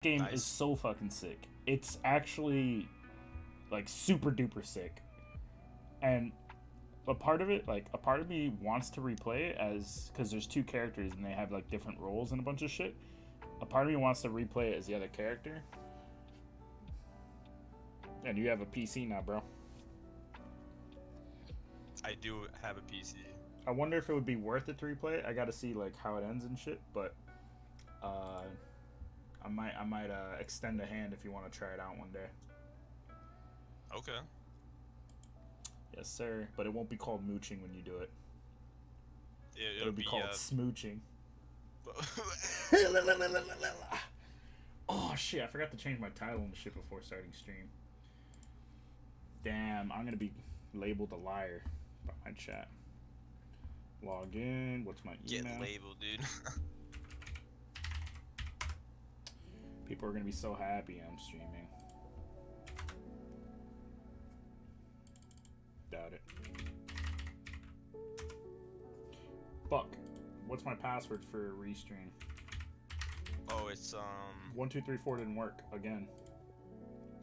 Game is Nice. so fucking sick. It's actually like super duper sick. And a part of me wants to replay it as because there's two characters and they have like different roles and a bunch of shit. A part of me wants to replay it as the other character. And you have a PC now, bro. I do have a PC. I wonder if it would be worth it to replay it. I got to see like how it ends and shit, but uh, I might extend a hand if you want to try it out one day. Okay. Yes, sir. But it won't be called mooching when you do it. It'll It'll be be called smooching. uh. Oh shit! I forgot to change my title and shit before starting stream. Damn, I'm gonna be labeled a liar by my chat. Log in. What's my Get email? labeled, dude. People are gonna be so happy I'm streaming. Doubt it. Fuck. What's my password for restream? Oh, it's 1234 didn't work again.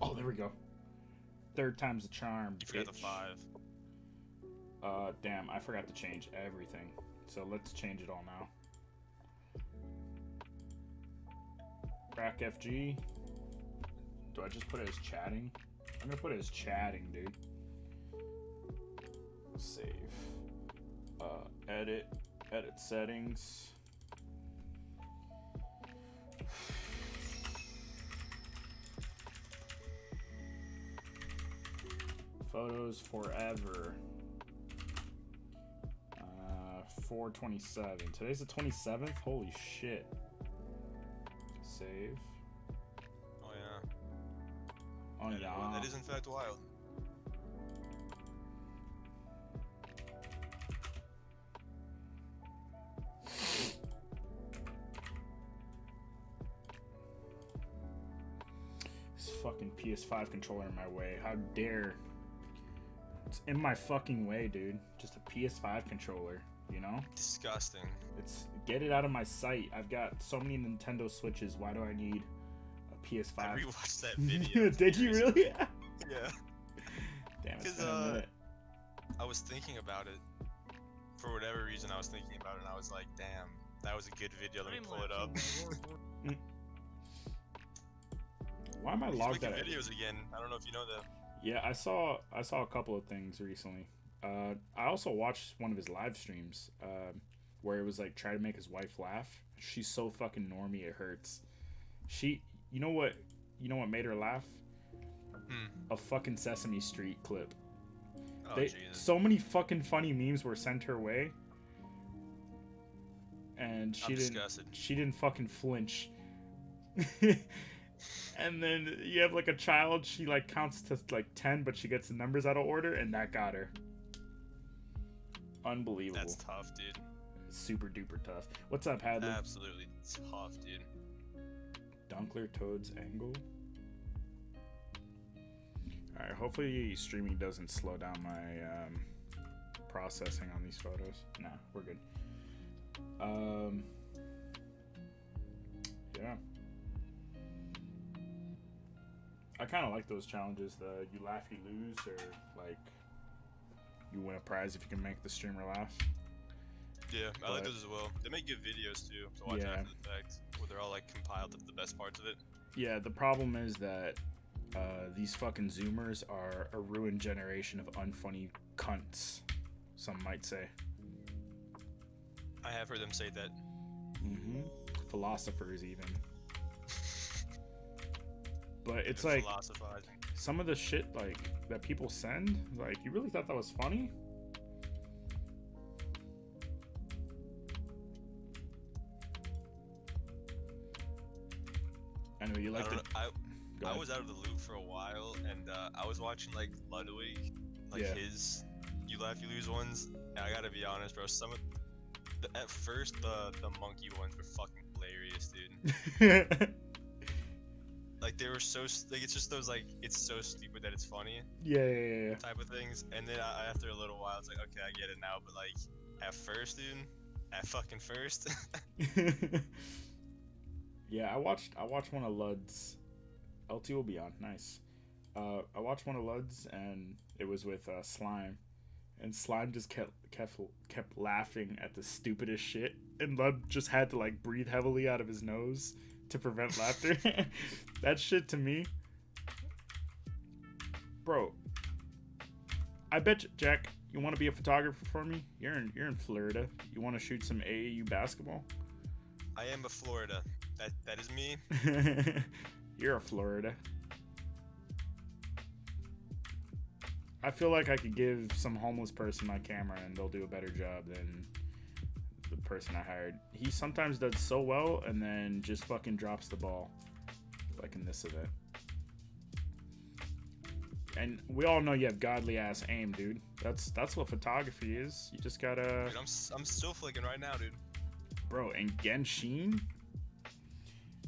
Oh, there we go. Third time's the charm. You forgot bitch. the 5. Damn, I forgot to change everything. So let's change it all now. Crack FG. Do I just put it as chatting? I'm gonna put it as chatting, dude. Save. Edit. Edit settings. Photos forever. 427. Today's the 27th? Holy shit. Save. Oh yeah. Oh That- yeah. That is in fact wild. This fucking PS5 controller in my way. How dare. It's in my fucking way, dude. Just a PS5 controller, you know? Disgusting. It's get it out of my sight. I've got so many Nintendo Switches. Why do I need a PS5? I rewatched that video. Did you really? Yeah. Damn, it's 'Cause, been a minute. I was thinking about it. For whatever reason, I was thinking about it, and I was like, "Damn, that was a good video. Let me pull it up." Why am I He's logged making out? videos again. I don't know if you know that. Yeah, I saw a couple of things recently. I also watched one of his live streams where it was like try to make his wife laugh. She's so fucking normy it hurts. She, you know what made her laugh? A fucking Sesame Street clip. Oh Jesus. Jesus. So many fucking funny memes were sent her way, and I'm disgusted. she didn't fucking flinch. And then you have like a child, she like counts to like 10, but she gets the numbers out of order, and that got her. Unbelievable. That's tough, dude. Super duper tough. What's up, Hadley? Absolutely tough, dude. Dunkler Toad's Angle. Alright, hopefully streaming doesn't slow down my processing on these photos. Nah, we're good. Yeah. I kind of like those challenges. The you laugh, you lose, or like you win a prize if you can make the streamer laugh. Yeah, I like But- those as well. They make good videos too to watch Yeah. after the fact, where they're all like compiled the best parts of it. Yeah, the problem is that these fucking Zoomers are a ruined generation of unfunny cunts. Some might say. I have heard them say that. Mm-hmm. Philosophers even. But it's They're like philosophizing. some of the shit like that people send. Like, you really thought that was funny? Anyway, you I like don't the. know. Go I ahead. was out of the loop for a while, and I was watching like Ludwig, like Yeah. his "You Laugh You Lose" ones. And I gotta be honest, bro. Some of at first the monkey ones were fucking hilarious, dude. Like they were so like it's just those like it's so stupid that it's funny yeah. type of things. And then after a little while, it's like okay, I get it now. But like at first, dude, at fucking first, Yeah, I watched one of Lud's. LT will be on. Nice. I watched one of Lud's and it was with Slime, and Slime just kept laughing at the stupidest shit, and Lud just had to like breathe heavily out of his nose to prevent laughter. That shit to me, bro. I bet you, Jack, you want to be a photographer for me? You're in Florida. You want to shoot some AAU basketball? I am a Florida. That is me. You're a Florida. I feel like I could give some homeless person my camera and they'll do a better job than the person I hired. He sometimes does so well and then just fucking drops the ball, like in this event. And we all know you have godly ass aim, dude. That's what photography is. You just gotta. Dude, I'm still flicking right now, dude. Bro, and Genshin?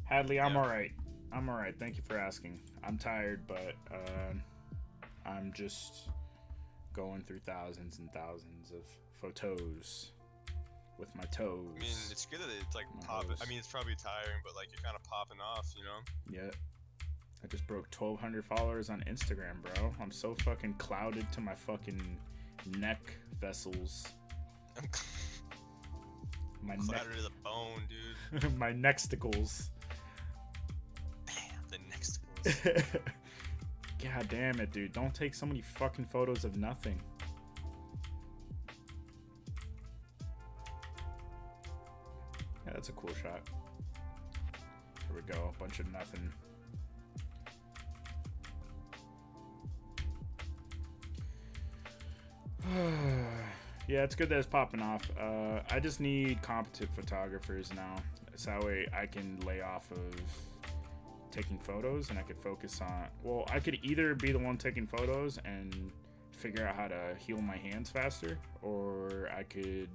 Hadley, I'm Yeah. alright. I'm alright. Thank you for asking. I'm tired, but I'm just going through thousands and thousands of photos with my toes. I mean, it's good that it's like My popping. hose. I mean, it's probably tiring, but like you're kind of popping off, you know? Yeah. I just broke 1,200 followers on Instagram, bro. I'm so fucking clouded to my fucking neck vessels. I'm My clattered to the bone, dude. my nexticles. Bam, the next one. God damn it, dude. Don't take so many fucking photos of nothing. Yeah, that's a cool shot. Here we go. A bunch of nothing. Yeah, it's good that it's popping off. I just need competent photographers now. So that way I can lay off of taking photos and I could focus on, well, I could either be the one taking photos and figure out how to heal my hands faster, or I could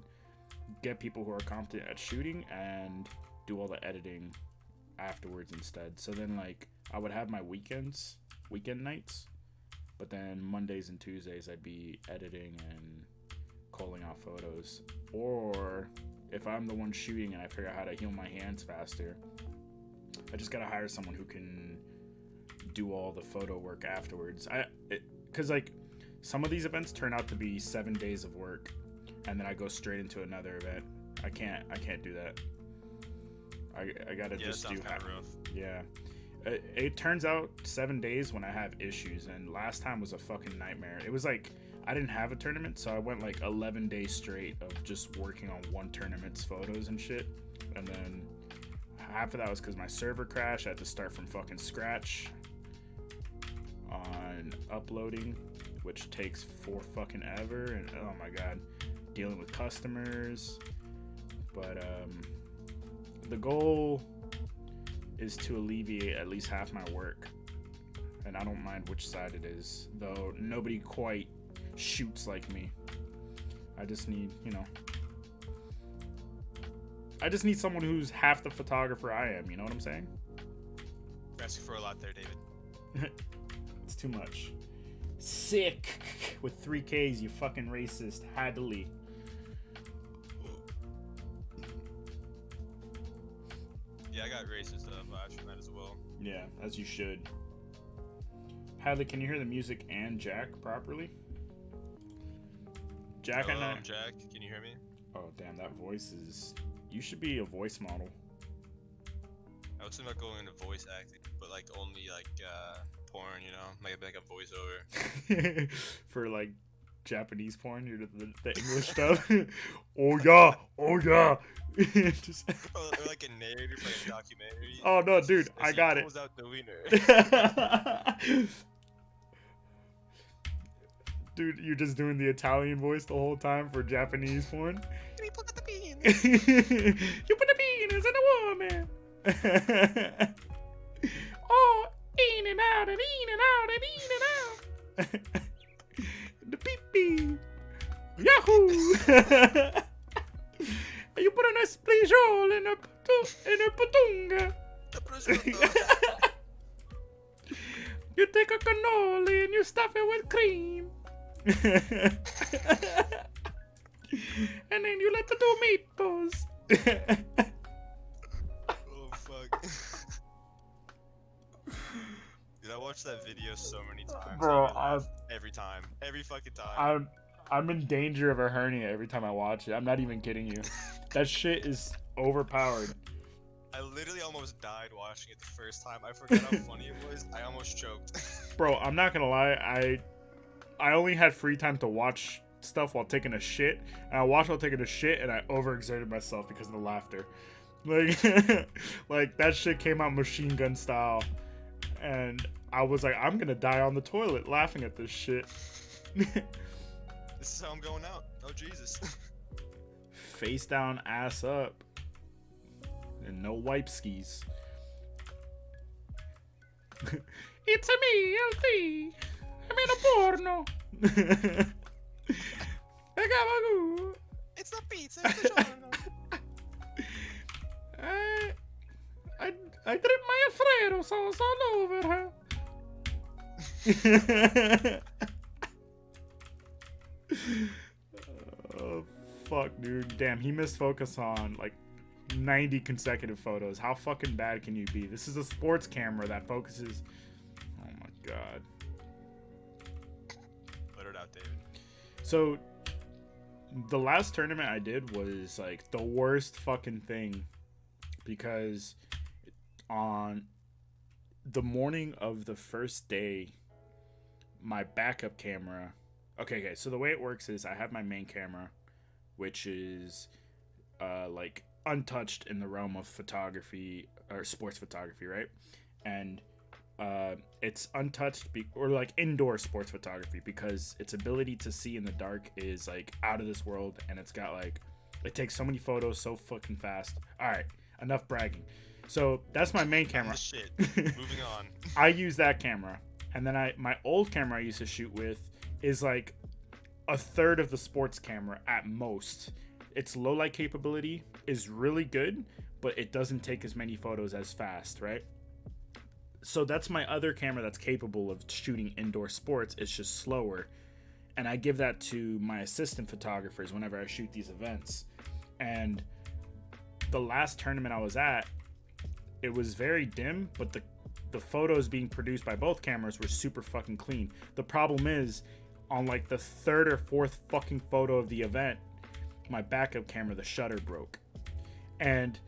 get people who are competent at shooting and do all the editing afterwards instead. So then like I would have my weekend nights, but then Mondays and Tuesdays I'd be editing and calling off photos. Or if I'm the one shooting and I figure out how to heal my hands faster, I just gotta hire someone who can do all the photo work afterwards. Because like some of these events turn out to be 7 days of work, and then I go straight into another event. I can't do that. I gotta Yeah, just that do sounds kind of rough. yeah. It turns out 7 days when I have issues, and last time was a fucking nightmare. It was like I didn't have a tournament, so I went like 11 days straight of just working on one tournament's photos and shit, and then half of that was because my server crashed. I had to start from fucking scratch on uploading, which takes for fucking ever, and oh my god, dealing with customers. But the goal is to alleviate at least half my work, and I don't mind which side it is, though nobody quite shoots like me. I just need, I just need someone who's half the photographer I am, you know what I'm saying? You're asking for a lot there, David. It's too much. Sick with 3 Ks, you fucking racist. Hadley. Yeah, I got racist vibes from that as well. Yeah, as you should. Hadley, can you hear the music and Jack properly? Jack, Hello, I know. Jack, can you hear me? Oh, damn, that voice is... You should be a voice model. I was thinking about going into voice acting, but like only like porn, you know, like a voiceover. For, like, Japanese porn, you're the English stuff. Oh, yeah. Oh, yeah. Just... Or like a narrator for like a documentary. Oh, no, dude, I got it. Pulls out the wiener. Dude, you're just doing the Italian voice the whole time for Japanese porn? Can you put the beans? You put the penis in a woman. Oh, in and out and in and out and in and out. The pee-pee. Yahoo! You put a nice splish-hole in a patunga. You take a cannoli and you stuff it with cream. And then you let the two meatballs. Oh fuck. I watched that video so many times. Bro, I laugh every time. Every fucking time. I'm in danger of a hernia every time I watch it. I'm not even kidding you. That shit is overpowered. I literally almost died watching it the first time. I forgot how funny it was. I almost choked. Bro, I'm not gonna lie. I only had free time to watch stuff while taking a shit, and I watched while taking a shit, and I overexerted myself because of the laughter. Like, like that shit came out machine gun style, and I was like, I'm gonna die on the toilet laughing at this shit. This is how I'm going out. Oh Jesus. Face down, ass up, and no wipe skis. It's a me, LT. I'm in a porno. It's the pizza. It's the giorno. I drip my Alfredo sauce all over her. Oh, fuck, dude. Damn, he missed focus on like 90 consecutive photos. How fucking bad can you be? This is a sports camera that focuses. Oh my god. Let it out, David. So, the last tournament I did was like the worst fucking thing because on the morning of the first day, my backup camera. Okay, so the way it works is I have my main camera, which is like untouched in the realm of photography or sports photography, right? And it's untouched or like indoor sports photography because its ability to see in the dark is like out of this world, and it's got like it takes so many photos so fucking fast. All right, enough bragging. So that's my main camera. Shit. Moving on. I use that camera, and then my old camera I used to shoot with is like a third of the sports camera at most. Its low light capability is really good, but it doesn't take as many photos as fast, right? So that's my other camera that's capable of shooting indoor sports. It's just slower, and I give that to my assistant photographers whenever I shoot these events. And the last tournament I was at, it was very dim, but the photos being produced by both cameras were super fucking clean. The problem is, on like the third or fourth fucking photo of the event, my backup camera, the shutter broke, and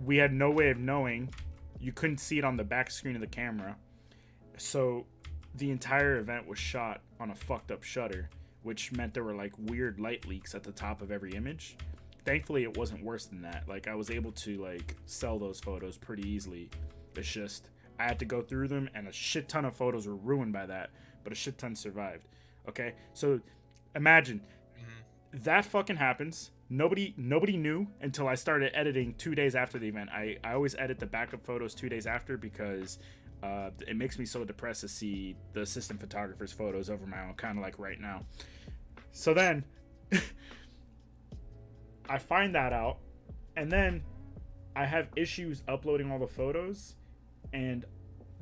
we had no way of knowing. You couldn't see it on the back screen of the camera, so the entire event was shot on a fucked up shutter, which meant there were like weird light leaks at the top of every image. Thankfully it wasn't worse than that. Like I was able to like sell those photos pretty easily. It's just I had to go through them, and a shit ton of photos were ruined by that, but a shit ton survived. Okay, so imagine that fucking happens. Nobody knew until I started editing 2 days after the event. I always edit the backup photos 2 days after because it makes me so depressed to see the assistant photographer's photos over my own, kind of like right now. So then I find that out, and then I have issues uploading all the photos, and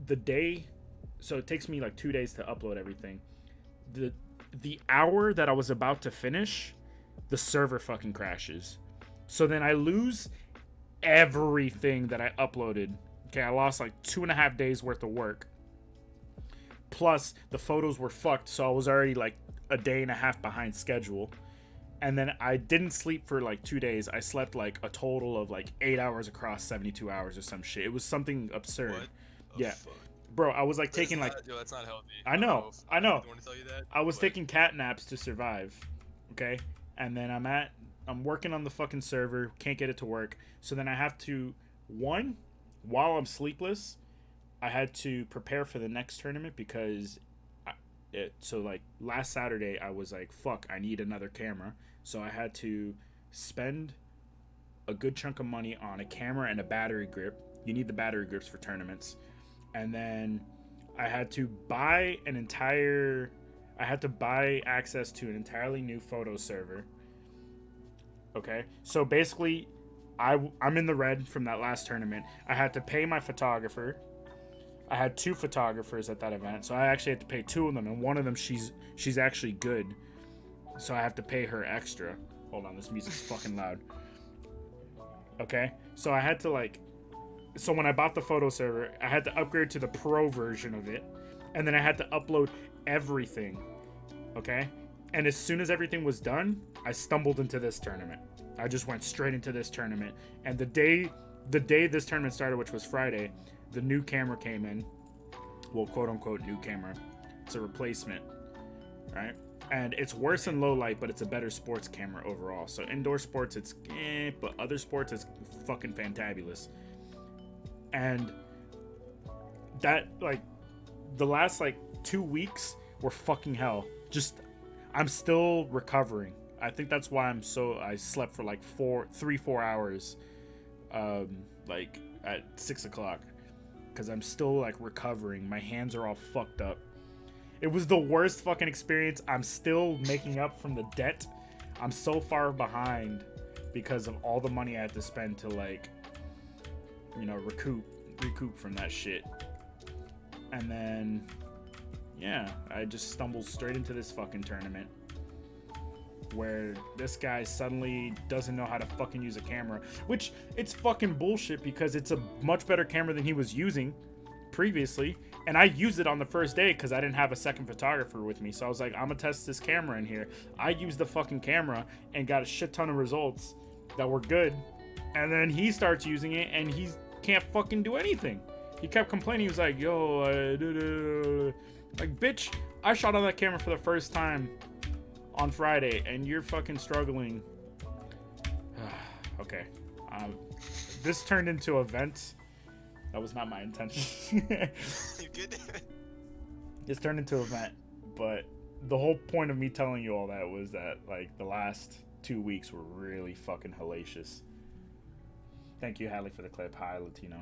the day, so it takes me like 2 days to upload everything. The hour that I was about to finish, the server fucking crashes. So then I lose everything that I uploaded. Okay, I lost like 2.5 days worth of work. Plus, the photos were fucked, so I was already like a day and a half behind schedule. And then I didn't sleep for like 2 days. I slept like a total of like 8 hours across 72 hours or some shit. It was something absurd. What? Yeah. Fuck? Bro, I was like taking like... Yo, that's not healthy. I know. I want to tell you that. I was taking cat naps to survive. Okay? And then I'm working on the fucking server, can't get it to work. So then I have to, while I'm sleepless, I had to prepare for the next tournament because so like last Saturday I was like, fuck, I need another camera. So I had to spend a good chunk of money on a camera and a battery grip. You need the battery grips for tournaments. And then I had to buy access to an entirely new photo server. Okay, so basically I'm in the red from that last tournament. I had to pay my photographer. I had 2 photographers at that event, so I actually had to pay 2 of them, and one of them she's actually good, so I have to pay her extra. Hold on, this music's fucking loud. Okay, so I had to like So when I bought the photo server, I had to upgrade to the pro version of it, and then I had to upload everything. Okay? And as soon as everything was done, I stumbled into this tournament. I just went straight into this tournament. And the day this tournament started, which was Friday, the new camera came in. Well, quote unquote new camera. It's a replacement, right? And it's worse in low light, but it's a better sports camera overall. So indoor sports, it's but other sports, it's fucking fantabulous. And that, like, the last, like, 2 weeks were fucking hell. Just, I'm still recovering. I think that's why I slept for like 4 hours, like at 6 o'clock, because I'm still like recovering. My hands are all fucked up. It was the worst fucking experience. I'm still making up from the debt. I'm so far behind because of all the money I had to spend to, like, you know, recoup from that shit. And then, yeah, I just stumbled straight into this fucking tournament where this guy suddenly doesn't know how to fucking use a camera, which it's fucking bullshit because it's a much better camera than he was using previously. And I used it on the first day because I didn't have a second photographer with me. So I was like, I'm gonna test this camera in here. I used the fucking camera and got a shit ton of results that were good. And then he starts using it and he can't fucking do anything. He kept complaining. He was like, yo, like, bitch, I shot on that camera for the first time on Friday and you're fucking struggling. Okay. This turned into events. That was not my intention. You good? This turned into an event, but the whole point of me telling you all that was that, like, the last 2 weeks were really fucking hellacious. Thank you, Hadley, for the clip. Hi, Latino.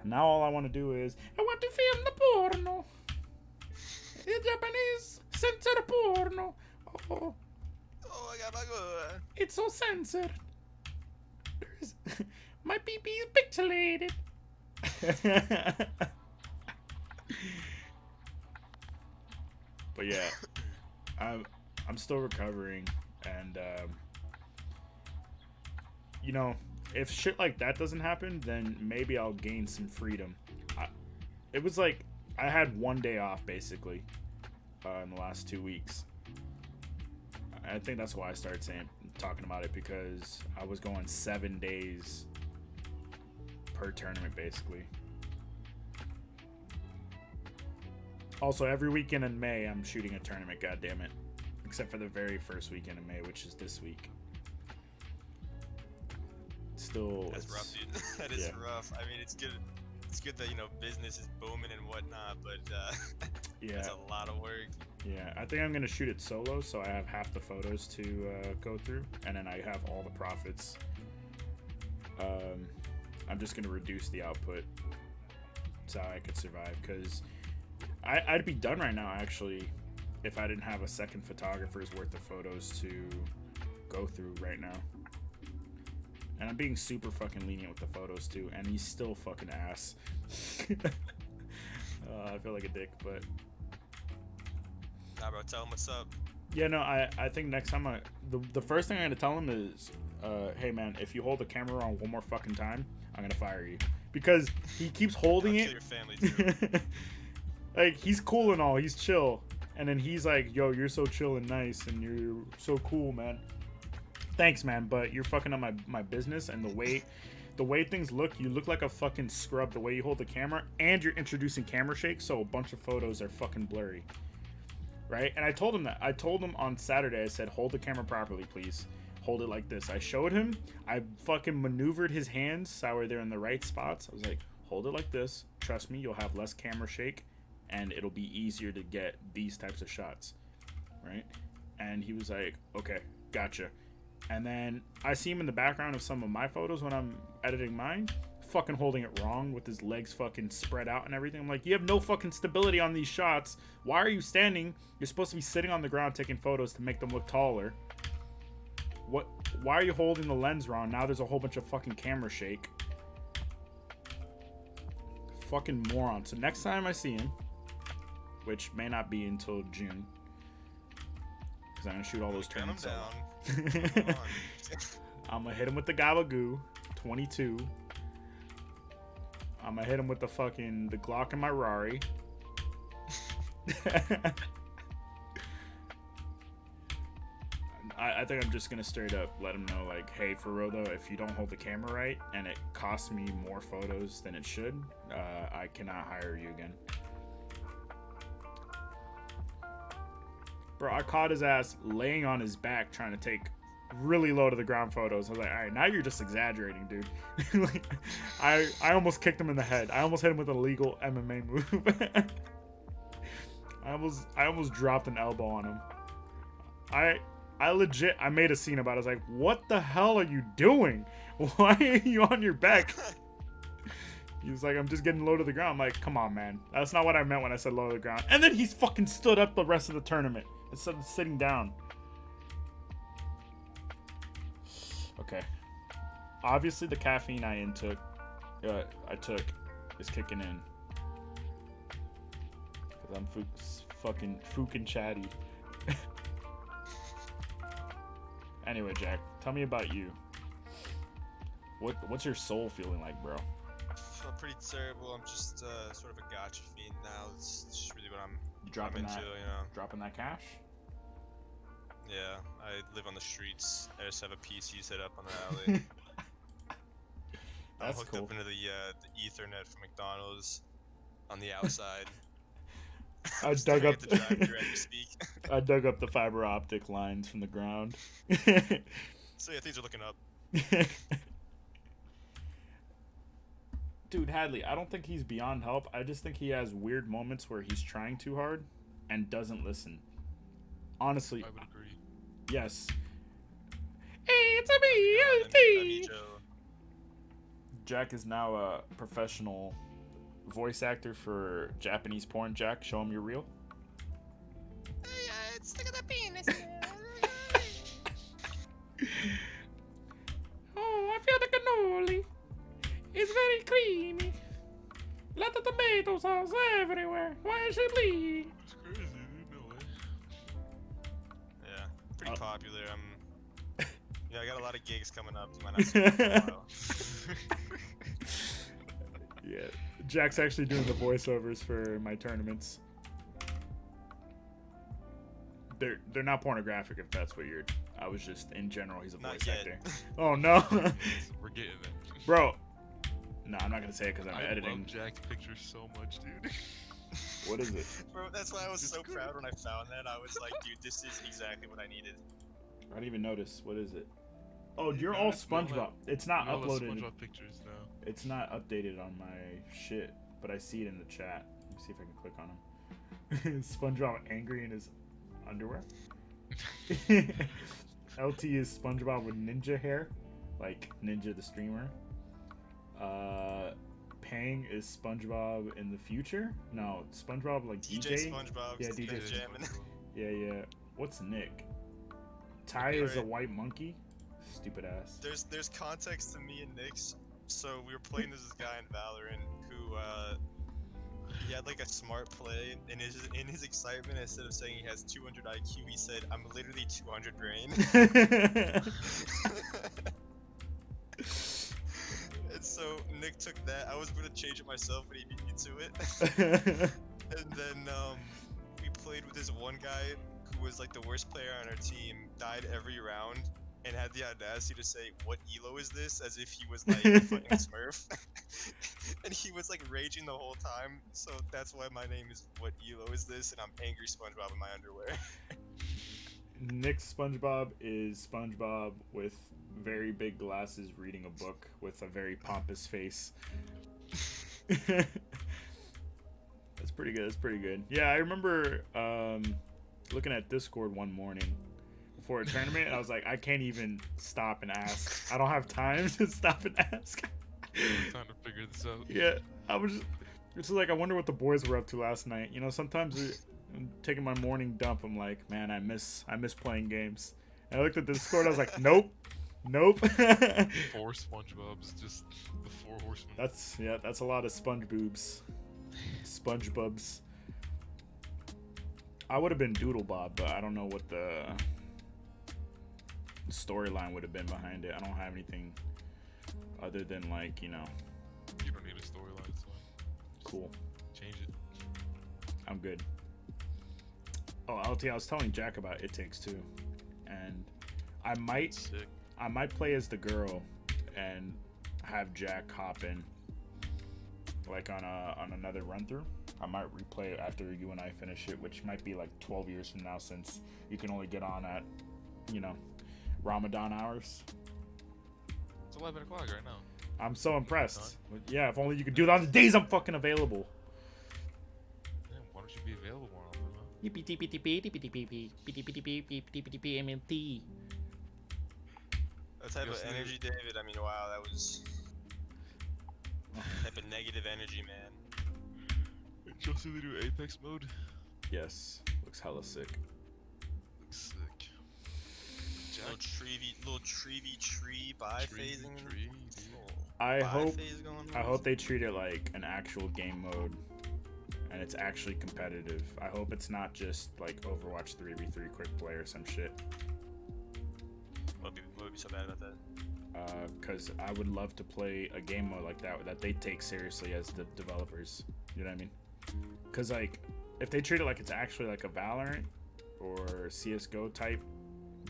Now all I want to do is, I want to film the porno. The Japanese censored porno. Oh, I got my good. it's so censored. My pee-pee is pixelated. But yeah, I'm still recovering, and you know, if shit like that doesn't happen, then maybe I'll gain some freedom. It was like I had 1 day off basically in the last 2 weeks. I think that's why I started talking about it, because I was going 7 days per tournament basically. Also, every weekend in May I'm shooting a tournament, god damn it. Except for the very first weekend in May, which is this week. Still, that's rough, dude. That is rough. I mean, it's good that, you know, business is booming and whatnot, but yeah, it's a lot of work. Yeah, I think I'm gonna shoot it solo, so I have half the photos to go through, and then I have all the profits. I'm just gonna reduce the output so I could survive, because I'd be done right now actually if I didn't have a second photographer's worth of photos to go through right now. And I'm being super fucking lenient with the photos too, and he's still fucking ass. I feel like a dick, but nah, bro, tell him what's up. yeah, no, I think next time the first thing I'm gonna tell him is, hey man, if you hold the camera on one more fucking time, I'm gonna fire you, because he keeps holding it. Your family too. Like, he's cool and all, he's chill, and then he's like, yo, you're so chill and nice, and you're so cool, man. Thanks, man, but you're fucking up my business, and the way things look, you look like a fucking scrub the way you hold the camera, and you're introducing camera shake, so a bunch of photos are fucking blurry, right? And I told him that. I told him on Saturday, I said, hold the camera properly, please. Hold it like this. I showed him. I fucking maneuvered his hands so they're in the right spots. I was like, hold it like this. Trust me, you'll have less camera shake, and it'll be easier to get these types of shots, right? And he was like, okay, gotcha. And then I see him in the background of some of my photos when I'm editing mine, fucking holding it wrong with his legs fucking spread out and everything. I'm like, you have no fucking stability on these shots. Why are you standing? You're supposed to be sitting on the ground taking photos to make them look taller. Why are you holding the lens wrong? Now there's a whole bunch of fucking camera shake. Fucking moron. So next time I see him, which may not be until June, because I'm gonna shoot all those tournaments. I'm gonna hit him with the Gabagoo 22. I'm gonna hit him with the Glock in my Rari. I think I'm just gonna straight up let him know, like, hey, for real though, if you don't hold the camera right and it costs me more photos than it should, I cannot hire you again. Bro, I caught his ass laying on his back trying to take really low to the ground photos. I was like, all right, now you're just exaggerating, dude. Like, I almost kicked him in the head. I almost hit him with an illegal MMA move. I almost dropped an elbow on him. I made a scene about it. I was like, what the hell are you doing? Why are you on your back? He was like, I'm just getting low to the ground. I'm like, come on, man. That's not what I meant when I said low to the ground. And then he's fucking stood up the rest of the tournament instead of sitting down. Okay. Obviously, the caffeine I took is kicking in. Because I'm fucking chatty. Anyway, Jack, tell me about you. What's your soul feeling like, bro? I feel pretty terrible. I'm just sort of a gacha fiend now. It's just really what I'm into, you know. Dropping that cash? Yeah, I live on the streets. I just have a PC set up on the alley. I'm hooked up into the Ethernet from McDonald's on the outside. I dug up I dug up the fiber optic lines from the ground. So yeah, things are looking up. Dude, Hadley, I don't think he's beyond help. I just think he has weird moments where he's trying too hard and doesn't listen. Honestly, I would agree. Yes. Hey, it's me, Jack is now a professional voice actor for Japanese porn. Jack, show him your reel. Stick of the penis. Oh, I feel the cannoli. It's very creamy. Lot of tomato sauce everywhere. Why is she bleeding? It's crazy, dude. No way. Yeah, pretty popular. Yeah, I got a lot of gigs coming up. You might not see me for a while. Yeah, Jack's actually doing the voiceovers for my tournaments. They're not pornographic, if that's what you're. I was just in general. He's a voice actor. Oh no. We're getting it, bro. No, I'm not gonna say it because I'm editing. I love Jack's picture so much, dude. What is it? Bro, that's why I was so proud when I found that. I was like, dude, this is exactly what I needed. I didn't even notice. What is it? Oh, you're all SpongeBob. It's not uploaded. SpongeBob pictures now. It's not updated on my shit, but I see it in the chat. Let me see if I can click on him. SpongeBob angry in his underwear. LT is SpongeBob with ninja hair, like Ninja the streamer. Pang is SpongeBob in the future. No, SpongeBob like DJ. SpongeBob. Yeah, DJ jamming. Yeah. What's Nick? Ty is a white monkey. Stupid ass. There's context to me and Nick's. So we were playing this guy in Valorant who he had like a smart play. In his excitement, instead of saying he has 200 IQ, he said, "I'm literally 200 brain." And so Nick took that. I was gonna change it myself, but he beat me to it. And then we played with this one guy who was like the worst player on our team. Died every round. And had the audacity to say, "What elo is this?" as if he was like a fucking Smurf. And he was like raging the whole time. So that's why my name is "What elo is this?" and I'm angry SpongeBob in my underwear. Nick's SpongeBob is SpongeBob with very big glasses reading a book with a very pompous face. That's pretty good. Yeah, I remember looking at Discord one morning before a tournament, and I was like, I can't even stop and ask. I don't have time to stop and ask. Time to figure this out. Yeah, I was just like, I wonder what the boys were up to last night. You know, sometimes I'm taking my morning dump, I'm like, man, I miss playing games. And I looked at the Discord, I was like, nope. 4 SpongeBob's, just the 4 horsemen. That's a lot of sponge boobs. Sponge bubs. I would have been Doodle Bob, but I don't know what the storyline would have been behind it. I don't have anything other than like, you know, You don't need a storyline. It's fine. cool. Change it. I'm good. Oh, LT, I was telling Jack about It Takes Two, and I might Sick. play as the girl and have Jack hop in like on another run through. I might replay it after you and I finish it, which might be like 12 years from now, since you can only get on at, you know, Ramadan hours. It's 11 o'clock right now. I'm so impressed. Yeah, if only you could do it on the days I'm fucking available. Damn, why don't you be available more often, huh? That type of Yes, energy, David. I mean, wow, that was type of negative energy, man. Did you see the new Apex mode? Yes, looks hella sick. Looks sick. Little tree bi-phasing. Tree, dude. I hope Bi-phase going on. I hope they treat it like an actual game mode, and it's actually competitive. I hope it's not just like Overwatch 3v3 quick play or some shit. What would be so bad about that? Because I would love to play a game mode like that they take seriously as the developers. You know what I mean? Because like, if they treat it like it's actually like a Valorant or CS:GO type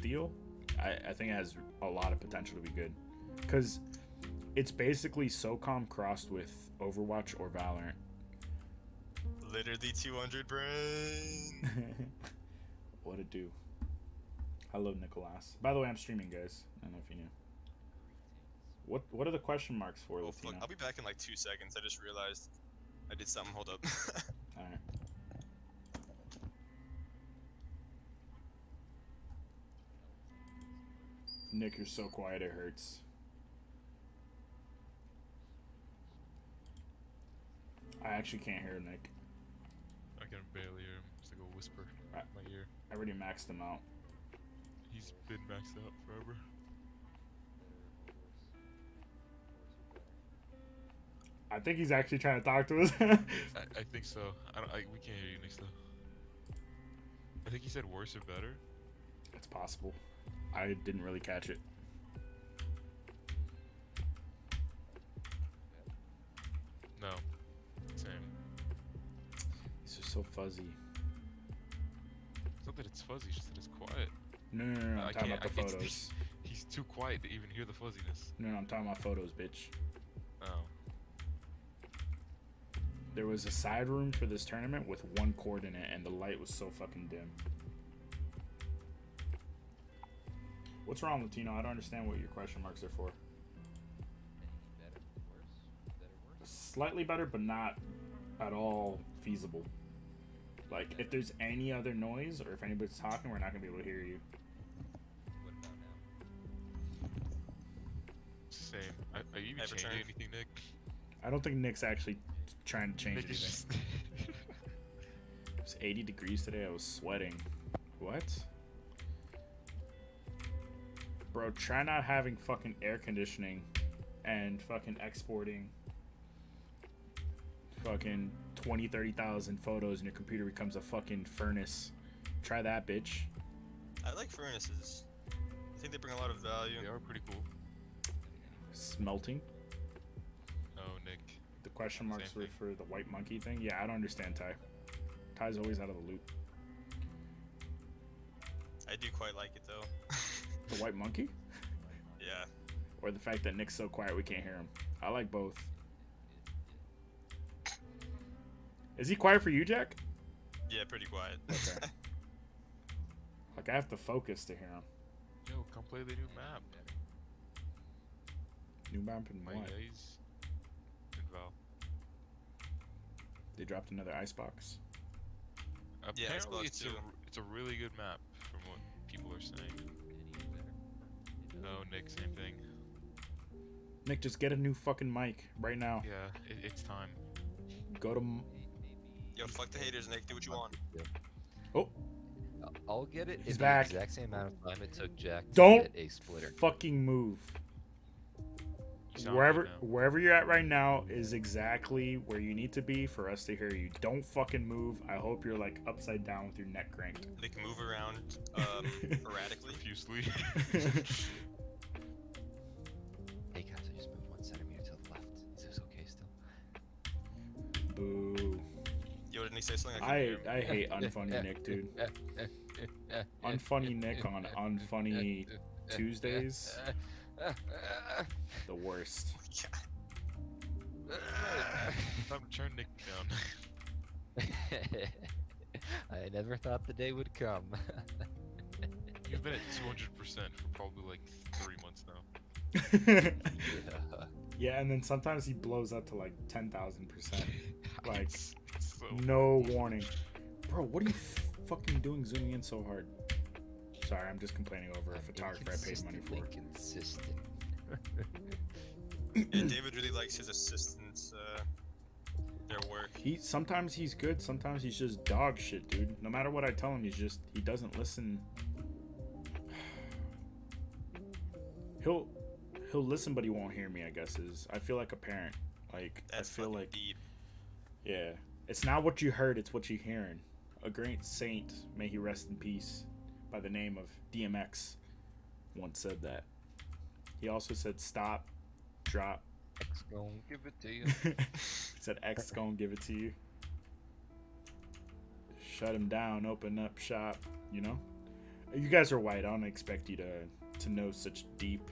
deal, I think it has a lot of potential to be good. Because it's basically SOCOM crossed with Overwatch or Valorant. Literally 200 brain. What it do? Hello, Nicolas. By the way, I'm streaming, guys. I don't know if you knew. What are the question marks for, Oh, Latino? fuck. I'll be back in like 2 seconds. I just realized I did something. Hold up. Alright. Nick, you're so quiet it hurts. I actually can't hear Nick. I can barely hear him. It's like a whisper Right. in my ear. I already maxed him out. He's been maxed out forever. I think he's actually trying to talk to us. I think so. We can't hear you, Nick, though. I think he said worse or better. It's possible. I didn't really catch it. No. Same. It's just so fuzzy. It's not that it's fuzzy, it's just that it's quiet. No, I'm I talking can't- about the I- it's- photos. He's too quiet to even hear the fuzziness. No, I'm talking about photos, bitch. Oh. There was a side room for this tournament with one cord in it, and the light was so fucking dim. What's wrong, Latino? I don't understand what your question marks are for. Slightly better, but not at all feasible. Like, if there's any other noise, or if anybody's talking, we're not gonna be able to hear you. Same. Are you even Ever changing turn? anything, Nick? I don't think Nick's actually trying to change Nick anything. is just... It was 80 degrees today. I was sweating. What? Bro, try not having fucking air conditioning and fucking exporting fucking 20, 30,000 photos and your computer becomes a fucking furnace. Try that, bitch. I like furnaces. I think they bring a lot of value. They are pretty cool. Smelting. Oh, Nick. The question marks Same were thing. for the white monkey thing. Yeah, I don't understand Ty. Ty's always out of the loop. I do quite like it though. The white monkey? Yeah. Or the fact that Nick's so quiet we can't hear him. I like both. Is he quiet for you, Jack? Yeah, pretty quiet. Okay. Like, I have to focus to hear him. Yo, come play the new map. New map and My what? guys. And Val. They dropped another icebox. Yeah, Apparently, Xbox it's a really good map from what people are saying. No, Nick, same thing. Nick, just get a new fucking mic right now. Yeah, it's time. Go to... Yo, fuck the haters, Nick. Do what you want. Oh, I'll get it He's in back. the exact same amount of time it took Jack to Don't get a splitter. fucking move. You sound Wherever good now. wherever you're at right now is exactly where you need to be for us to hear you. Don't fucking move. I hope you're like upside down with your neck cranked. They can move around erratically. Profusely. Hey guys, I just moved 1 centimeter to the left. Is this okay still? Boo. Yo, didn't he say something? I couldn't hear him. I hate unfunny Nick, dude. Unfunny Nick on unfunny Tuesdays, the worst. Yeah. Time to turn Nick down. I never thought the day would come. You've been at 200% for probably like 3 months now. Yeah. Yeah, and then sometimes he blows up to like 10,000%. Like, It's so no warning. Bro, what are you fucking doing zooming in so hard? Sorry, I'm just complaining over a I'm photographer I paid money for. inconsistently consistent. Yeah, David really likes his assistants, their work. Sometimes he's good, sometimes he's just dog shit, dude. No matter what I tell him, he doesn't listen. He'll listen, but he won't hear me. I guess I feel like a parent. Like That's I feel fucking like deep. yeah, it's not what you heard, it's what you're hearing. A great saint, may he rest in peace, by the name of DMX, once said that. He also said stop, drop. X gon' give it to you. He said X gonna give it to you. Shut him down, open up shop, you know? You guys are white, I don't expect you to know such deep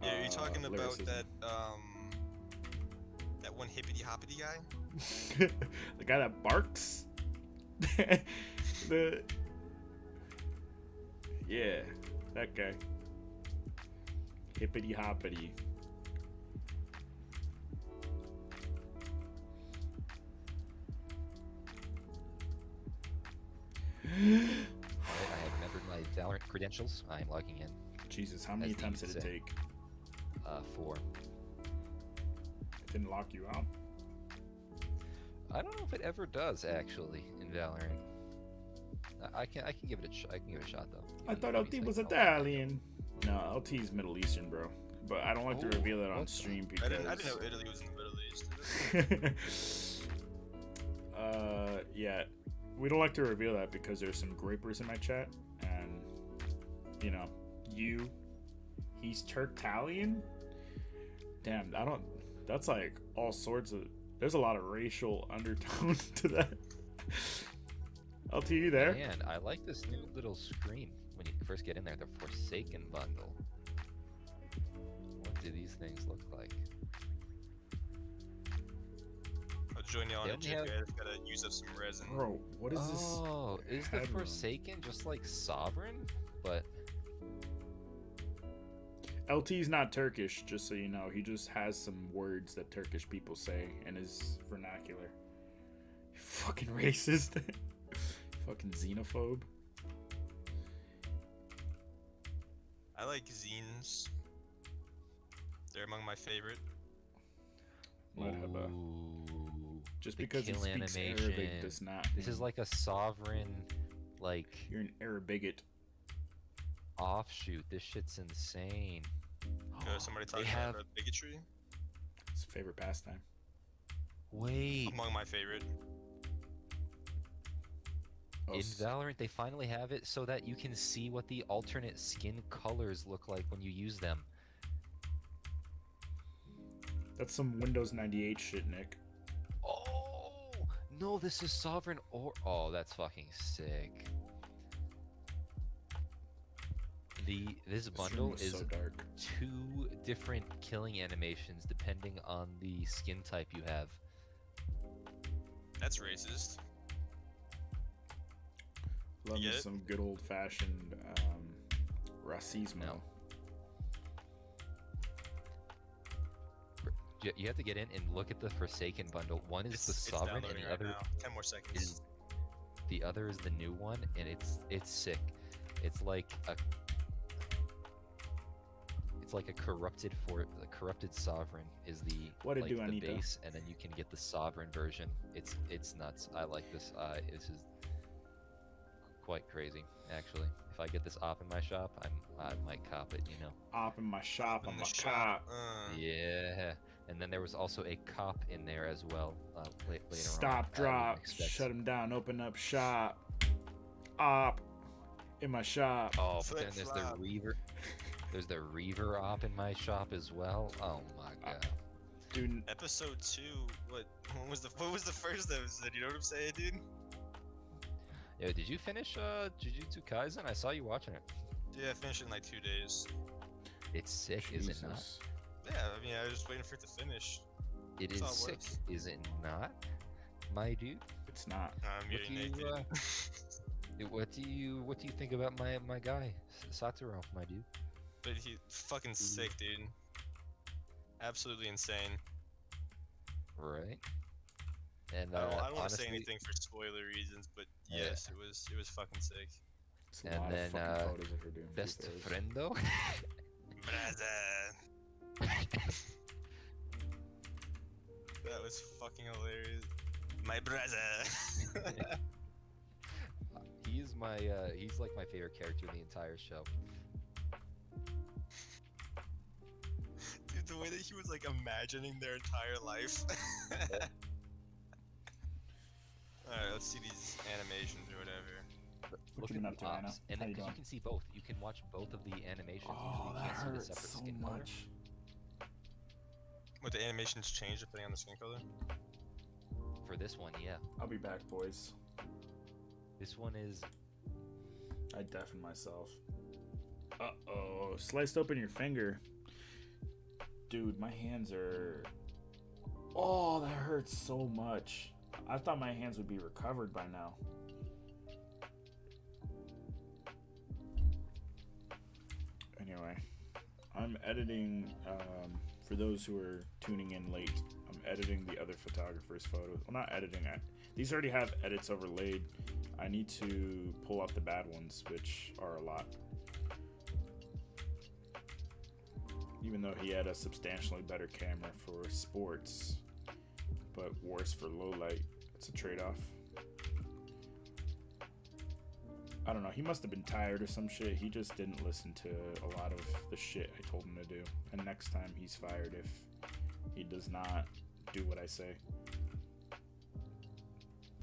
Yeah, are you talking about lyricism. that one hippity hoppity guy? The guy that barks? Yeah, that guy. Hippity hoppity. Alright, I have remembered my Valorant credentials. I am logging in. Jesus, how many As the attempts did youth it say. take? 4. It didn't lock you out? I don't know if it ever does actually in Valorant. I can give it I can give it a shot though. I thought What do you LT was think? Italian. No, LT is Middle Eastern, bro. But I don't like to Oh, reveal that on what? stream I because. didn't know Italy was in the Middle East. Yeah, we don't like to reveal that because there's some grapers in my chat, and you know, he's Turktalian. Damn, I don't. That's like all sorts of. There's a lot of racial undertone to that. LT, you there? Man, I like this new little screen when you first get in there. The Forsaken bundle. What do these things look like? I'll join you on They a only trip. have- I just gotta use up some resin. Bro, what is this? Oh, is the headroom? Forsaken just like Sovereign? But LT's not Turkish, just so you know. He just has some words that Turkish people say in his vernacular. You fucking racist. Fucking xenophobe. I like zines. They're among my favorite. Marhaba. ooh, Just the because he kill speaks Arabic animation. does not. This is mean like a Sovereign, like you're an Arabigot. offshoot. This shit's insane. Somebody They talking have- about bigotry. It's a favorite pastime. Wait, Among my favorite. Oh, in Valorant they finally have it so that you can see what the alternate skin colors look like when you use them. that's some Windows 98 shit, Nick. Oh no, this is Sovereign or oh, that's fucking sick. This This bundle room is so dark. 2 different killing animations depending on the skin type you have. That's racist. Love me get it? some good old fashioned racismo. No. You have to get in and look at the Forsaken bundle. One is the Sovereign, and downloading the right other now. 10 more seconds. is the new one, and it's sick. It's like a corrupted Sovereign is the What it like do, the Anita? base, and then you can get the Sovereign version. It's nuts. I like this. This is quite quite crazy, actually. If I get this op in my shop, I might cop it, you know. Op in my shop, In I'm the a shop. cop. Yeah. And then there was also a cop in there as well. Later on. Stop, I wouldn't drop, expect- shut him down, open up shop. Op in my shop. Oh, but Flip then there's flop. the Reaver. There's the Reaver op in my shop as well. Oh my god. Dude, Episode 2. What was the first episode? You know what I'm saying, dude? Yo, did you finish Jujutsu Kaisen? I saw you watching it. Yeah, I finished it in like 2 days. It's sick, is it not? Jesus. Yeah, I mean, I was just waiting for it to finish. It That's is all it sick, was. is it not, my dude? It's not. I'm What getting do you, naked. What do you think about my guy, Satoru, my dude? But he fucking sick, dude. Absolutely insane. Right. And I don't want to honestly, say anything for spoiler reasons, but Yeah. yes, it was fucking sick. It's a And lot then, of fucking photos of her doing best free throws. friendo. Brother. That was fucking hilarious. My brother. He is my he's like my favorite character in the entire show. Dude, the way that he was like imagining their entire life. Alright, let's see these animations or whatever. Look you been at up the to, Anna? ops, and How then you 'cause you doing? can see both. You can watch both of the animations. Oh, Usually you that can't see the hurts separate so skin color. much. What, the animations change depending on the skin color? For this one, yeah. I'll be back, boys. This one is I deafened myself. Uh-oh. Sliced open your finger. Dude, my hands are... Oh, that hurts so much. I thought my hands would be recovered by now. Anyway, I'm editing, for those who are tuning in late, I'm editing the other photographer's photos. Well, not editing it. These already have edits overlaid. I need to pull out the bad ones, which are a lot. Even though he had a substantially better camera for sports, but worse for low light. It's a trade-off. I don't know. He must have been tired or some shit. He just didn't listen to a lot of the shit I told him to do. And next time he's fired if he does not do what I say.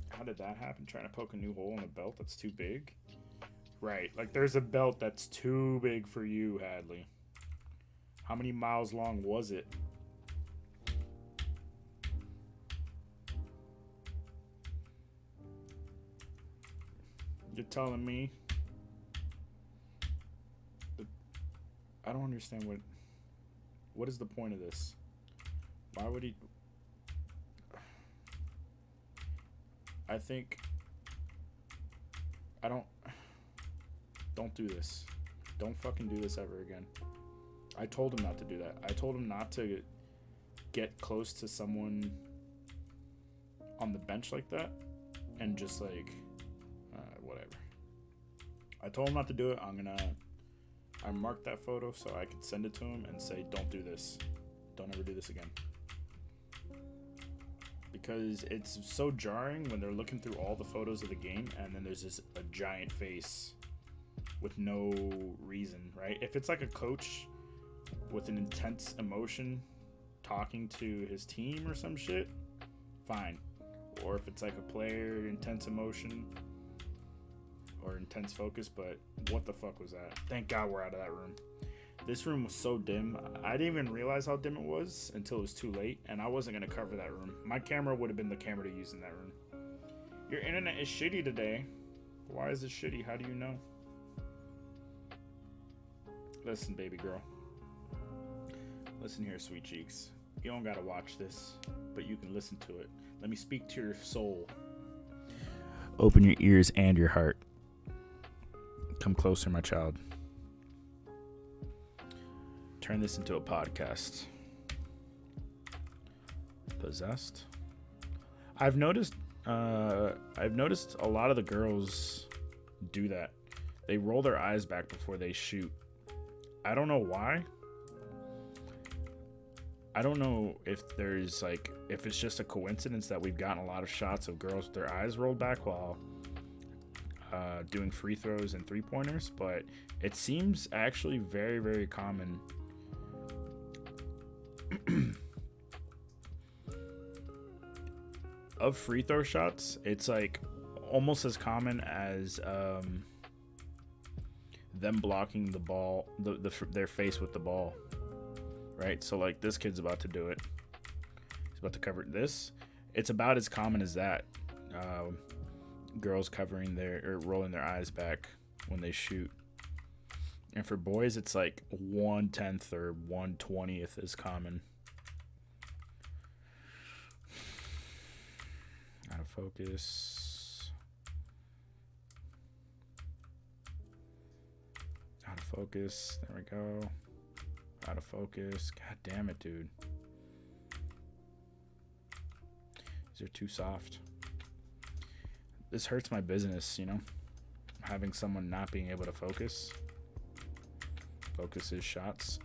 How did that happen? Trying to poke a new hole in a belt that's too big? Right. Like there's a belt that's too big for you, Hadley. How many miles long was it? You're telling me? I don't understand what is the point of this? Why would he? I think don't do this. Don't fucking do this ever again. I told him not to do that. I told him not to get close to someone on the bench like that and just like whatever. I told him not to do it. I marked that photo so I could send it to him and say, don't do this. Don't ever do this again. Because it's so jarring when they're looking through all the photos of the game and then there's a giant face with no reason, right? If it's like a coach with an intense emotion talking to his team or some shit, fine. Or if it's like a player, intense emotion or intense focus, but what the fuck was that? Thank God we're out of that room. This room was so dim. I didn't even realize how dim it was until it was too late, and I wasn't going to cover that room. My camera would have been the camera to use in that room. Your internet is shitty today. Why is it shitty? How do you know? Listen, baby girl. Listen here, sweet cheeks. You don't got to watch this, but you can listen to it. Let me speak to your soul. Open your ears and your heart. Come closer, my child. Turn this into a podcast. Possessed. I've noticed a lot of the girls do that. They roll their eyes back before they shoot. I don't know why. I don't know if if it's just a coincidence that we've gotten a lot of shots of girls with their eyes rolled back while doing free throws and 3-pointers, but it seems actually very, very common. Of free throw shots, it's like almost as common as them blocking the ball, their face with the ball, right? So like this kid's about to do it. He's about to cover this. It's about as common as that. Girls covering or rolling their eyes back when they shoot. And for boys, it's like 1/10 or 1/20 is common. Out of focus. Out of focus. There we go. Out of focus. God damn it, dude. These are too soft. This hurts my business, you know? Having someone not being able to focus his shots.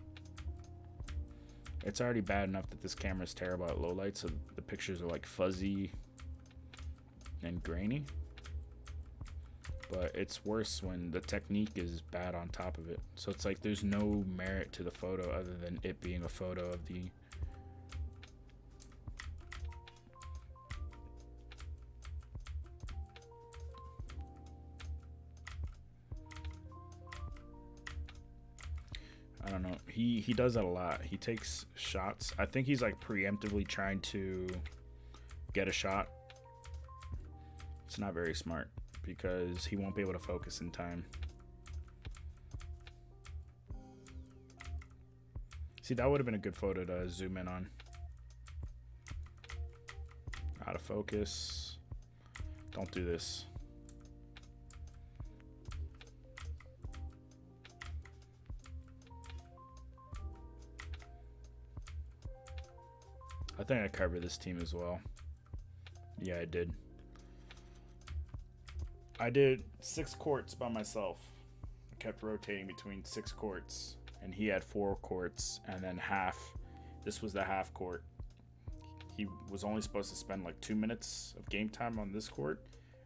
It's already bad enough that this camera is terrible at low light, so the pictures are like fuzzy and grainy. But it's worse when the technique is bad on top of it. So it's like there's no merit to the photo other than it being a photo of the I don't know. He does that a lot. He takes shots. I think he's like preemptively trying to get a shot. It's not very smart because he won't be able to focus in time. See, that would have been a good photo to zoom in on. Out of focus. Don't do this. I think I covered this team as well. Yeah, I did. I did 6 courts by myself. I kept rotating between 6 courts, and he had 4 courts, and then half. This was the half court. He was only supposed to spend like 2 minutes of game time on this court,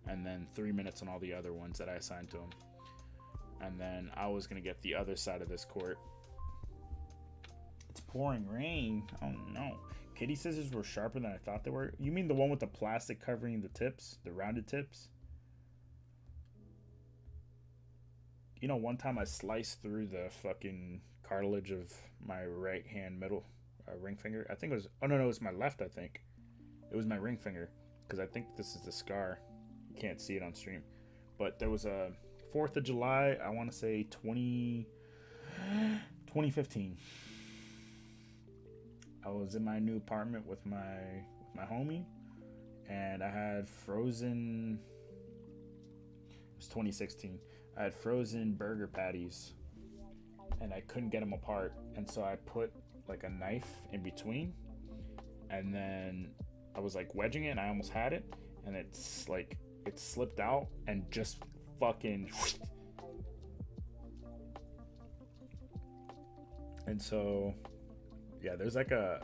and then 3 minutes on all the other ones that I assigned to him. And then I was gonna get the other side of this court. It's pouring rain. Oh no. Kitty scissors were sharper than I thought they were. You mean the one with the plastic covering the tips? The rounded tips? You know, one time I sliced through the fucking cartilage of my right hand middle ring finger. I think it was... Oh, no, it was my left, I think. It was my ring finger. Because I think this is the scar. You can't see it on stream. But there was a 4th of July, I want to say 2015. I was in my new apartment with my homie, and I had frozen. It was 2016. I had frozen burger patties, and I couldn't get them apart, and so I put like a knife in between, and then I was like wedging it, and I almost had it, and it's like it slipped out and just fucking. And so. Yeah, there's like a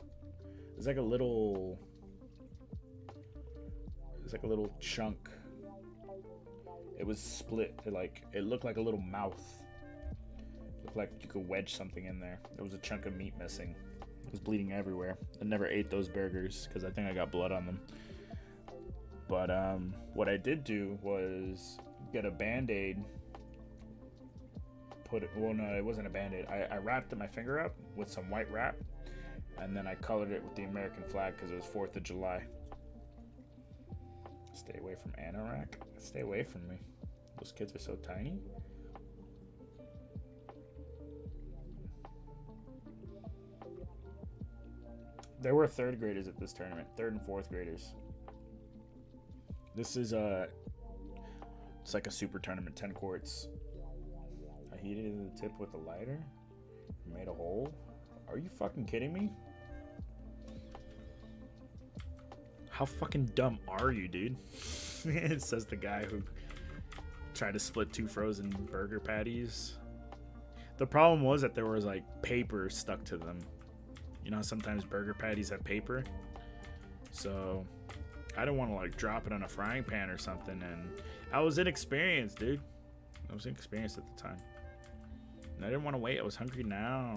little chunk. It was split. It looked like a little mouth. It looked like you could wedge something in there. There was a chunk of meat missing. It was bleeding everywhere. I never ate those burgers because I think I got blood on them. But what I did do was get a Band-Aid. Well, no, it wasn't a Band-Aid. I wrapped my finger up with some white wrap. And then I colored it with the American flag because it was 4th of July. Stay away from Anorak. Stay away from me. Those kids are so tiny. There were 3rd graders at this tournament. 3rd and 4th graders. This is it's like a super tournament, 10 courts. I heated the tip with a lighter. Made a hole. Are you fucking kidding me? How fucking dumb are you, dude? It says the guy who tried to split 2 frozen burger patties. The problem was that there was like paper stuck to them. You know, sometimes burger patties have paper. So I didn't want to like drop it on a frying pan or something, and I was inexperienced, dude. I was inexperienced at the time. And I didn't want to wait. I was hungry now.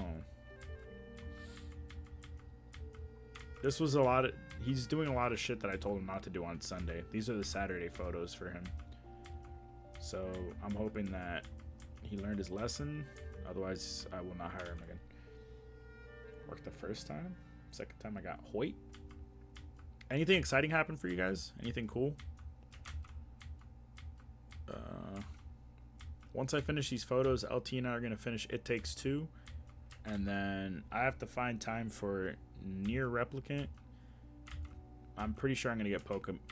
This was a lot of... He's doing a lot of shit that I told him not to do on Sunday. These are the Saturday photos for him. So I'm hoping that he learned his lesson. Otherwise, I will not hire him again. Worked the first time. Second time I got Hoyt. Anything exciting happen for you guys? Anything cool? Once I finish these photos, LT and I are going to finish It Takes Two. And then I have to find time for Near Replicant. I'm pretty sure I'm going to get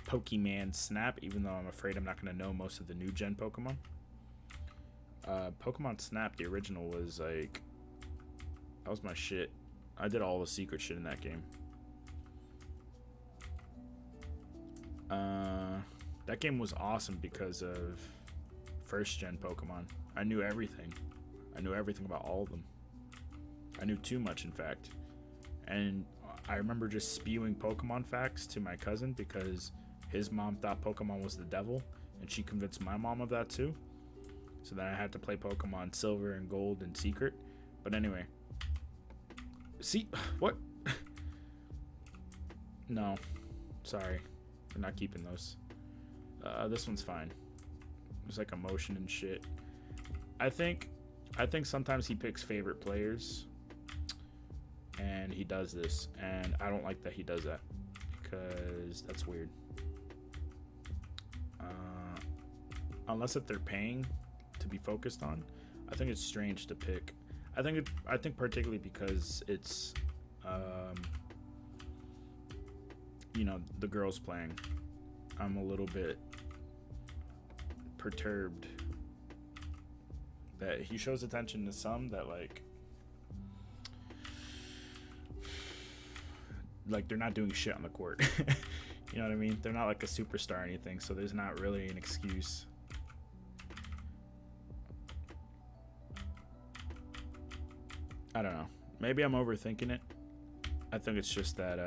Pokemon Snap, even though I'm afraid I'm not going to know most of the new gen Pokemon. Pokemon Snap, the original, was like... That was my shit. I did all the secret shit in that game. That game was awesome because of first gen Pokemon. I knew everything. I knew everything about all of them. I knew too much, in fact. And I remember just spewing Pokemon facts to my cousin because his mom thought Pokemon was the devil, and she convinced my mom of that too. So then I had to play Pokemon Silver and Gold in secret. But anyway. See? What? No. Sorry. We're not keeping those. This one's fine. There's like emotion and shit. I think sometimes he picks favorite players. And he does this. And I don't like that he does that. Because that's weird. Unless if they're paying to be focused on. I think it's strange to pick. I think particularly because it's you know, the girls playing. I'm a little bit perturbed that he shows attention to some that like they're not doing shit on the court. You know what I mean? They're not like a superstar or anything, so there's not really an excuse. I don't know. Maybe I'm overthinking it. I think it's just that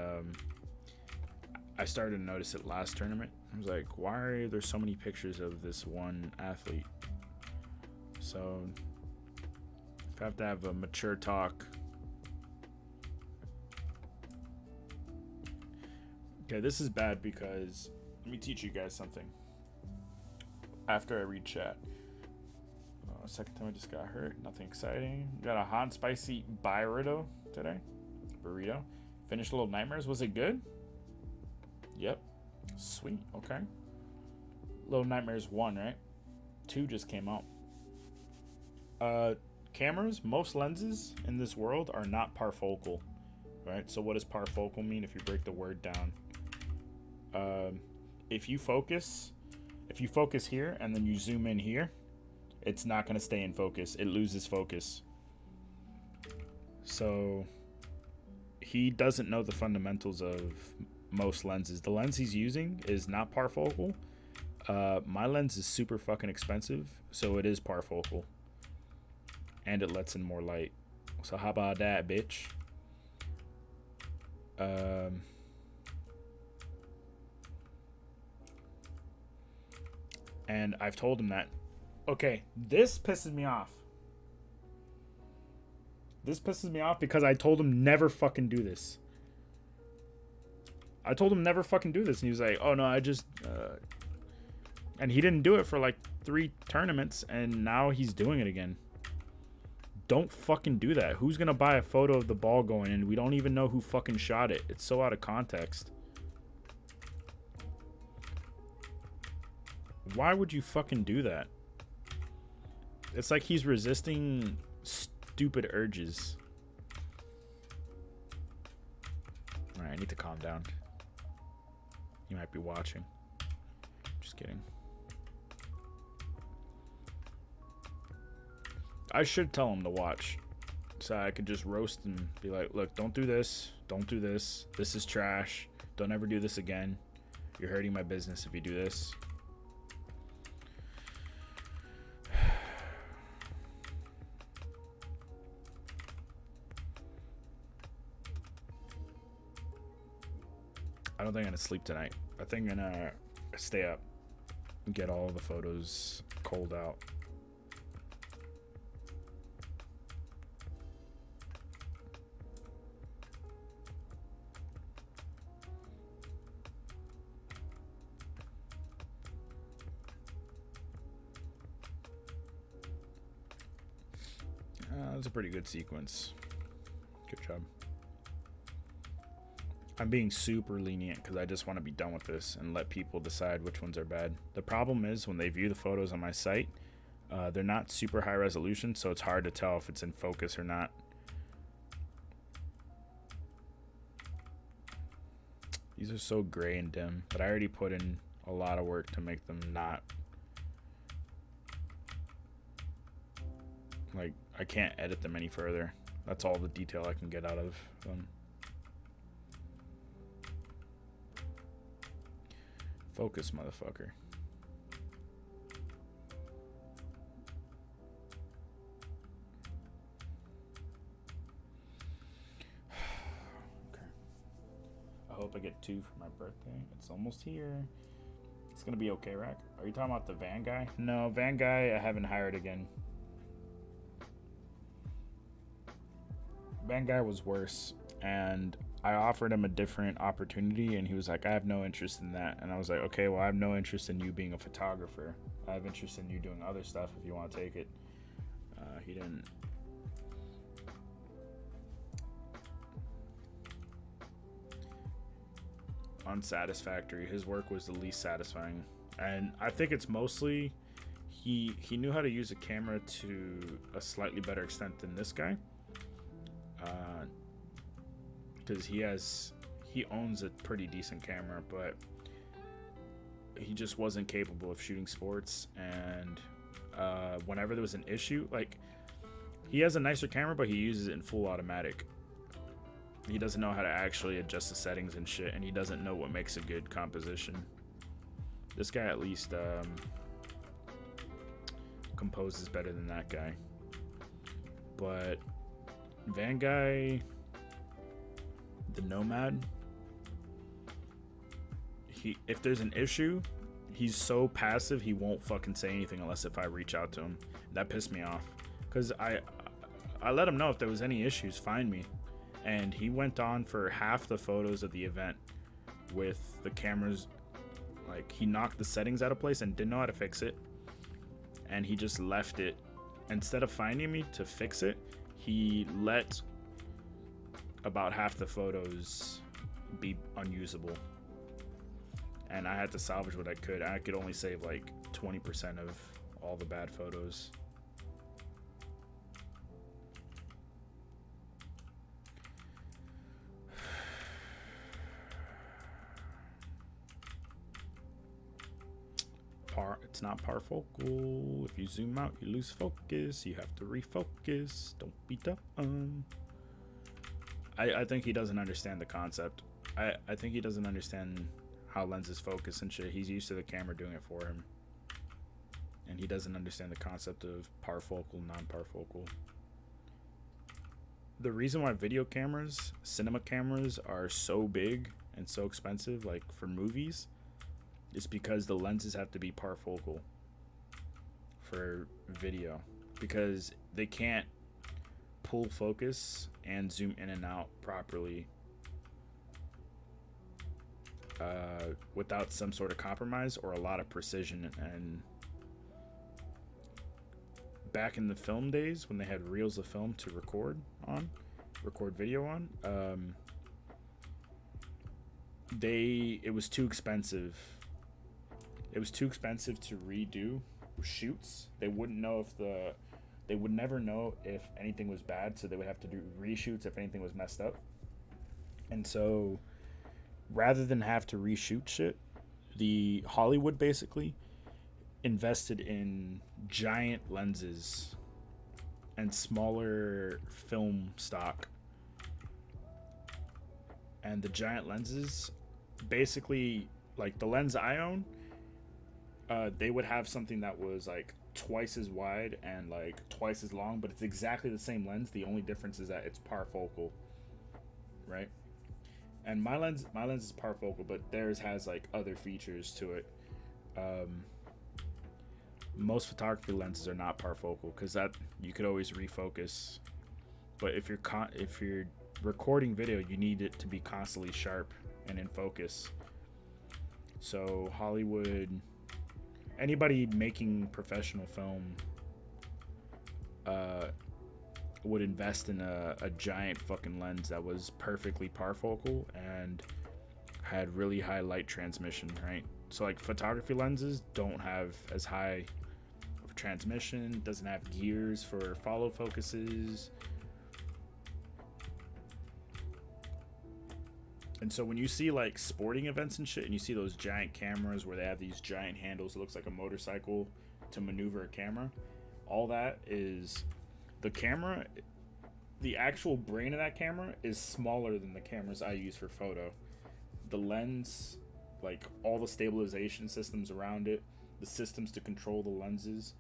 I started to notice it last tournament. I was like, why are there so many pictures of this one athlete? So if I have to have a mature talk. Okay, this is bad because let me teach you guys something. After I read chat. Second time I just got hurt. Nothing exciting. Got a hot and spicy burrito today. Burrito. Finished Little Nightmares. Was it good? Yep. Sweet. Okay. Little Nightmares 1, right? 2 just came out. Cameras, most lenses in this world are not parfocal. Right? So what does parfocal mean if you break the word down? If you focus here and then you zoom in here, it's not going to stay in focus. It loses focus. So he doesn't know the fundamentals of most lenses. The lens he's using is not parfocal. My lens is super fucking expensive, so it is parfocal. And it lets in more light. So how about that, bitch? And I've told him that. Okay, this pisses me off. This pisses me off because I told him never fucking do this. I told him never fucking do this, and he was like, oh no, I just... And he didn't do it for like 3 tournaments, and now he's doing it again. Don't fucking do that. Who's gonna buy a photo of the ball going in? We don't even know who fucking shot it. It's so out of context. Why would you fucking do that? It's like he's resisting stupid urges. Alright, I need to calm down. He might be watching. Just kidding. I should tell him to watch. So I could just roast and be like, look, don't do this. Don't do this. This is trash. Don't ever do this again. You're hurting my business if you do this. I don't think I'm gonna sleep tonight. I think I'm gonna stay up and get all the photos cold out. That was a pretty good sequence. Good job. I'm being super lenient because I just want to be done with this and let people decide which ones are bad. The problem is when they view the photos on my site, they're not super high resolution, so it's hard to tell if it's in focus or not. These are so gray and dim, but I already put in a lot of work to make them not. Like, I can't edit them any further. That's all the detail I can get out of them. Focus, motherfucker. Okay. I hope I get 2 for my birthday. It's almost here. It's gonna be okay, Rack. Are you talking about the van guy? No, van guy I haven't hired again. Van guy was worse, and I offered him a different opportunity, and he was like, I have no interest in that. And I was like, okay, well, I have no interest in you being a photographer. I have interest in you doing other stuff if you want to take it. He didn't. Unsatisfactory. His work was the least satisfying. And I think it's mostly he knew how to use a camera to a slightly better extent than this guy. Because he owns a pretty decent camera, but he just wasn't capable of shooting sports. And whenever there was an issue, like, he has a nicer camera, but he uses it in full automatic. He doesn't know how to actually adjust the settings and shit, and he doesn't know what makes a good composition. This guy at least composes better than that guy. But Van guy, the Nomad, if there's an issue, he's so passive he won't fucking say anything unless if I reach out to him. That pissed me off, because I let him know if there was any issues, find me. And he went on for half the photos of the event with the cameras, like, he knocked the settings out of place and didn't know how to fix it, and he just left it. Instead of finding me to fix it, he let about half the photos be unusable, and I had to salvage what I could. I could only save like 20% of all the bad photos. It's not parfocal. If you zoom out, you lose focus. You have to refocus. Don't be dumb. I think he doesn't understand the concept. I think he doesn't understand how lenses focus and shit. He's used to the camera doing it for him, and he doesn't understand the concept of parfocal, non-parfocal. The reason why video cameras, cinema cameras, are so big and so expensive, like for movies, is because the lenses have to be parfocal for video, because they can't pull focus and zoom in and out properly without some sort of compromise or a lot of precision. And back in the film days, when they had reels of film to record video on, it was too expensive. It was too expensive to redo shoots. They would never know if anything was bad, so they would have to do reshoots if anything was messed up. And so rather than have to reshoot shit, the Hollywood basically invested in giant lenses and smaller film stock. And the giant lenses, basically, like the lens I own, they would have something that was like twice as wide and like twice as long, but it's exactly the same lens. The only difference is that it's parfocal, right? and my lens is parfocal, but theirs has like other features to it. Most photography lenses are not parfocal because that you could always refocus. But if you're recording video, you need it to be constantly sharp and in focus. So Hollywood, anybody making professional film would invest in a giant fucking lens that was perfectly parfocal and had really high light transmission, right? So like photography lenses don't have as high of transmission, doesn't have gears for follow focuses. And so when you see like sporting events and shit, and you see those giant cameras where they have these giant handles, it looks like a motorcycle to maneuver a camera. All that is the camera. The actual brain of that camera is smaller than the cameras I use for photo. The lens, like all the stabilization systems around it, the systems to control the lenses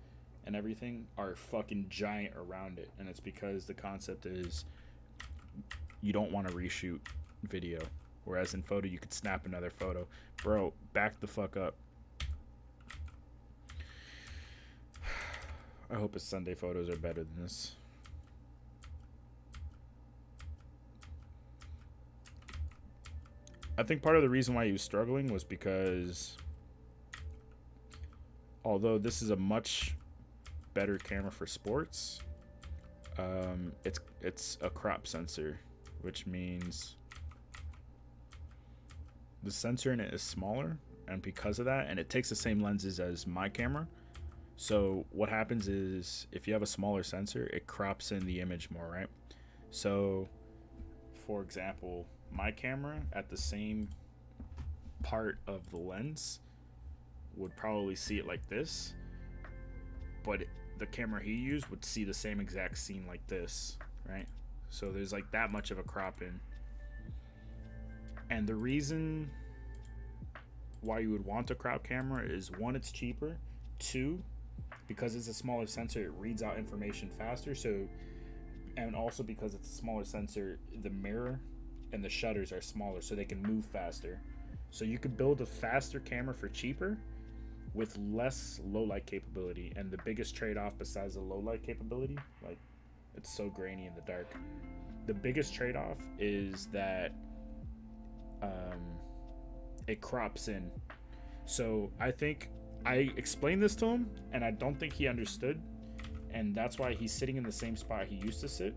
and everything are fucking giant around it. And it's because the concept is you don't want to reshoot video. Whereas in photo, you could snap another photo. Bro, back the fuck up. I hope his Sunday photos are better than this. I think part of the reason why he was struggling was because although this is a much better camera for sports, it's a crop sensor, which means the sensor in it is smaller, and because of that, and it takes the same lenses as my camera. So what happens is if you have a smaller sensor, it crops in the image more, right? So for example, my camera at the same part of the lens would probably see it like this, but the camera he used would see the same exact scene like this, right? So there's like that much of a crop in. And the reason why you would want a crop camera is, one, it's cheaper. Two, because it's a smaller sensor, it reads out information faster. So, and also because it's a smaller sensor, the mirror and the shutters are smaller, so they can move faster. So you could build a faster camera for cheaper with less low light capability. And the biggest trade-off besides the low light capability, like it's so grainy in the dark, the biggest trade-off is that it crops in. So I think I explained this to him and I don't think he understood, and that's why he's sitting in the same spot he used to sit.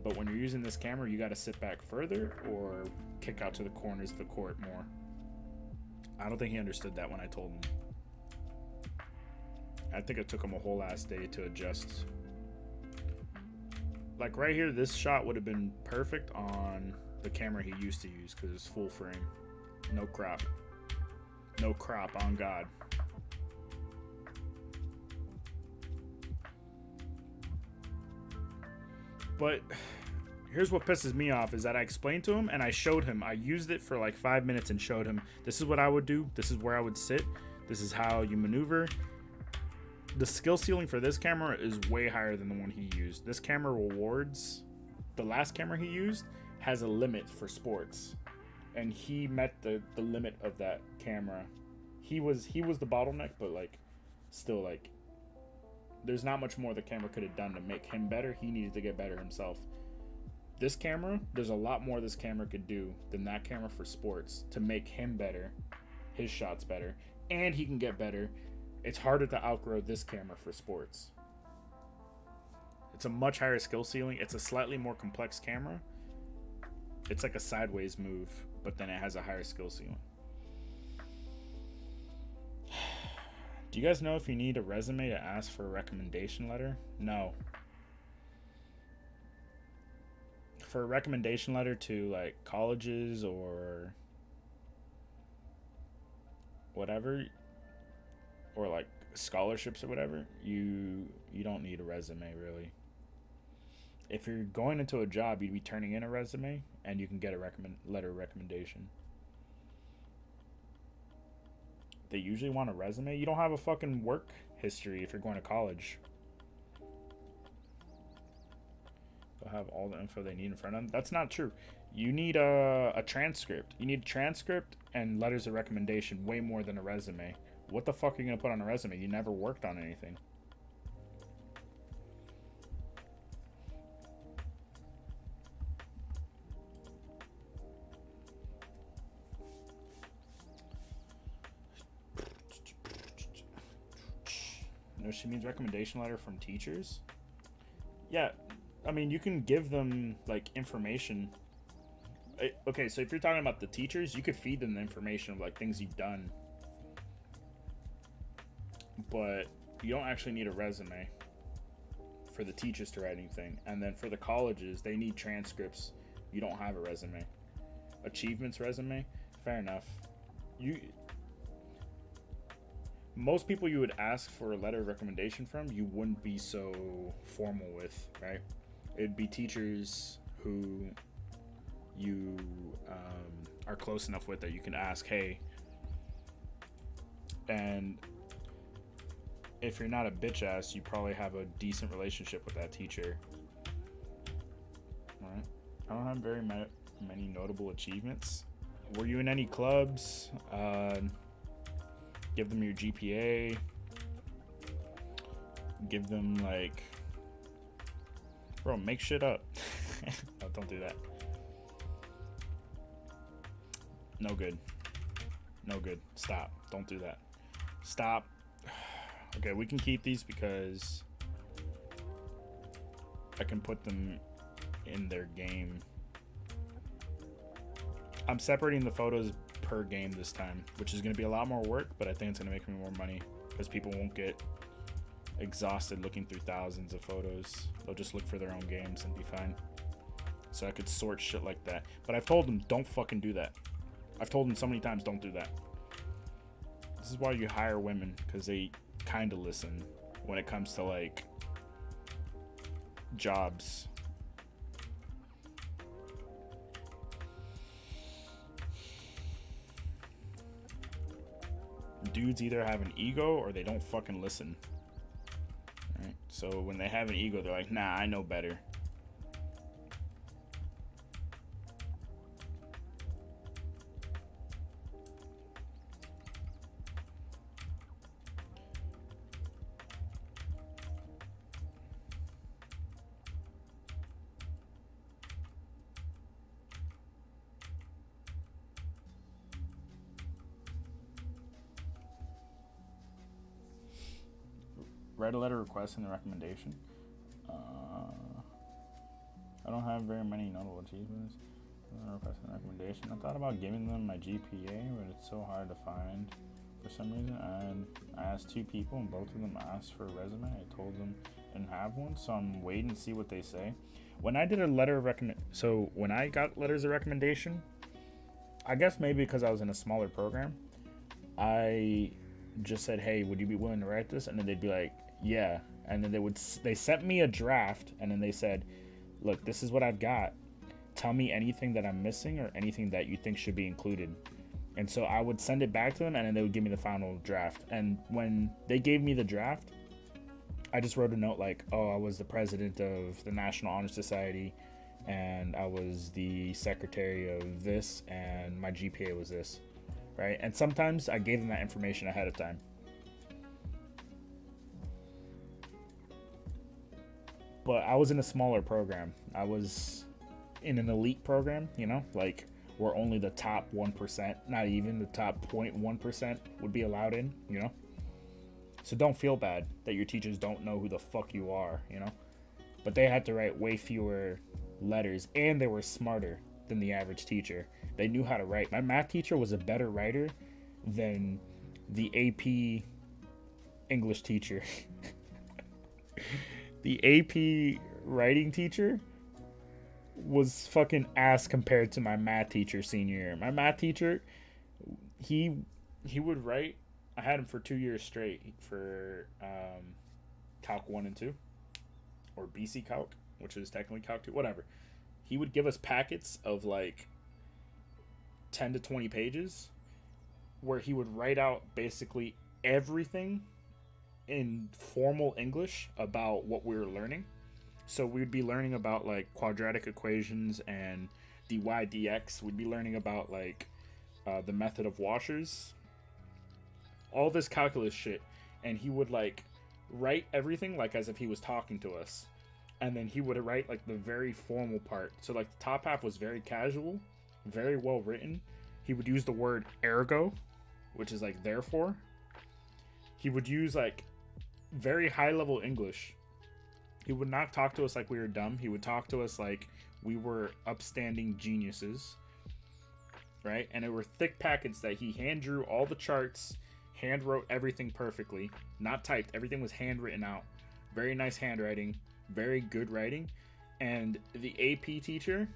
But when you're using this camera, you got to sit back further or kick out to the corners of the court more. I don't think he understood that when I told him. I think it took him a whole ass day to adjust. Like right here, this shot would have been perfect on the camera he used to use because it's full frame. No crop. No crop, on God. But here's what pisses me off is that I explained to him and I showed him. I used it for like 5 minutes and showed him, this is what I would do. This is where I would sit. This is how you maneuver. The skill ceiling for this camera is way higher than the one he used. This camera rewards. The last camera he used has a limit for sports, and he met the limit of that camera. He was the bottleneck, but like still, like there's not much more the camera could have done to make him better. He needed to get better himself. This camera, there's a lot more this camera could do than that camera for sports to make him better, his shots better, and he can get better. It's harder to outgrow this camera for sports. It's a much higher skill ceiling. It's a slightly more complex camera. It's like a sideways move, but then it has a higher skill ceiling. Do you guys know if you need a resume to ask for a recommendation letter? No. For a recommendation letter to like colleges or whatever, or like scholarships or whatever, you don't need a resume really. If you're going into a job, you'd be turning in a resume and you can get a letter of recommendation. They usually want a resume. You don't have a fucking work history if you're going to college. They'll have all the info they need in front of them. That's not true. You need a transcript. You need a transcript and letters of recommendation way more than a resume. What the fuck are you gonna put on a resume? You never worked on anything. No, she means recommendation letter from teachers. Yeah, I mean, you can give them like information. Okay, so if you're talking about the teachers, you could feed them the information of like things you've done, but you don't actually need a resume for the teachers to write anything. And then for the colleges, they need transcripts. You don't have a resume. Achievements resume, fair enough. Most people you would ask for a letter of recommendation from, you wouldn't be so formal with, right? It'd be teachers who you are close enough with that you can ask, hey, and if you're not a bitch ass, you probably have a decent relationship with that teacher. All right. I don't have very many notable achievements. Were you in any clubs? Give them your GPA. Give them like, bro, make shit up. No, don't do that. No good. No good. Stop. Don't do that. Stop. Okay, we can keep these because I can put them in their game. I'm separating the photos per game this time, which is going to be a lot more work, but I think it's going to make me more money because people won't get exhausted looking through thousands of photos. They'll just look for their own games and be fine. So I could sort shit like that. But I've told them, don't fucking do that. I've told them so many times, don't do that. This is why you hire women, because they kind of listen when it comes to like jobs. Dudes either have an ego or they don't fucking listen. Right? So when they have an ego, they're like, nah, I know better. Write a letter requesting the recommendation. I don't have very many notable achievements. Requesting a recommendation. I thought about giving them my GPA, but it's so hard to find for some reason. And I asked 2 people, and both of them asked for a resume. I told them I didn't have one, so I'm waiting to see what they say. When I did a letter of so when I got letters of recommendation, I guess maybe because I was in a smaller program, I just said, hey, would you be willing to write this? And then they'd be like, yeah. And then they sent me a draft, and then they said, look, this is what I've got. Tell me anything that I'm missing or anything that you think should be included. And so I would send it back to them, and then they would give me the final draft. And when they gave me the draft, I just wrote a note like, oh, I was the president of the National Honor Society, and I was the secretary of this, and my GPA was this, right? And sometimes I gave them that information ahead of time. But I was in a smaller program. I was in an elite program, you know, like where only the top 1%, not even the top 0.1% would be allowed in, you know? So don't feel bad that your teachers don't know who the fuck you are, you know? But they had to write way fewer letters, and they were smarter than the average teacher. They knew how to write. My math teacher was a better writer than the AP English teacher. The AP writing teacher was fucking ass compared to my math teacher senior year. My math teacher, he would write. I had him for 2 years straight for Calc 1 and 2, or BC Calc, which is technically Calc 2, whatever. He would give us packets of like 10 to 20 pages where he would write out basically everything in formal English about what we were learning. So we'd be learning about like quadratic equations and dy dx. We'd be learning about like the method of washers, all this calculus shit, and he would like write everything like as if he was talking to us, and then he would write like the very formal part. So like the top half was very casual, very well written. He would use the word ergo, which is like therefore. He would use like very high level English. He would not talk to us like we were dumb. He would talk to us like we were upstanding geniuses, right? And it were thick packets that he hand drew all the charts, hand wrote everything perfectly, not typed. Everything was handwritten out. Very nice handwriting, very good writing. And the AP teacher,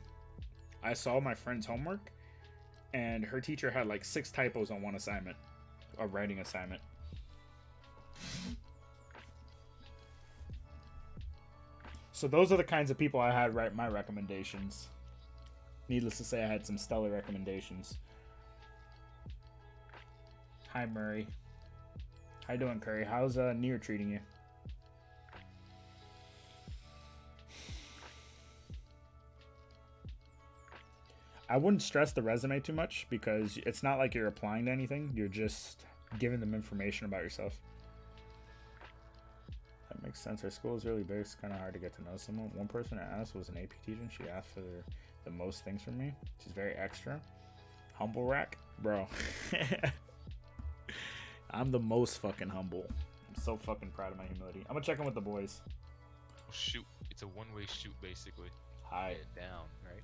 I saw my friend's homework, and her teacher had like 6 typos on one assignment, a writing assignment. So those are the kinds of people I had write my recommendations. Needless to say, I had some stellar recommendations. Hi, Murray. How you doing, Curry? How's Nier treating you? I wouldn't stress the resume too much because it's not like you're applying to anything. You're just giving them information about yourself. That makes sense. Our school is really big. It's kind of hard to get to know someone. One person I asked was an AP teacher, and she asked for the most things from me. She's very extra. Humble rack? Bro. I'm the most fucking humble. I'm so fucking proud of my humility. I'm gonna check in with the boys. Oh, shoot. It's a one-way shoot, basically. Hi. Yeah, down, right?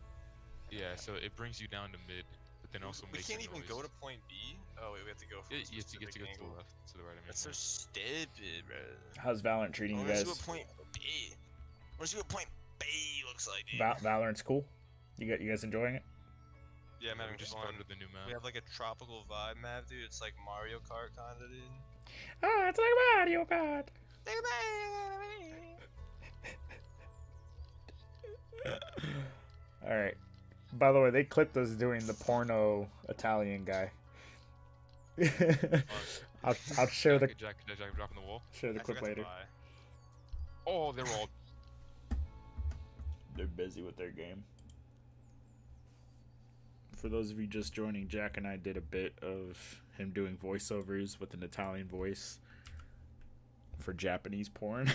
Yeah, so it brings you down to mid, but then also We makes can't a even noise. go to point B. Oh wait, we have to go. From Yeah, a you have to get specific to the angle. left, to the right. I mean. That's so stupid, bro. How's Valorant treating I you want to guys? see what point B. I want to see what point B looks like, dude. Valorant's cool. You guys enjoying it? Yeah, man, we we just fun. started the new map. We have like a tropical vibe map, dude. It's like Mario Kart kind of, dude. Oh, it's like Mario Kart. All right. By the way, they clipped us doing the porno Italian guy. I'll share the Jack dropping the wall. share the I clip forgot to later. buy. Oh, they're all. They're busy with their game. For those of you just joining, Jack and I did a bit of him doing voiceovers with an Italian voice for Japanese porn.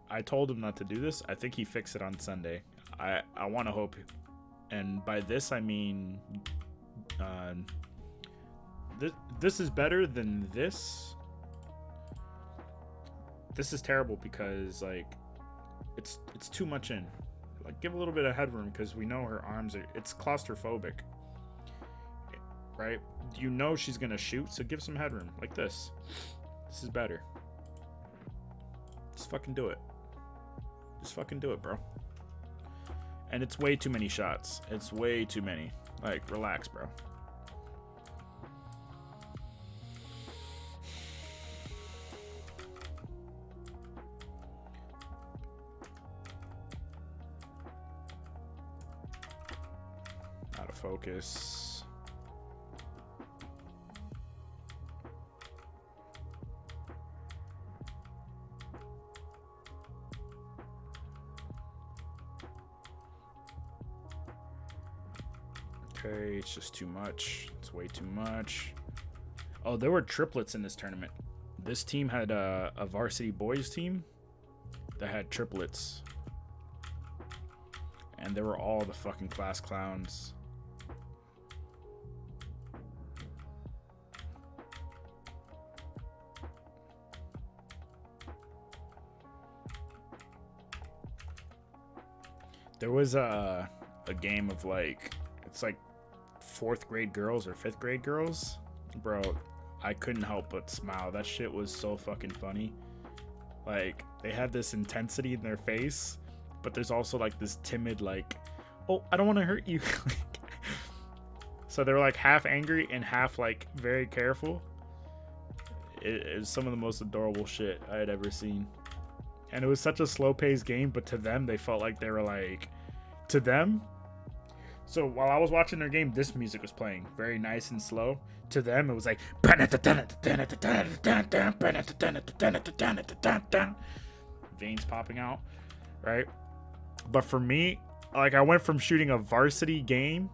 I told him not to do this. I think he fixed it on Sunday. I want to hope, and by this I mean, this is better than this. This is terrible because like it's too much in. Like give a little bit of headroom because we know her arms are. It's claustrophobic, right? You know she's gonna shoot, so give some headroom like this. This is better. Just fucking do it. Just fucking do it, bro. And it's way too many shots. It's way too many. Like, relax, bro. Out of focus. Okay, it's just too much. It's way too much. Oh, there were triplets in this tournament. This team had a varsity boys team that had triplets. And they were all the fucking class clowns. There was a game of like, it's like 4th grade girls or 5th grade girls. Bro, I couldn't help but smile. That shit was so fucking funny. Like, they had this intensity in their face, but there's also like this timid like, oh, I don't want to hurt you. So they're like half angry and half like very careful. It is some of the most adorable shit I had ever seen. And it was such a slow paced game, but to them they felt like they were like, to them So while I was watching their game, this music was playing very nice and slow. To them, it was like veins popping out, right? But for me, like I went from shooting a varsity game,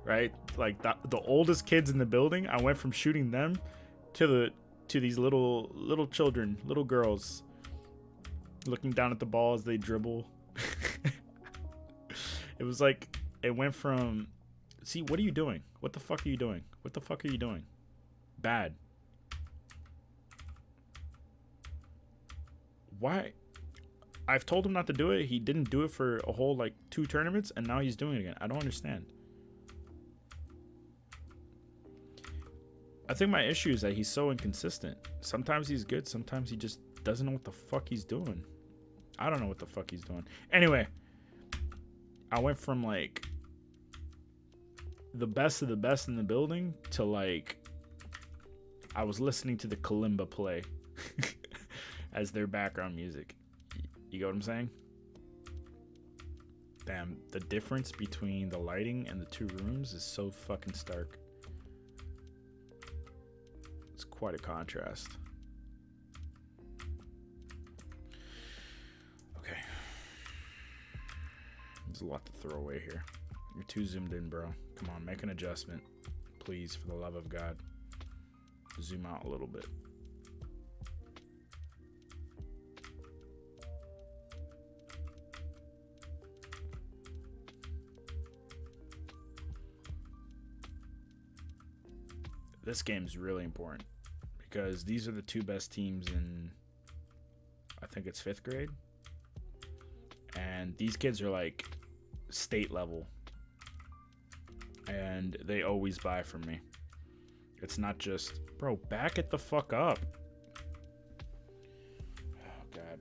right? Like the oldest kids in the building, I went from shooting them to these little children, little girls, looking down at the ball as they dribble. It was like it went from, see, what are you doing? What the fuck are you doing? What the fuck are you doing? Bad. Why? I've told him not to do it. He didn't do it for a whole like 2 tournaments, and now he's doing it again. I don't understand. I think my issue is that he's so inconsistent. Sometimes he's good, sometimes he just doesn't know what the fuck he's doing. I don't know what the fuck he's doing. Anyway, I went from like the best of the best in the building to like I was listening to the kalimba play as their background music. You get what I'm saying? Damn, the difference between the lighting and the 2 rooms is so fucking stark. It's quite a contrast. Okay. There's a lot to throw away here. You're too zoomed in, bro. Come on, make an adjustment. Please, for the love of God. Zoom out a little bit. This game's really important because these are the 2 best teams in, I think it's 5th grade. And these kids are like state level. And they always buy from me. It's not just, bro, back it the fuck up. Oh, God.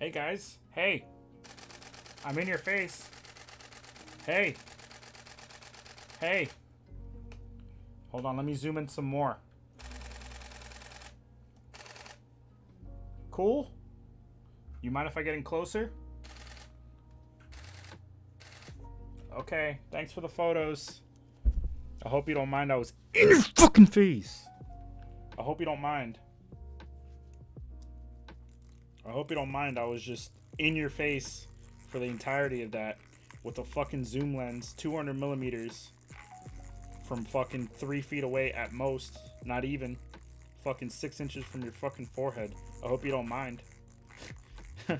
Hey guys, hey, I'm in your face. Hey, hey, hold on, let me zoom in some more. Cool? You mind if I get in closer? Okay, thanks for the photos. I hope you don't mind I was in your fucking face. I hope you don't mind. I hope you don't mind I was just in your face for the entirety of that with a fucking zoom lens, 200 millimeters from fucking 3 feet away at most, not even, fucking 6 inches from your fucking forehead. I hope you don't mind. I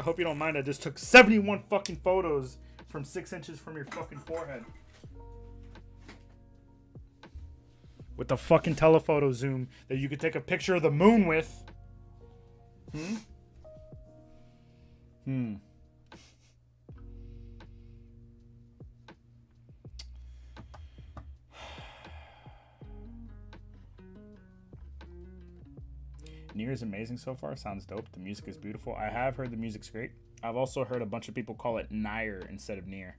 hope you don't mind I just took 71 fucking photos from 6 inches from your fucking forehead. With the fucking telephoto zoom that you could take a picture of the moon with. Nier is amazing so far. Sounds dope. The music is beautiful. I have heard the music's great. I've also heard a bunch of people call it Nier instead of Nier.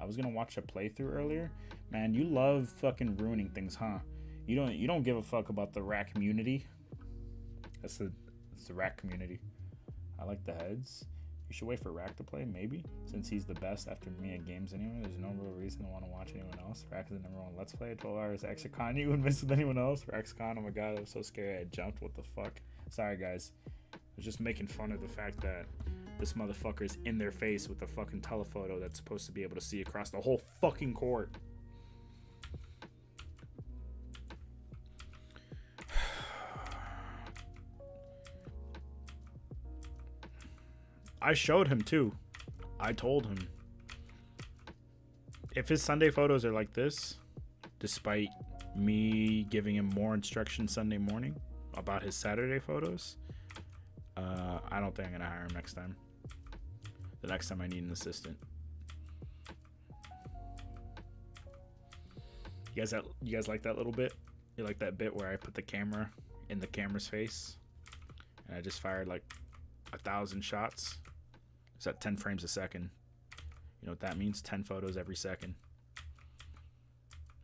I was gonna watch a playthrough earlier. Man, you love fucking ruining things, huh? You don't give a fuck about the rack community. That's the rack community. I like the heads. You should wait for Rack to play, maybe. Since he's the best after me at games anyway, there's no real reason to want to watch anyone else. Rack is the number one Let's Play. 12 hours extra con. You would miss with anyone else. Rack's con. Oh my god, I was so scared I jumped. What the fuck? Sorry, guys. I was just making fun of the fact that this motherfucker is in their face with a fucking telephoto that's supposed to be able to see across the whole fucking court. I showed him too. I told him. If his Sunday photos are like this, despite me giving him more instruction Sunday morning about his Saturday photos, I don't think I'm gonna hire him next time. The next time I need an assistant. You guys like that little bit? You like that bit where I put the camera in the camera's face and I just fired like 1,000 shots? It's at 10 frames a second. You know what that means? 10 photos every second.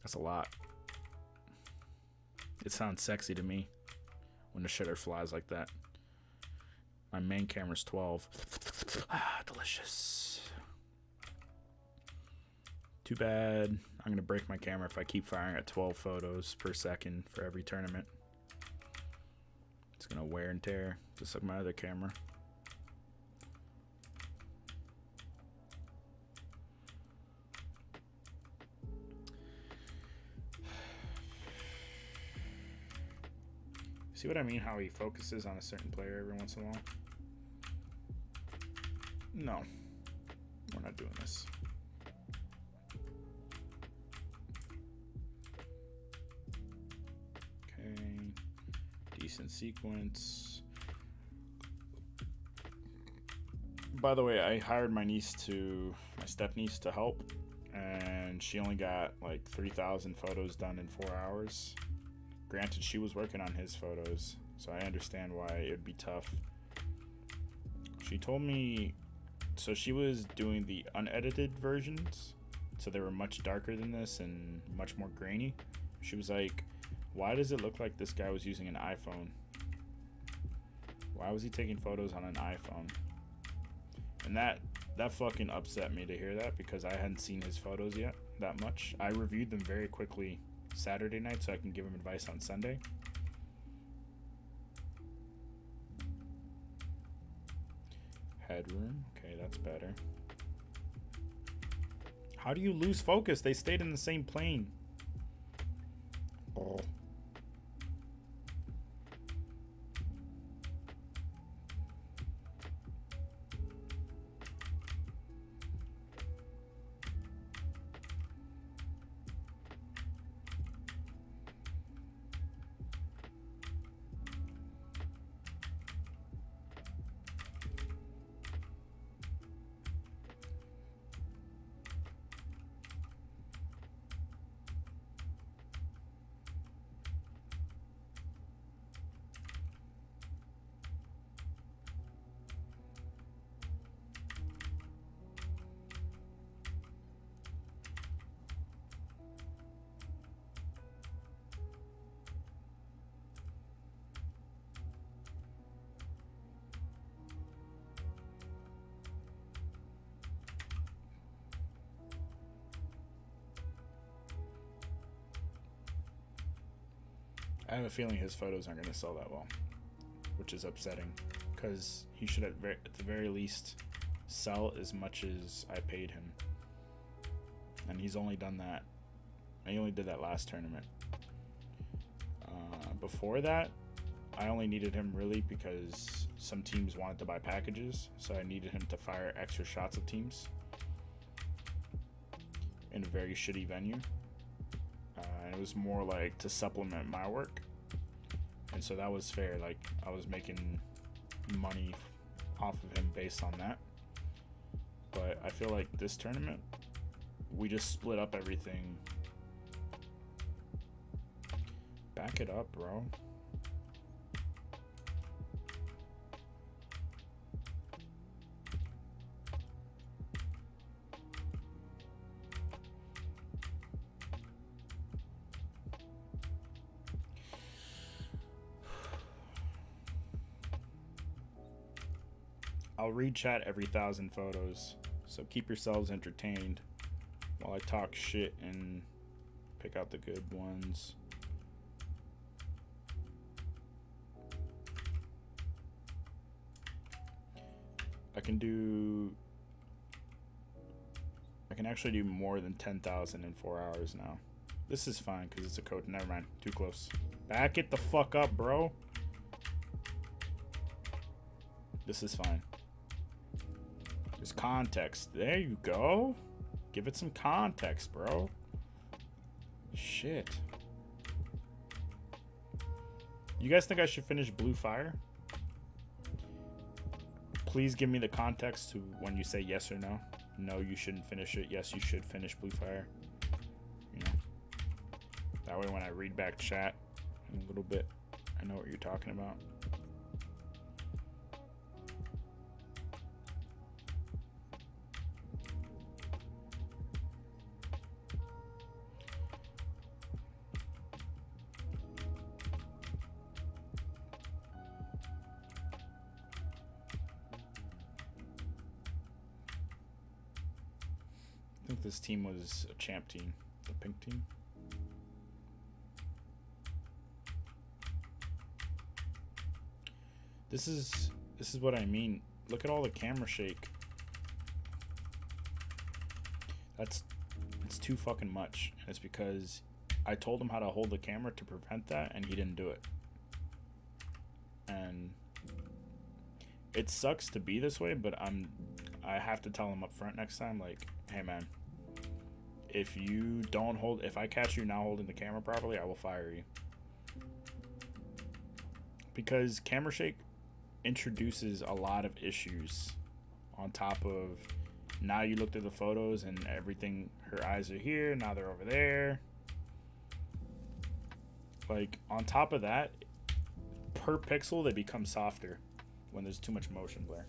That's a lot. It sounds sexy to me when the shitter flies like that. My main camera's 12. Ah, delicious. Too bad. I'm gonna break my camera if I keep firing at 12 photos per second for every tournament. It's gonna wear and tear, just like my other camera. See what I mean? How he focuses on a certain player every once in a while? No. We're not doing this. Okay. Decent sequence. By the way, I hired my step-niece to help, and she only got like 3,000 photos done in 4 hours. Granted, she was working on his photos, so I understand why it would be tough. She told me, so she was doing the unedited versions, so they were much darker than this and much more grainy. She was like, why does it look like this guy was using an iPhone? Why was he taking photos on an iPhone? And that fucking upset me to hear that, because I hadn't seen his photos yet that much. I reviewed them very quickly Saturday night so I can give him advice on Sunday. Headroom. Okay, that's better. How do you lose focus? They stayed in the same plane. Oh. I have a feeling his photos aren't going to sell that well, which is upsetting, because he should at the very least sell as much as I paid him. And he's only done that. He only did that last tournament. Before that, I only needed him really because some teams wanted to buy packages, so I needed him to fire extra shots of teams in a very shitty venue. It was more like to supplement my work, and so that was fair. Like, I was making money off of him based on that. But I feel like this tournament, we just split up everything. Back it up, bro. I'll read chat every 1,000 photos, so keep yourselves entertained while I talk shit and pick out the good ones. I can actually do more than 10,000 in 4 hours now. This is fine because it's a code. Never mind. Too close. Back it the fuck up, bro. This is fine. There's context. There you go. Give it some context, bro. Shit. You guys think I should finish Blue Fire? Please give me the context to when you say yes or no. No, you shouldn't finish it. Yes, you should finish Blue Fire. You know. That way when I read back chat in a little bit, I know what you're talking about. I think this team was a champ team, the pink team. This is what I mean. Look at all the camera shake. It's too fucking much. And it's because I told him how to hold the camera to prevent that, and he didn't do it. And it sucks to be this way, but I have to tell him up front next time, like, hey man, if I catch you now holding the camera properly, I will fire you. Because camera shake introduces a lot of issues on top of now you looked at the photos and everything, her eyes are here, now they're over there. Like, on top of that, per pixel they become softer when there's too much motion blur.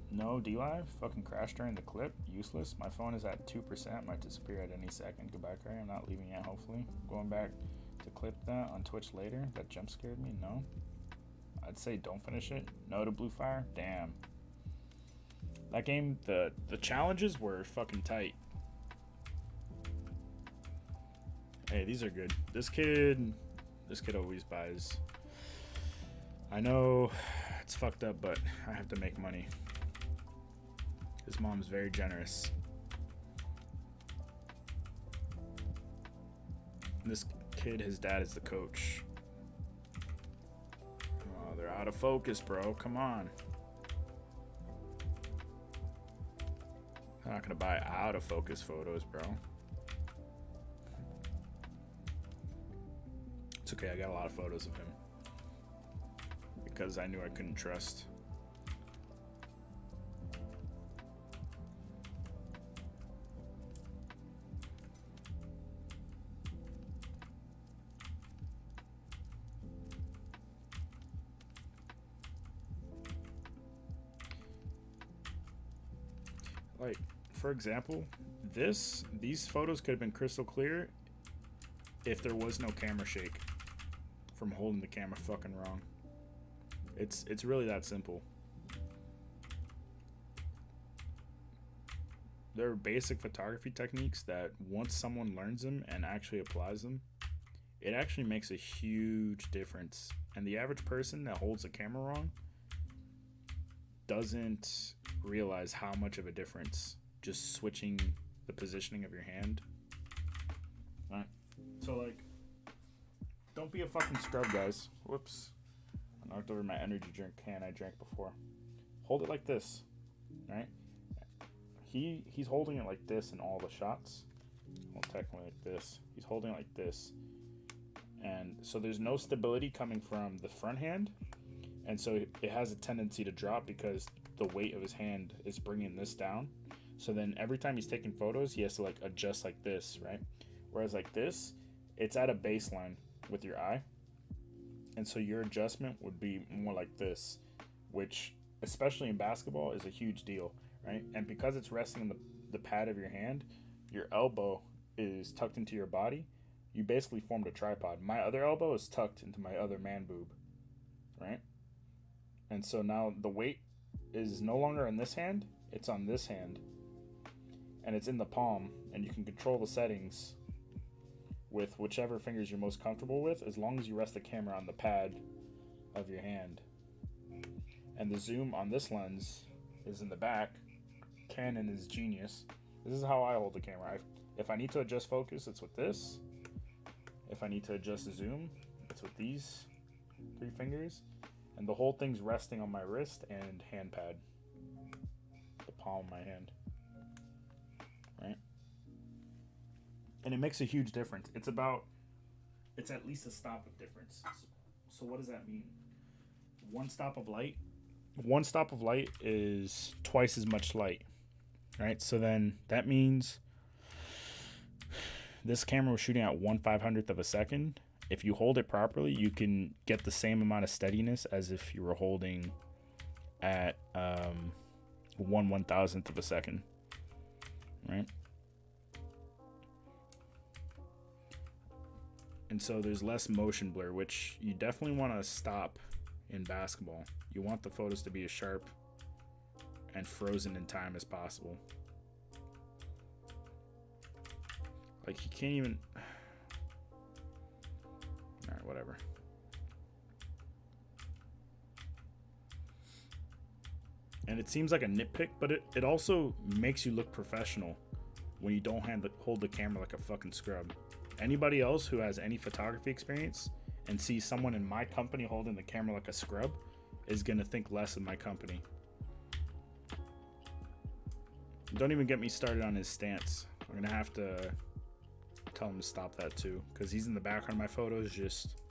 No, DLive fucking crashed during the clip. Useless. My phone is at 2%. Might disappear at any second. Goodbye, Curry. I'm not leaving yet, hopefully. Going back to clip that on Twitch later. That jump scared me. No. I'd say don't finish it. No to Blue Fire. Damn. That game, the challenges were fucking tight. Hey, these are good. This kid always buys. I know it's fucked up, but I have to make money. His mom's very generous. And this kid, his dad is the coach. Oh, they're out of focus, bro. Come on. I'm not gonna buy out of focus photos, bro. It's okay, I got a lot of photos of him. Because I knew I couldn't trust. Like, for example, these photos could have been crystal clear if there was no camera shake from holding the camera fucking wrong. It's really that simple. There are basic photography techniques that once someone learns them and actually applies them, it actually makes a huge difference. And the average person that holds the camera wrong doesn't realize how much of a difference just switching the positioning of your hand. All right. So, like, don't be a fucking scrub, guys. Whoops. I knocked over my energy drink can I drank before. Hold it like this, right? He's holding it like this in all the shots. Well, technically like this. He's holding it like this. And so there's no stability coming from the front hand. And so it has a tendency to drop because the weight of his hand is bringing this down. So then every time he's taking photos, he has to like adjust like this, right? Whereas like this, it's at a baseline with your eye. And so your adjustment would be more like this, which especially in basketball is a huge deal, right? And because it's resting in the pad of your hand, your elbow is tucked into your body. You basically formed a tripod. My other elbow is tucked into my other man boob, right? And so now the weight is no longer in this hand, it's on this hand. And it's in the palm, and you can control the settings with whichever fingers you're most comfortable with, as long as you rest the camera on the pad of your hand. And the zoom on this lens is in the back. Canon is genius. This is how I hold the camera. If I need to adjust focus, it's with this. If I need to adjust the zoom, it's with these 3 fingers. And the whole thing's resting on my wrist and hand pad. The palm of my hand. Right? And it makes a huge difference. It's at least a stop of difference. So what does that mean? One stop of light is twice as much light. Right? So then that means this camera was shooting at 1/500th of a second. If you hold it properly, you can get the same amount of steadiness as if you were holding at 1/1000th of a second, right? And so there's less motion blur, which you definitely want to stop in basketball. You want the photos to be as sharp and frozen in time as possible. Like, you can't even... Alright, whatever. And it seems like a nitpick, but it also makes you look professional when you don't hold the camera like a fucking scrub. Anybody else who has any photography experience and sees someone in my company holding the camera like a scrub is gonna think less of my company. Don't even get me started on his stance. I'm gonna have to tell him to stop that too, because he's in the background of my photos just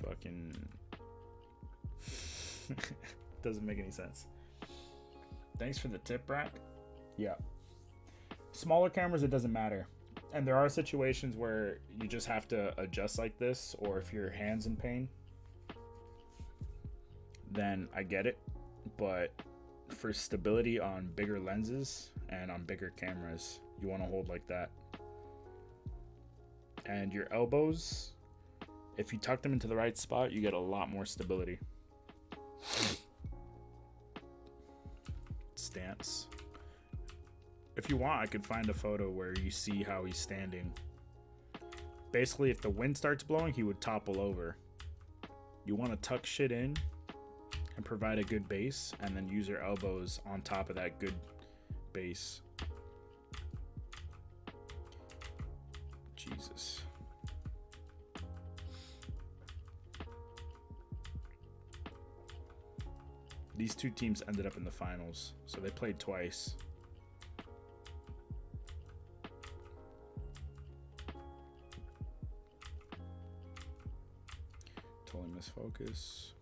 fucking doesn't make any sense. Thanks for the tip, Brack. Yeah, smaller cameras, it doesn't matter, and there are situations where you just have to adjust like this, or if your hand's in pain, then I get it. But for stability on bigger lenses and on bigger cameras, you want to hold like that. And your elbows, if you tuck them into the right spot, you get a lot more stability. Stance. If you want, I could find a photo where you see how he's standing. Basically, if the wind starts blowing, he would topple over. You want to tuck shit in and provide a good base, and then use your elbows on top of that good base. Jesus. These two teams ended up in the finals, so they played twice. Totally misfocus.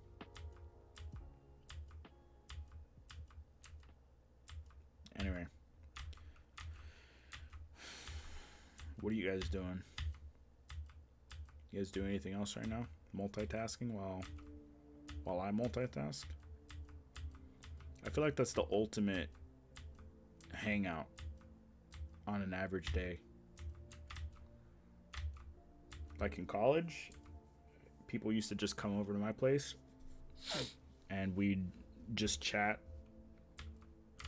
Anyway. What are you guys doing? You guys doing anything else right now? Multitasking while I multitask? I feel like that's the ultimate hangout on an average day. Like in college, people used to just come over to my place and we'd just chat,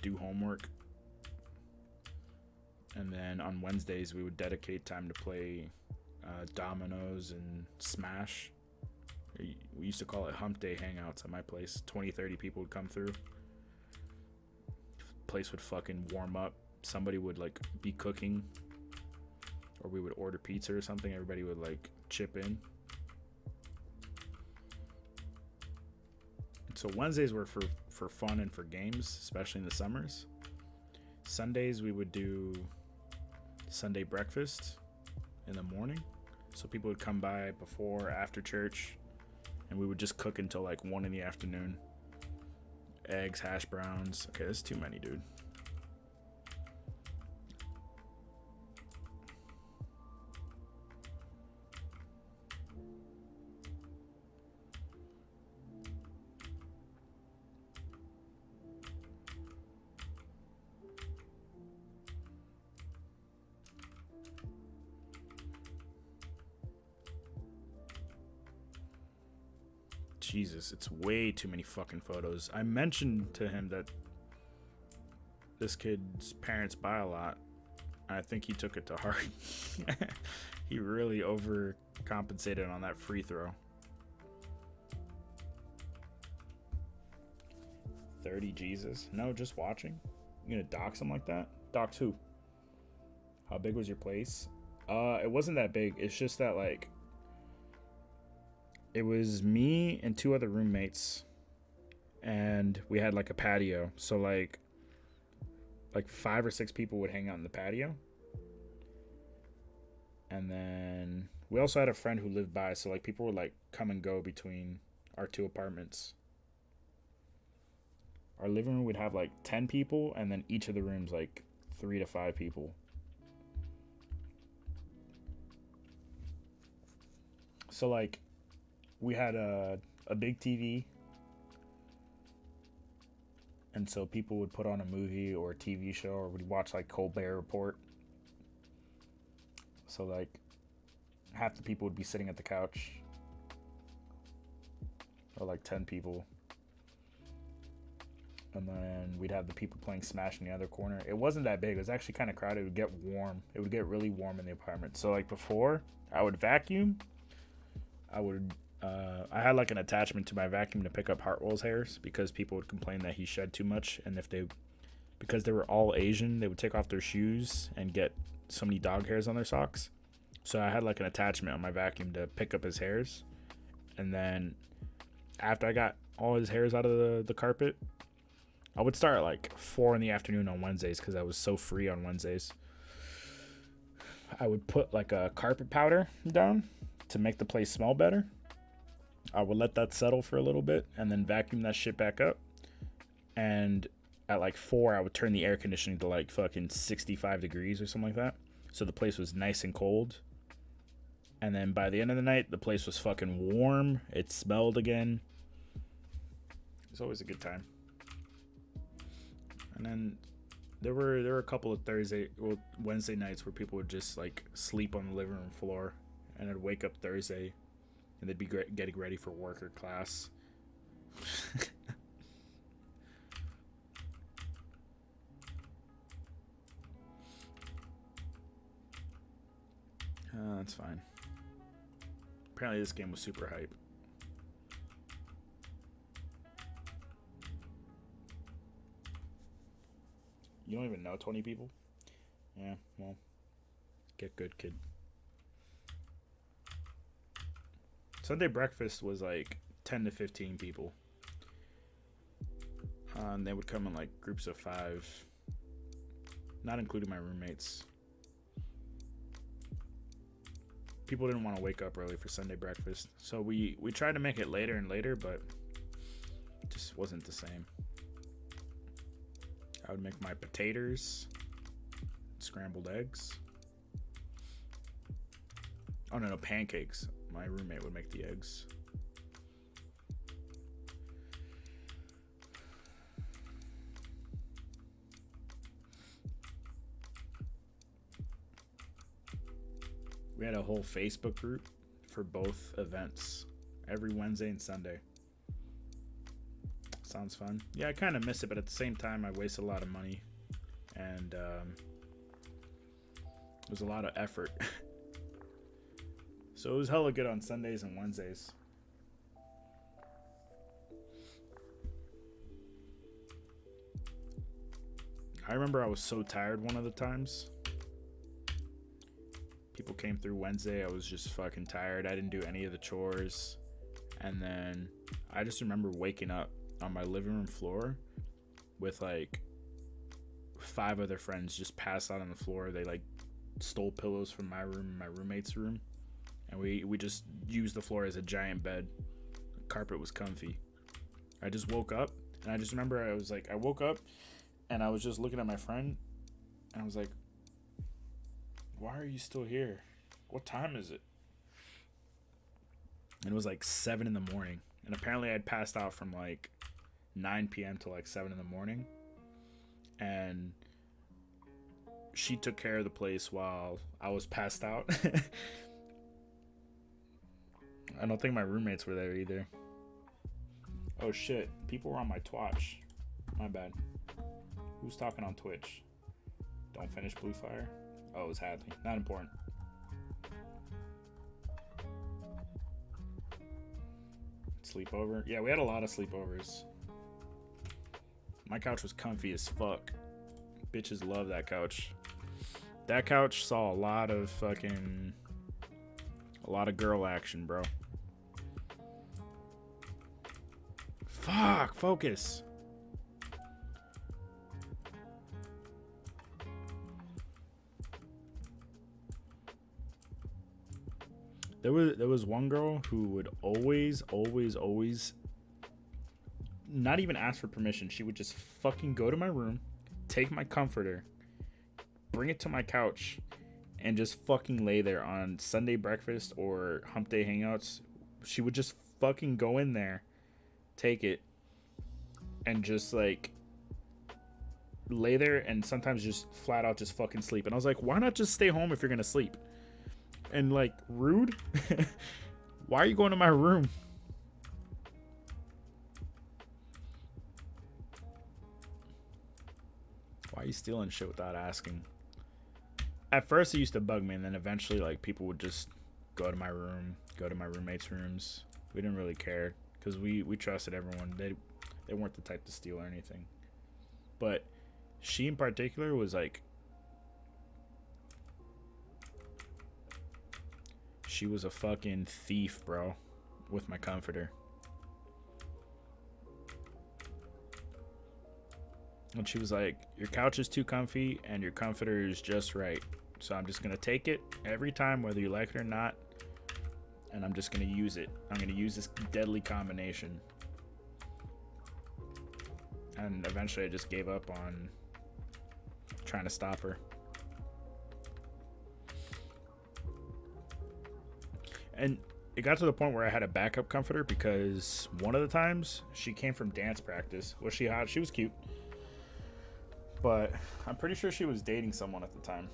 do homework, and then on Wednesdays we would dedicate time to play dominoes and Smash. We used to call it hump day hangouts at my place. 20-30 people would come through. Place would fucking warm up. Somebody would like be cooking, or we would order pizza or something. Everybody would like chip in. So Wednesdays were for fun and for games, especially in the summers. Sundays we would do Sunday breakfast in the morning, so people would come by before or after church, and we would just cook until like 1 in the afternoon. Eggs, hash browns. Okay, that's too many, dude. Jesus, it's way too many fucking photos. I mentioned to him that this kid's parents buy a lot. I think he took it to heart. He really overcompensated on that free throw. 30 Jesus. No, just watching. You gonna dox him like that? Dox who? How big was your place? It wasn't that big. It's just that, like, it was me and 2 other roommates, and we had like a patio. So like 5 or 6 people would hang out in the patio. And then we also had a friend who lived by, so like people would like come and go between our 2 apartments. Our living room would have like 10 people, and then each of the rooms like 3 to 5 people. So like we had a big TV, and so people would put on a movie or a TV show, or we'd watch like Colbert Report. So like half the people would be sitting at the couch, or like 10 people. And then we'd have the people playing Smash in the other corner. It wasn't that big. It was actually kind of crowded. It would get warm. It would get really warm in the apartment. So like before, I would vacuum. I had like an attachment to my vacuum to pick up Hartwell's hairs, because people would complain that he shed too much. And because they were all Asian, they would take off their shoes and get so many dog hairs on their socks. So I had like an attachment on my vacuum to pick up his hairs. And then after I got all his hairs out of the carpet, I would start at like 4 in the afternoon on Wednesdays, because I was so free on Wednesdays. I would put like a carpet powder down to make the place smell better. I would let that settle for a little bit and then vacuum that shit back up. And at like 4, I would turn the air conditioning to like fucking 65 degrees or something like that, so the place was nice and cold. And then by the end of the night, the place was fucking warm. It smelled again. It's always a good time. And then there were a couple of Wednesday nights where people would just like sleep on the living room floor, and I'd wake up Thursday and they'd be getting ready for work or class. That's fine. Apparently this game was super hype. You don't even know 20 people? Yeah, well, get good, kid. Sunday breakfast was like 10 to 15 people. And they would come in like groups of 5, not including my roommates. People didn't want to wake up early for Sunday breakfast, so we tried to make it later and later, but it just wasn't the same. I would make my potatoes, scrambled eggs. Oh no, pancakes. My roommate would make the eggs. We had a whole Facebook group for both events, every Wednesday and Sunday. Sounds fun. Yeah, I kind of miss it, but at the same time, I wasted a lot of money, and it was a lot of effort. So it was hella good on Sundays and Wednesdays. I remember I was so tired one of the times. People came through Wednesday, I was just fucking tired. I didn't do any of the chores. And then I just remember waking up on my living room floor with like 5 other friends just passed out on the floor. They like stole pillows from my room and my roommate's room, and we just used the floor as a giant bed. The carpet was comfy. I just woke up, and I just remember I woke up and I was just looking at my friend, and I was like, why are you still here? What time is it? And it was like 7 in the morning, and apparently I'd passed out from like 9 p.m. to like 7 in the morning, and she took care of the place while I was passed out. I don't think my roommates were there either. Oh shit, people were on my Twitch. My bad. Who's talking on Twitch? Don't finish Blue Fire. Oh, it was Hadley. Not important. Sleepover. Yeah, we had a lot of sleepovers. My couch was comfy as fuck. Bitches love that couch. That couch saw a lot of girl action, bro. Fuck, focus. There was one girl who would always not even ask for permission. She would just fucking go to my room, take my comforter, bring it to my couch, and just fucking lay there on Sunday breakfast or hump day hangouts. She would just fucking go in there, take it, and just like lay there, and sometimes just flat out just fucking sleep. And I was like, why not just stay home if you're gonna sleep? And like, rude. Why are you going to my room? Why are you stealing shit without asking? At first it used to bug me, and then eventually like people would just go to my room, go to my roommates' rooms. We didn't really care because we trusted everyone. They weren't the type to steal or anything. But she in particular was like, she was a fucking thief, bro, with my comforter. And she was like, your couch is too comfy and your comforter is just right. So I'm just going to take it every time, whether you like it or not. And I'm just going to use it. I'm going to use this deadly combination. And eventually I just gave up on trying to stop her. And it got to the point where I had a backup comforter because one of the times she came from dance practice. Was she hot? She was cute. But I'm pretty sure she was dating someone at the time.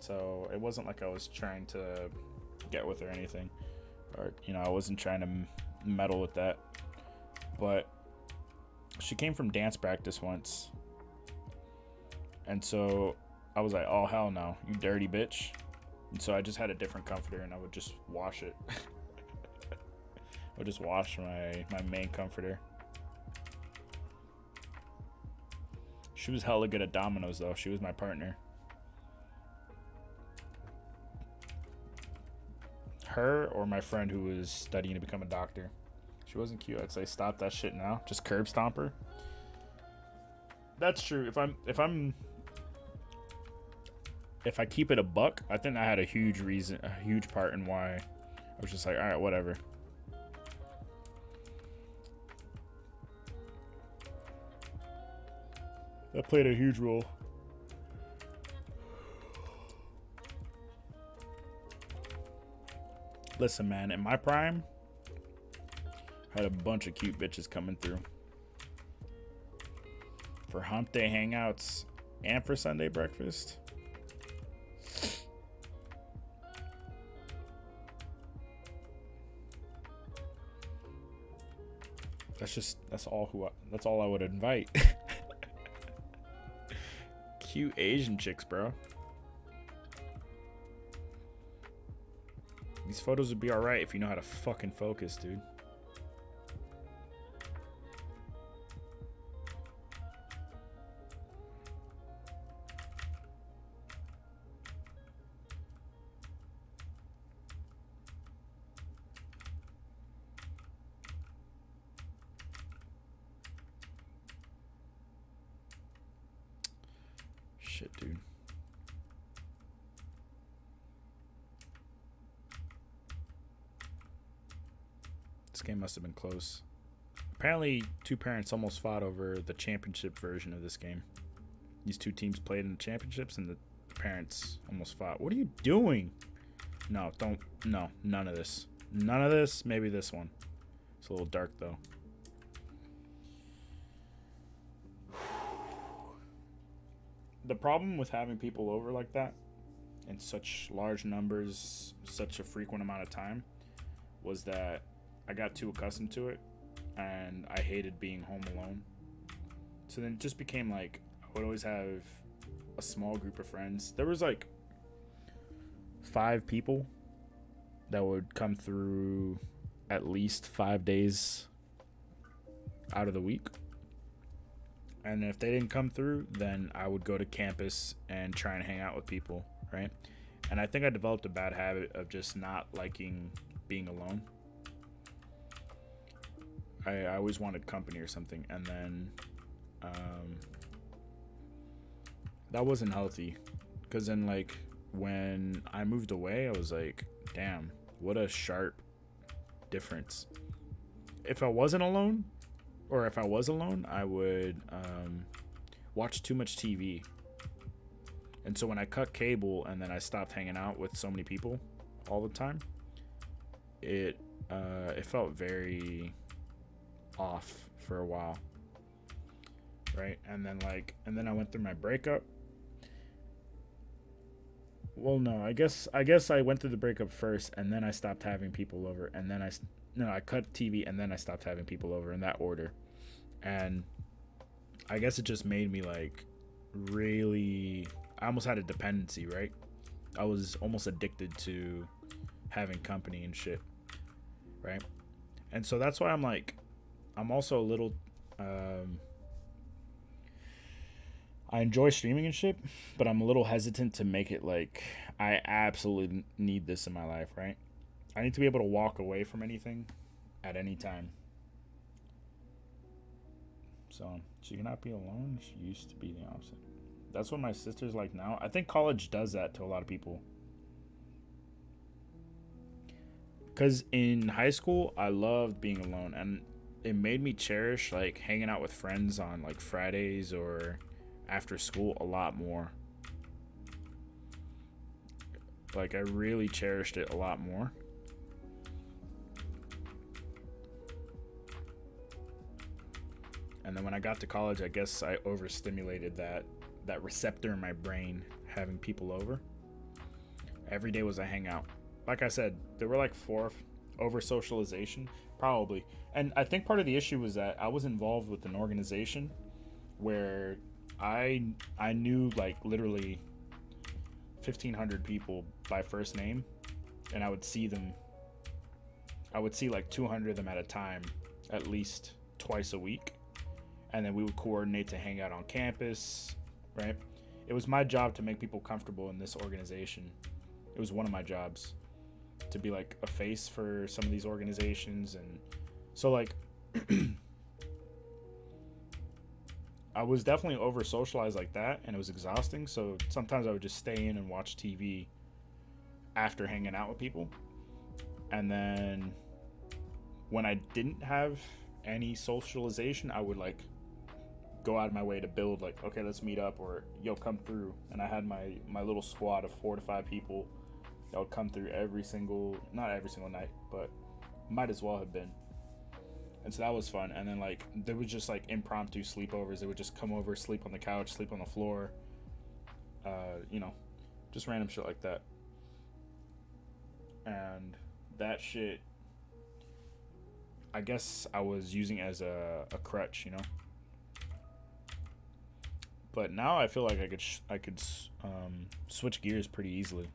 So it wasn't like I was trying to get with her or anything. Or, you know, I wasn't trying to meddle with that. But she came from dance practice once. And so I was like, oh, hell no, you dirty bitch. And so I just had a different comforter, and I would just wash it. I would just wash my main comforter. She was hella good at dominoes, though. She was my partner. Her or my friend who was studying to become a doctor. She wasn't cute. I'd say stop that shit now. Just curb stomp her. That's true. If I keep it a buck, I think I had a huge part in why I was just like, all right, whatever. That played a huge role. Listen, man, in my prime, I had a bunch of cute bitches coming through. For hump day hangouts and for Sunday breakfast. That's all I would invite. Cute Asian chicks, bro. These photos would be alright if you know how to fucking focus, dude. Shit, dude. This game must have been close. Apparently, two parents almost fought over the championship version of this game. These two teams played in the championships, and the parents almost fought. What are you doing? No, don't. No, none of this. None of this. Maybe this one. It's a little dark, though. The problem with having people over like that in such large numbers, such a frequent amount of time, was that I got too accustomed to it, and I hated being home alone. So then it just became like I would always have a small group of friends. There was like 5 people that would come through at least 5 days out of the week. And if they didn't come through, then I would go to campus and try and hang out with people, right? And I think I developed a bad habit of just not liking being alone. I always wanted company or something, and then that wasn't healthy, because then like when I moved away, I was like, damn, what a sharp difference. If I wasn't alone, or if I was alone, I would watch too much TV. And so when I cut cable and then I stopped hanging out with so many people all the time, it felt very off for a while, right? And then I went through my breakup. Well, no, I guess I went through the breakup first, and then I stopped having people over, and then I cut TV, and then I stopped having people over in that order. And I guess it just made me like really, I almost had a dependency, right? I was almost addicted to having company and shit, right? And so that's why I'm also a little I enjoy streaming and shit, but I'm a little hesitant to make it like I absolutely need this in my life, right? I need to be able to walk away from anything at any time. So she cannot be alone. She used to be the opposite. That's what my sister's like now. I think college does that to a lot of people. Because in high school, I loved being alone, and it made me cherish like hanging out with friends on like Fridays or after school a lot more. Like I really cherished it a lot more. And then when I got to college, I guess I overstimulated that receptor in my brain, having people over. Every day was a hangout. Like I said, there were like 4 over socialization, probably. And I think part of the issue was that I was involved with an organization where I knew like literally 1,500 people by first name, and I would see like 200 of them at a time, at least twice a week. And then we would coordinate to hang out on campus, right? It was my job to make people comfortable in this organization. It was one of my jobs to be like a face for some of these organizations. And so like I was definitely over socialized like that, and it was exhausting. So sometimes I would just stay in and watch TV after hanging out with people. And then when I didn't have any socialization, I would like go out of my way to build like, okay, let's meet up, or yo, come through. And I had my little squad of 4 to 5 people that would come through not every single night, but might as well have been. And so that was fun. And then like there was just like impromptu sleepovers. They would just come over, sleep on the couch, sleep on the floor, just random shit like that. And that shit, I guess I was using as a crutch, But now I feel like I could switch gears pretty easily.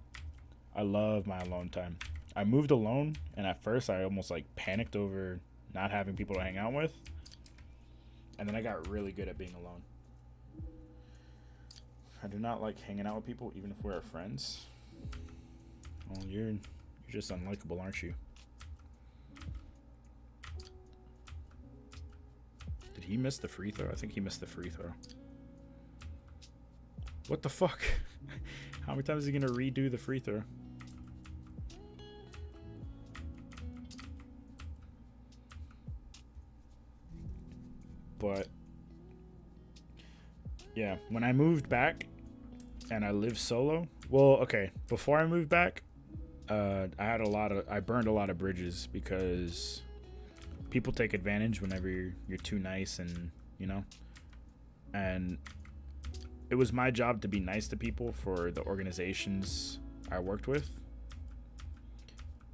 I love my alone time. I moved alone, and at first I almost like panicked over not having people to hang out with, and then I got really good at being alone. I do not like hanging out with people, even if we're friends. Well, you're just unlikable, aren't you? Did he miss the free throw? I think he missed the free throw. What the fuck? How many times is he gonna redo the free throw? But yeah, when I moved back and I lived solo, well, okay, before I moved back, I burned a lot of bridges because people take advantage whenever you're too nice, and and it was my job to be nice to people for the organizations I worked with.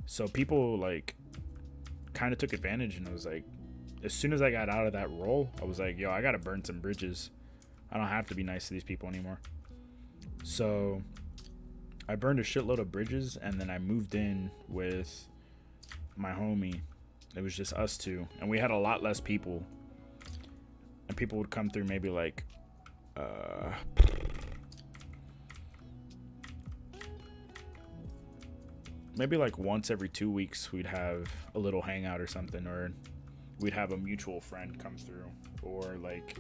So people like kind of took advantage, and it was like as soon as I got out of that role, I was like, yo, I gotta burn some bridges. I don't have to be nice to these people anymore. So I burned a shitload of bridges, and then I moved in with my homie. It was just us two, and we had a lot less people. And people would come through maybe like maybe like once every 2 weeks we'd have a little hangout or something, or we'd have a mutual friend come through, or like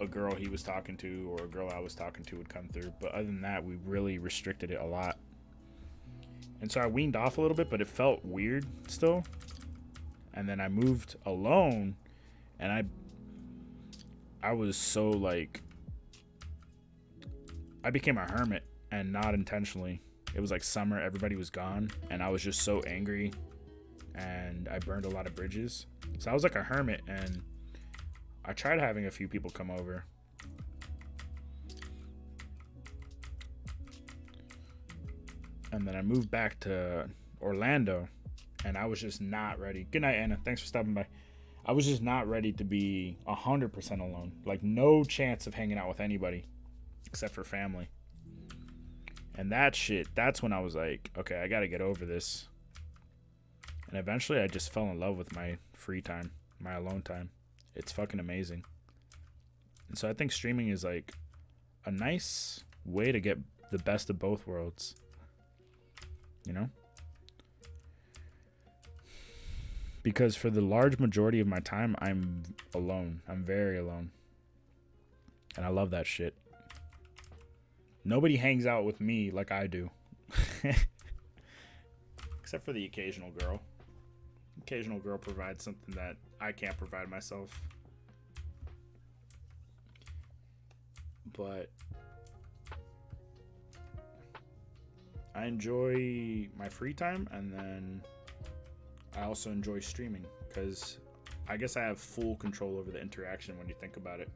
a girl he was talking to or a girl I was talking to would come through. But other than that, we really restricted it a lot. And so I weaned off a little bit, but it felt weird still. And then I moved alone, and I was so like, I became a hermit, and not intentionally. It was like summer, everybody was gone, and I was just so angry, and I burned a lot of bridges. So I was like a hermit, and I tried having a few people come over. And then I moved back to Orlando, and I was just not ready. Good night, Anna. Thanks for stopping by. I was just not ready to be 100% alone. Like, no chance of hanging out with anybody except for family. And that's when I was like, okay, I got to get over this. And eventually I just fell in love with my free time, my alone time. It's fucking amazing. And so I think streaming is like a nice way to get the best of both worlds. You know? Because for the large majority of my time, I'm alone. I'm very alone. And I love that shit. Nobody hangs out with me like I do. Except for the occasional girl. Occasional girl provides something that I can't provide myself. But I enjoy my free time, and then I also enjoy streaming because I guess I have full control over the interaction when you think about it.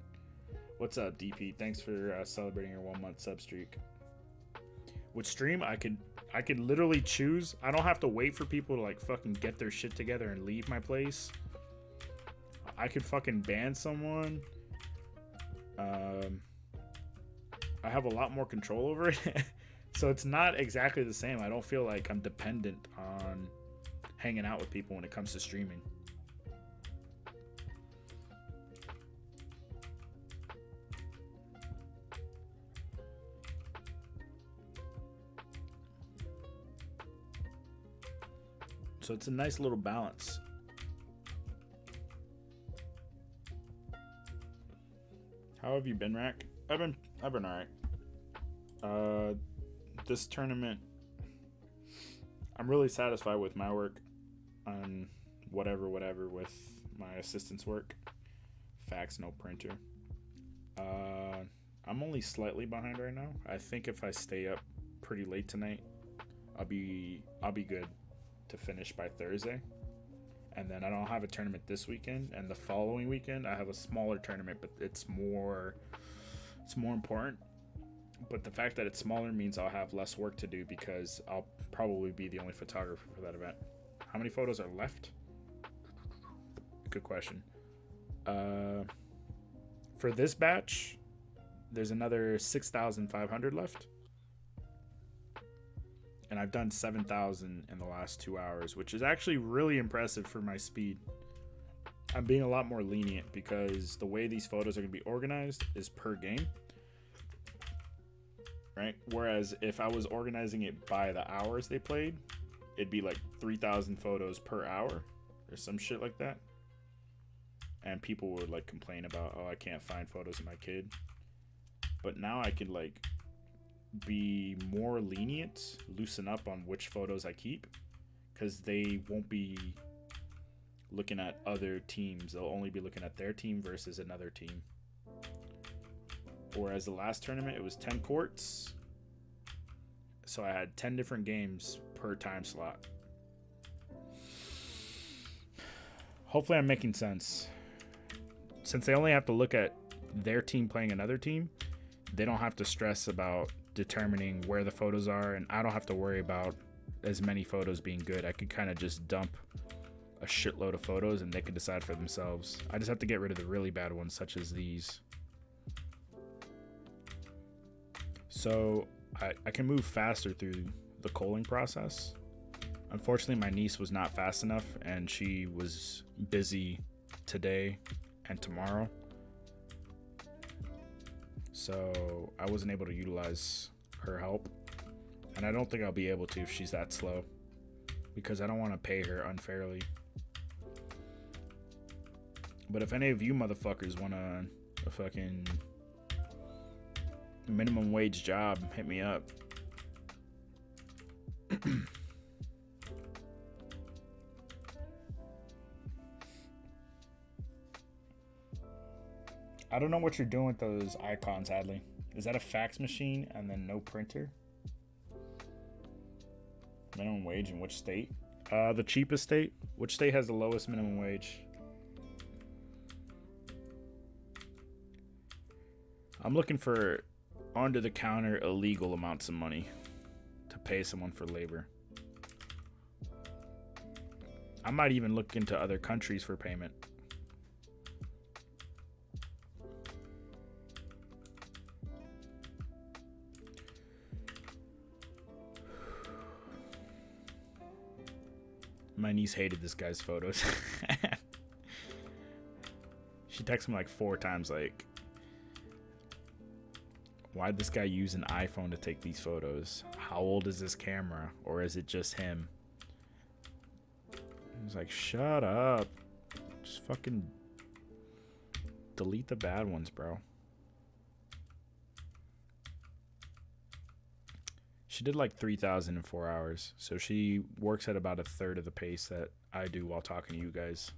What's up, DP? Thanks for celebrating your 1 month sub streak. With stream, I could literally choose. I don't have to wait for people to like fucking get their shit together and leave my place. I could fucking ban someone. I have a lot more control over it. So it's not exactly the same. I don't feel like I'm dependent on hanging out with people when it comes to streaming. So it's a nice little balance. How have you been, Rack? I've been alright. This tournament, I'm really satisfied with my work on whatever with my assistant's work. Fax, no printer. I'm only slightly behind right now. I think if I stay up pretty late tonight, I'll be good to finish by Thursday. And then I don't have a tournament this weekend, and the following weekend I have a smaller tournament, but it's more important. But the fact that it's smaller means I'll have less work to do because I'll probably be the only photographer for that event. How many photos are left? Good question. For this batch, there's another 6,500 left. And I've done 7,000 in the last 2 hours, which is actually really impressive for my speed. I'm being a lot more lenient because the way these photos are going to be organized is per game. Right? Whereas if I was organizing it by the hours they played, it'd be like 3,000 photos per hour or some shit like that. And people would like complain about, oh, I can't find photos of my kid. But now I could like be more lenient, loosen up on which photos I keep, because they won't be looking at other teams. They'll only be looking at their team versus another team. Whereas the last tournament, it was 10 courts. So I had 10 different games per time slot. Hopefully I'm making sense. Since they only have to look at their team playing another team, they don't have to stress about determining where the photos are, and I don't have to worry about as many photos being good. I could kind of just dump a shitload of photos and they can decide for themselves. I just have to get rid of the really bad ones, such as these. So I can move faster through the culling process. Unfortunately, my niece was not fast enough and she was busy today and tomorrow. So I wasn't able to utilize her help. And I don't think I'll be able to if she's that slow, because I don't want to pay her unfairly. But if any of you motherfuckers want a fucking minimum wage job, hit me up. I don't know what you're doing with those icons, Hadley. Is that a fax machine and then no printer? Minimum wage in which state? The cheapest state? Which state has the lowest minimum wage? I'm looking for under-the-counter illegal amounts of money to pay someone for labor. I might even look into other countries for payment. My niece hated this guy's photos. She texted me like 4 times, like, why'd this guy use an iPhone to take these photos? How old is this camera? Or is it just him? I was like, shut up. Just fucking delete the bad ones, bro. She did like 3,000 in 4 hours. So she works at about a third of the pace that I do while talking to you guys.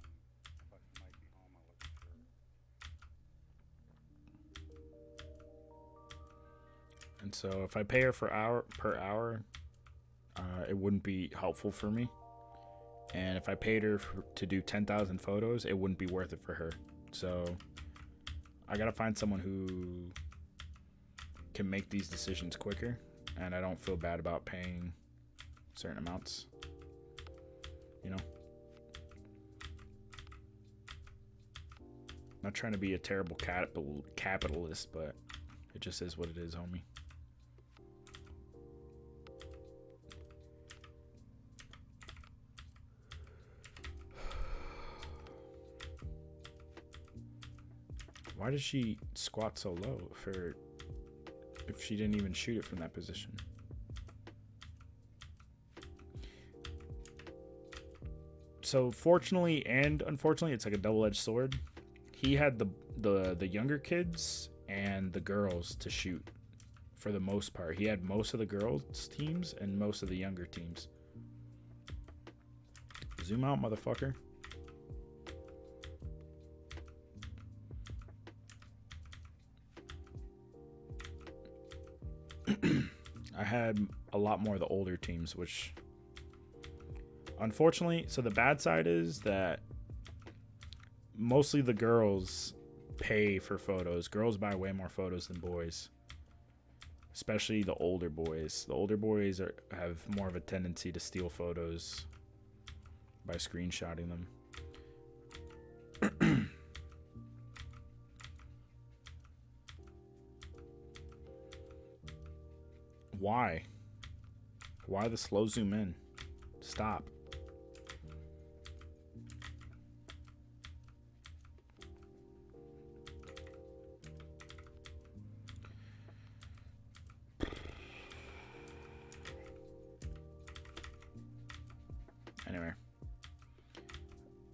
And so if I pay her per hour, it wouldn't be helpful for me. And if I paid her to do 10,000 photos, it wouldn't be worth it for her. So I gotta find someone who can make these decisions quicker. And I don't feel bad about paying certain amounts, you know? Not trying to be a terrible capitalist, but it just is what it is, homie. Why does she squat so low if she didn't even shoot it from that position? So fortunately and unfortunately, it's like a double-edged sword. He had the younger kids and the girls to shoot for the most part. He had most of the girls teams and most of the younger teams. Zoom out, motherfucker. I had a lot more of the older teams, which unfortunately, so the bad side is that mostly the girls pay for photos. Girls buy way more photos than boys, especially the older boys. The older boys have more of a tendency to steal photos by screenshotting them. Why? Why the slow zoom in? Stop. Anyway.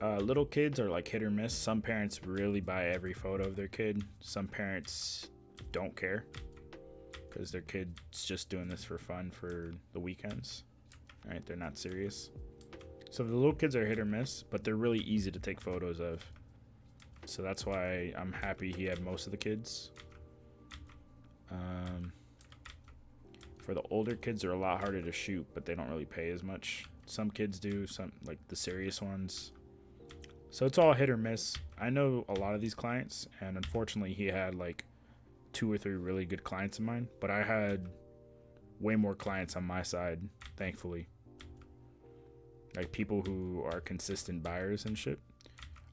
Little kids are like hit or miss. Some parents really buy every photo of their kid. Some parents don't care, because their kid's just doing this for fun for the weekends, right? They're not serious. So the little kids are hit or miss, but they're really easy to take photos of. So that's why I'm happy he had most of the kids. For the older kids, they're a lot harder to shoot, but they don't really pay as much. Some kids do, some like the serious ones. So it's all hit or miss. I know a lot of these clients, and unfortunately he had like 2 or 3 really good clients of mine, but I had way more clients on my side, thankfully. like people who are consistent buyers and shit.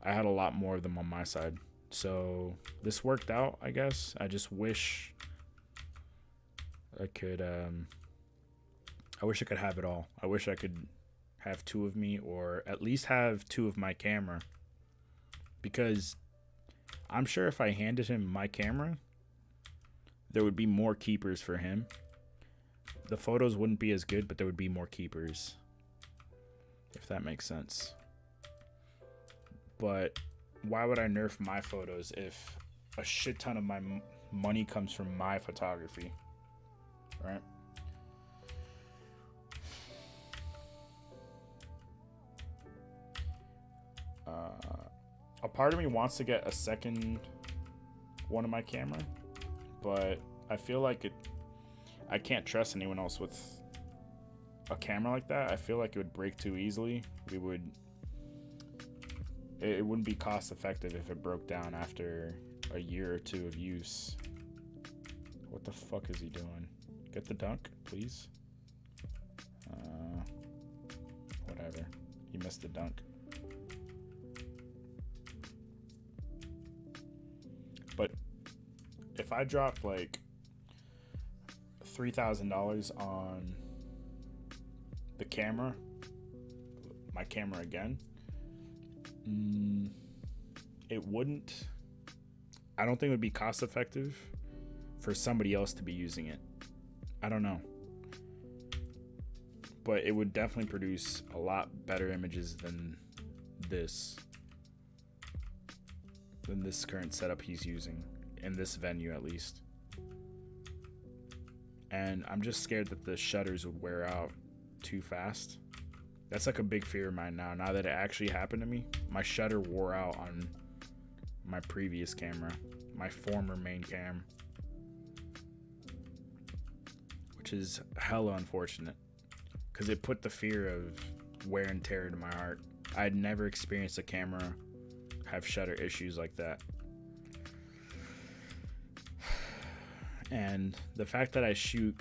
I had a lot more of them on my side. So this worked out, I guess. I just wish I could I wish I could have it all. I wish I could have two of me, or at least have two of my camera, because I'm sure if I handed him my camera, there would be more keepers for him. The photos wouldn't be as good, but there would be more keepers, if that makes sense. But why would I nerf my photos if a shit ton of my money comes from my photography, right? A part of me wants to get a second one of my camera, but I feel like I can't trust anyone else with a camera like that. I feel like it would break too easily. It wouldn't be cost effective if it broke down after a year or two of use. What the fuck is he doing? Get the dunk, please. Whatever. He missed the dunk. But if I dropped like $3,000 on the camera, my camera again, it wouldn't, I don't think it would be cost effective for somebody else to be using it. I don't know. But it would definitely produce a lot better images than this current setup he's using, in this venue at least. And I'm just scared that the shutters would wear out too fast. That's like a big fear of mine now that it actually happened to me. My shutter wore out on my previous camera, my former main cam, which is hella unfortunate because it put the fear of wear and tear into my heart. I'd never experienced a camera have shutter issues like that. And the fact that I shoot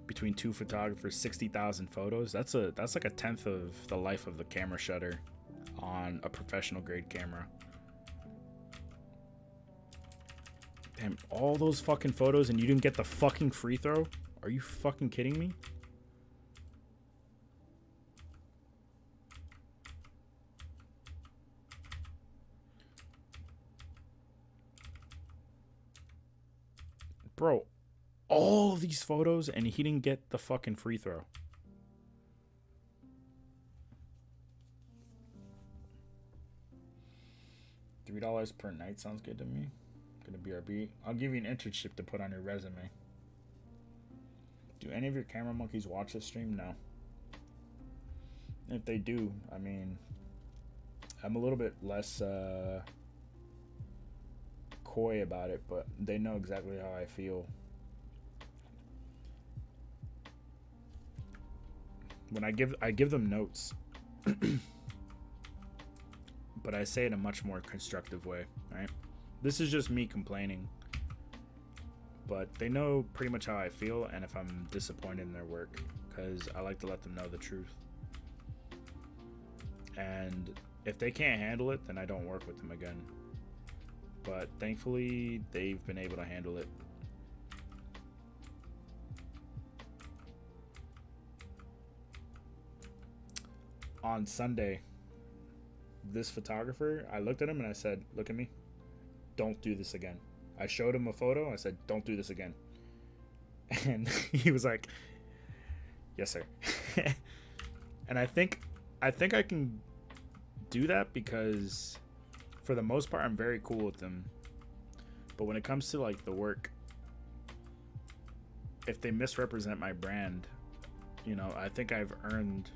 between two photographers 60,000 photos, that's like a tenth of the life of the camera shutter on a professional grade camera. Damn, all those fucking photos and you didn't get the fucking free throw? Are you fucking kidding me? Bro, all of these photos and he didn't get the fucking free throw. $3 per night sounds good to me. Gonna BRB. I'll give you an internship to put on your resume. Do any of your camera monkeys watch this stream? No. If they do, I mean, I'm a little bit less coy about it, but they know exactly how I feel. When I give them notes, but I say it in a much more constructive way, right? This is just me complaining, but they know pretty much how I feel and if I'm disappointed in their work, because I like to let them know the truth. And if they can't handle it, then I don't work with them again. But thankfully, they've been able to handle it. On Sunday, this photographer, I looked at him and I said, look at me, don't do this again. I showed him a photo. I said, don't do this again. And he was like, yes, sir. And I think I can do that because for the most part, I'm very cool with them. But when it comes to like the work, if they misrepresent my brand, you know, I think I've earned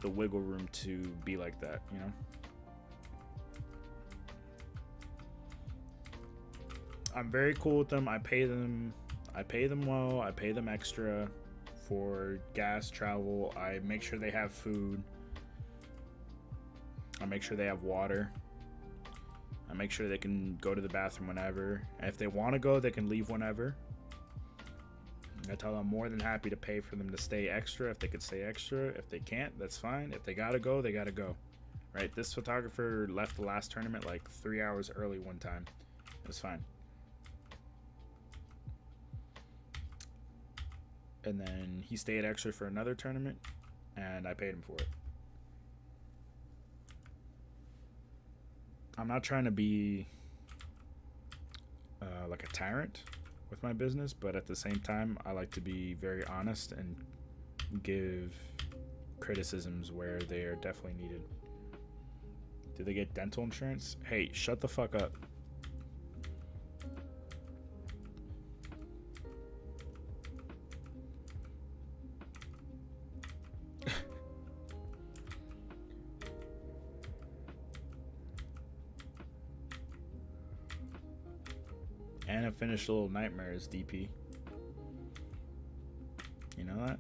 the wiggle room to be like that, you know? I'm very cool with them. I pay them well. I pay them extra for gas, travel. I make sure they have food. I make sure they have water. I make sure they can go to the bathroom whenever. And if they want to go, they can leave whenever. I tell them I'm more than happy to pay for them to stay extra if they could stay extra. If they can't, that's fine. If they gotta go, they gotta go. Right? This photographer left the last tournament like 3 hours early one time. It was fine. And then he stayed extra for another tournament, and I paid him for it. I'm not trying to be like a tyrant with my business, but at the same time, I like to be very honest and give criticisms where they are definitely needed. Do they get dental insurance? Hey, shut the fuck up. Anna finished Little Nightmares, DP. You know that?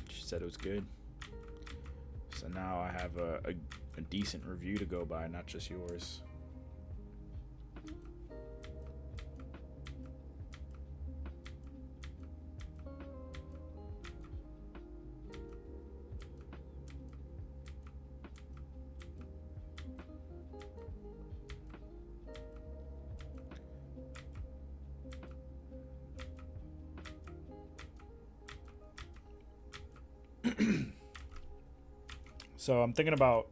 She said it was good. So now I have a decent review to go by, not just yours. So I'm thinking about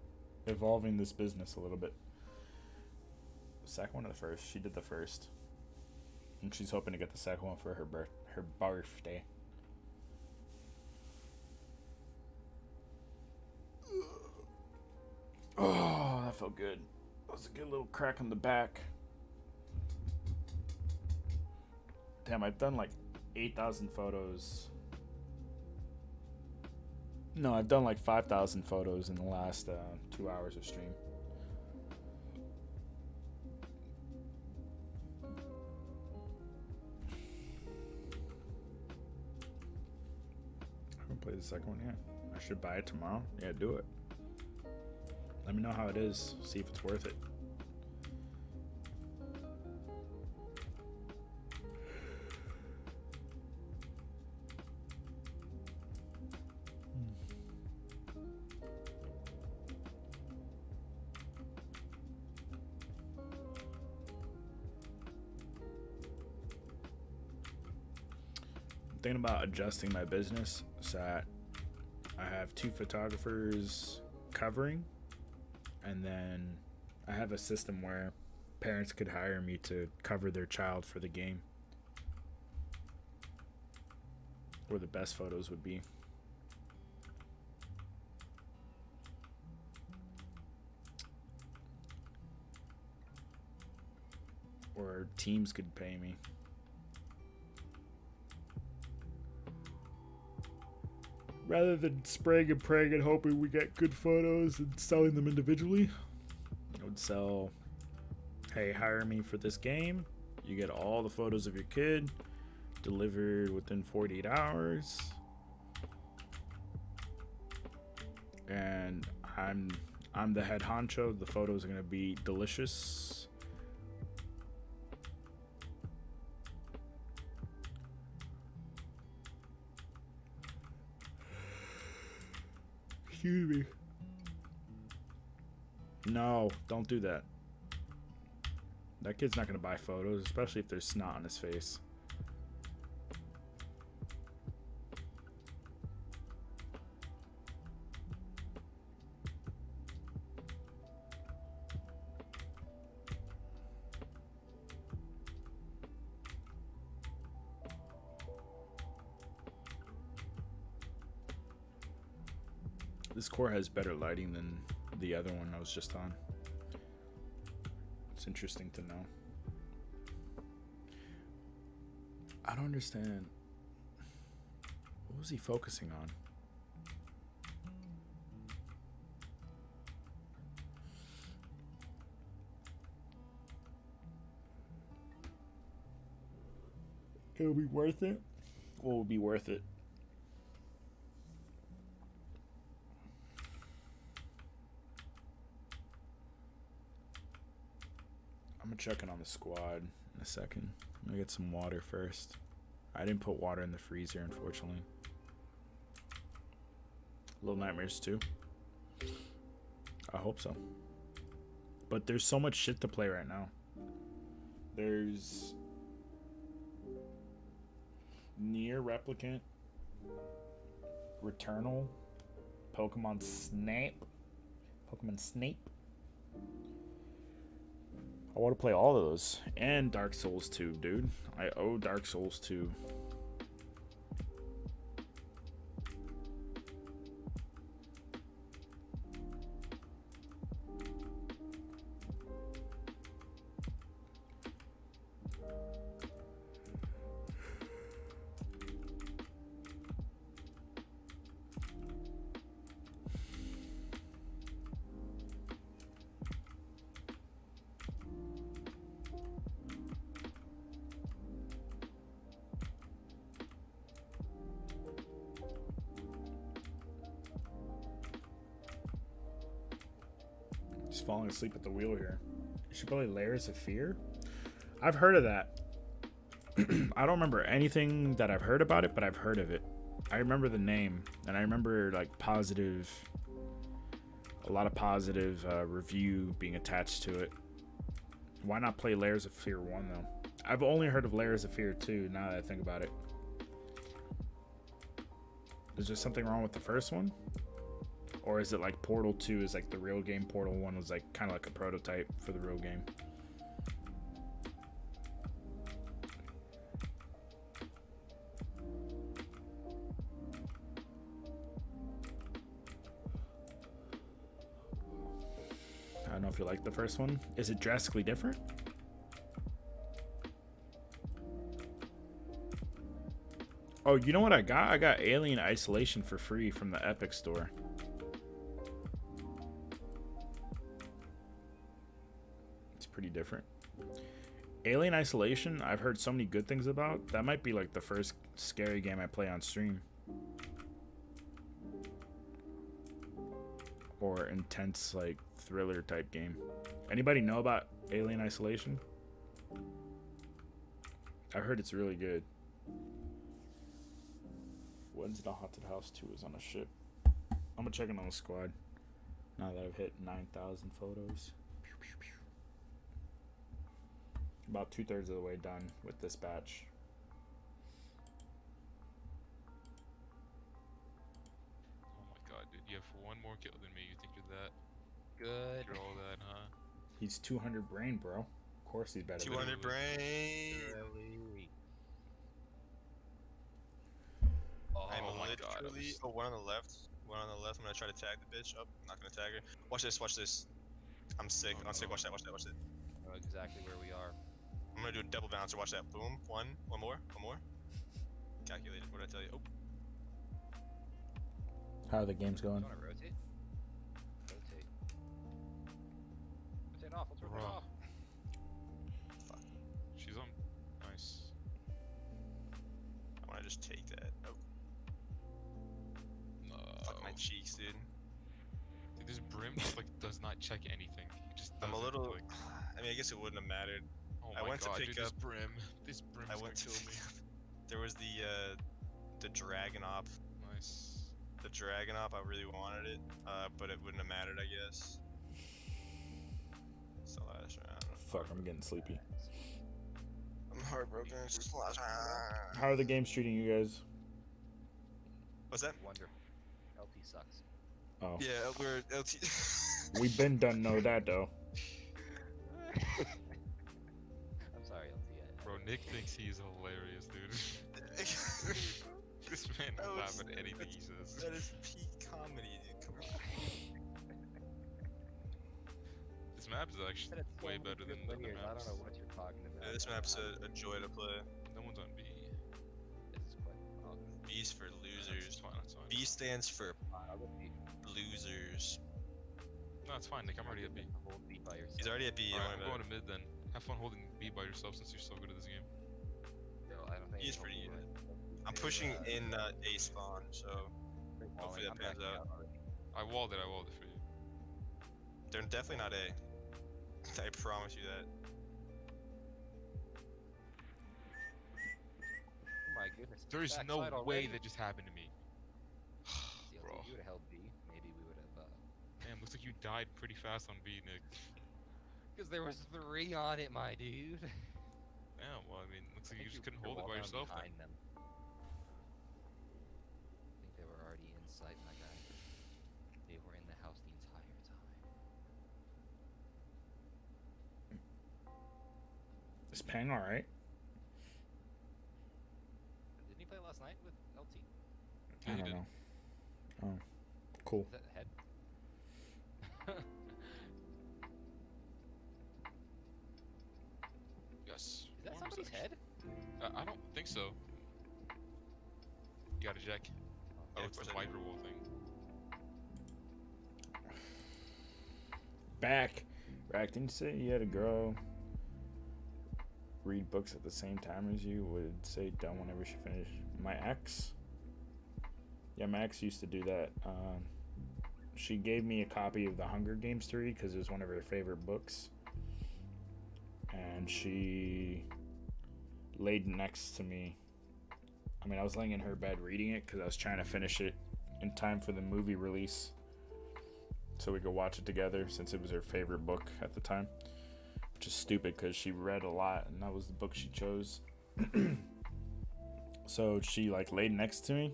evolving this business a little bit. The second one or the first? She did the first. And she's hoping to get the second one for her birthday. Oh, that felt good. That was a good little crack on the back. Damn, I've done like 8,000 photos. No, I've done like 5,000 photos in the last 2 hours of stream. I haven't played the second one yet. I should buy it tomorrow. Yeah, do it. Let me know how it is. See if it's worth it. Thinking about adjusting my business so that I have 2 photographers covering, and then I have a system where parents could hire me to cover their child for the game, where the best photos would be. Or teams could pay me. Rather than spraying and praying and hoping we get good photos and selling them individually, I would sell, hey, hire me for this game. You get all the photos of your kid delivered within 48 hours. And I'm the head honcho. The photos are going to be delicious. Excuse me. No, don't do that. That kid's not gonna buy photos, especially if there's snot on his face. This core has better lighting than the other one I was just on. It's interesting to know. I don't understand. What was he focusing on? It'll be worth it? What will be worth it? I'm gonna check in on the squad in a second. I'm gonna get some water first. I didn't put water in the freezer, unfortunately. Little Nightmares 2. I hope so. But there's so much shit to play right now. There's Nier Replicant, Returnal, Pokemon Snape. I want to play all of those. And Dark Souls 2, dude. I owe Dark Souls 2. Just falling asleep at the wheel here. You should play Layers of Fear. I've heard of that. I don't remember anything that I've heard about it, but I've heard of it. I remember the name, and I remember like a lot of positive review being attached to it. Why not play Layers of Fear 1 though? I've only heard of Layers of Fear 2 now that I think about it. Is there something wrong with the first one? Or is it like Portal 2 is like the real game? Portal 1 was like kind of like a prototype for the real game. I don't know if you like the first one. Is it drastically different? Oh, you know what I got? I got Alien Isolation for free from the Epic Store. It's pretty different. Alien Isolation, I've heard so many good things about. That might be like the first scary game I play on stream. Or intense like thriller type game. Anybody know about Alien Isolation? I heard it's really good. Wednesday Haunted House 2 is on a ship. I'm gonna check in on the squad now that I've hit 9,000 photos. About 2/3 of the way done with this batch. Oh my god, dude, you have one more kill than me. You think you're that? Good. You're all that, huh? He's 200 brain, bro. Of course he's better. 200 brain. Oh I'm my God, literally one on the left. One on the left. I'm gonna try to tag the bitch. Oh, I'm not gonna tag her. Watch this. Watch this. I'm sick. Oh, I'm sick. no. Watch that. Watch that. Watch that. I know exactly where we are. I'm gonna do a double bouncer. Watch that. Boom. One more. One more. Calculated. What did I tell you? Oh. How are the games going? You want to rotate? Rotate. Rotate off. Let's rotate Bruh. off. Fuck. She's on. Nice. I wanna just take that. Oh. No. Fuck my cheeks, dude. Dude, this Brim just like does not check anything. He just I'm a doesn't, little. like- I mean, I guess it wouldn't have mattered. oh I my went to god, pick dude, this up- Brim. This Brim's I gonna went to. kill me. There was the dragon op. Nice. The dragon op. I really wanted it, but it wouldn't have mattered, I guess. It's the last round. Fuck, I'm getting sleepy. I'm heartbroken. It's just the last round. How are the games treating you guys? What's that? Wonder. LP sucks. Oh, Yeah, we're LT. we've been done know that though. I'm sorry, LP. Bro, Nick thinks he's hilarious, dude. This man That will laugh was- at anything he says. That is peak comedy, dude. Come on. This map is actually way better than the linears. I maps. don't know what you're talking about. Yeah, this map's a joy to play. No one's on B. This is quite. B's for That's losers. fine, that's fine. B stands for I'll go B. losers. No, it's fine, Nick. I'm already at B. Hold B by yourself. He's already at B. Alright, I'm I'm going to mid then. Have fun holding B by yourself since you're so good at this game. No, I don't think He's he'll pretty hold good. it. I'm pushing in A spawn, so hopefully that I'm pans backing out. already. I walled it for you. They're definitely not A. I promise you that. Oh my There is no Backside way already? that just happened to me. See, Bro. if you would have held B, maybe we would have. Damn, looks like you died pretty fast on B, Nick. Because there was 3 on it, my dude. Yeah, well, I mean, looks like I you think just couldn't you're hold it well by down yourself then. behind them. I think they were already in sight, my guy. They were in the house the entire time. Is Pang alright? Didn't he play last night with LT? Yeah, I you don't did. know. Oh, cool. Is that head? Yes. Is that Warm somebody's reception. head? I don't think so. You got a Jack. Oh, Yeah, it's of the course I do. Viper Wool thing. Back. Rack, didn't you say you had a girl read books at the same time as you? Would say done whenever she finished. My ex? Yeah, my ex used to do that. She gave me a copy of The Hunger Games to read because it was one of her favorite books. And she laid next to me. I mean, I was laying in her bed reading it because I was trying to finish it in time for the movie release so we could watch it together since it was her favorite book at the time. Which is stupid because she read a lot and that was the book she chose. So she like laid next to me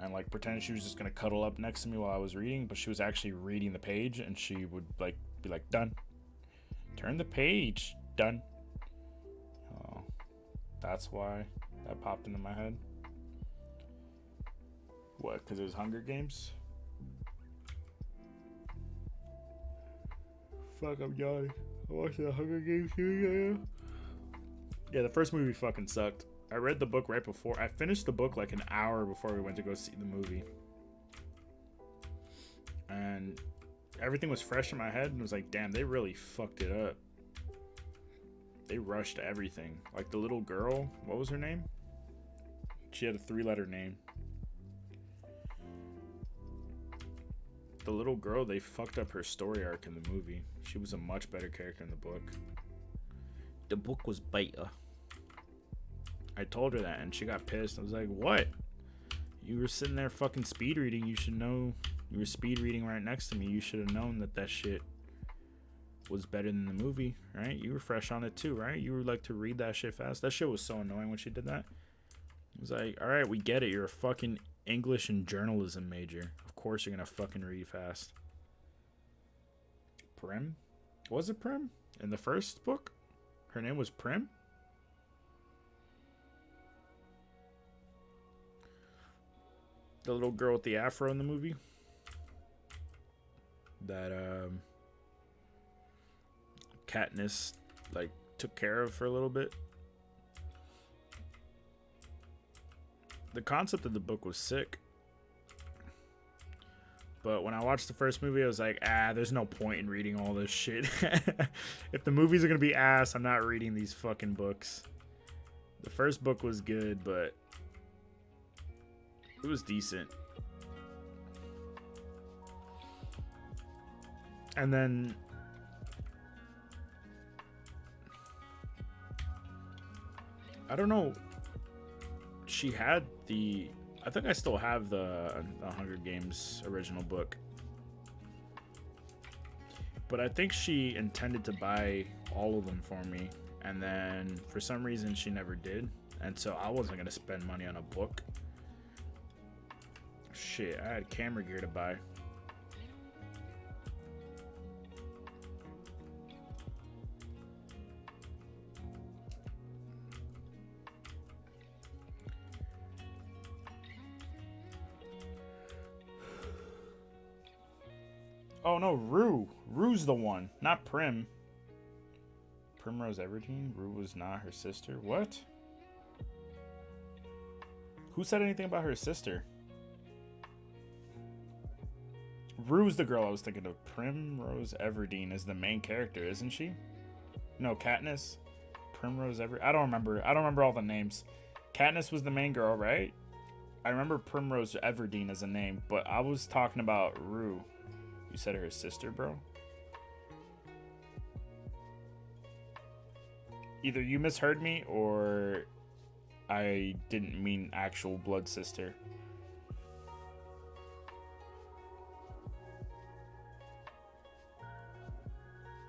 and like pretended she was just gonna cuddle up next to me while I was reading, but she was actually reading the page and she would like be like, done. Turn the page. Done. Oh, that's why that popped into my head. What? Because it was Hunger Games? Fuck, I'm yawning. I watched the Hunger Games series. Yeah, the first movie fucking sucked. I read the book right before. I finished the book like an hour before we went to go see the movie. And everything was fresh in my head and was like, damn, they really fucked it up. They rushed everything. Like the little girl, what was her name? She had a 3-letter name. The little girl, they fucked up her story arc in the movie. She was a much better character in the book. The book was better. I told her that and she got pissed. I was like, what? You were sitting there fucking speed reading. You should know. You were speed reading right next to me. You should have known that shit was better than the movie, right? You were fresh on it too, right? You were like to read that shit fast. That shit was so annoying when she did that. It was like, all right, we get it. You're a fucking English and journalism major. Of course you're gonna fucking read fast. Prim? Was it Prim? In the first book? Her name was Prim? The little girl with the afro in the movie? That, Katniss, like, took care of for a little bit. The concept of the book was sick. But when I watched the first movie, I was like, there's no point in reading all this shit. If the movies are gonna be ass, I'm not reading these fucking books. The first book was good, but it was decent. And then I don't know. She had I think I still have the Hunger Games original book. But I think she intended to buy all of them for me. And then for some reason she never did. And so I wasn't going to spend money on a book. Shit, I had camera gear to buy. Oh no, Rue. Rue's the one, not Prim. Primrose Everdeen? Rue was not her sister? What? Who said anything about her sister? Rue's the girl I was thinking of. Primrose Everdeen is the main character, isn't she? No, Katniss. Primrose Everdeen. I don't remember all the names. Katniss was the main girl, right? I remember Primrose Everdeen as a name, but I was talking about Rue. You said her sister, bro? Either you misheard me or I didn't mean actual blood sister.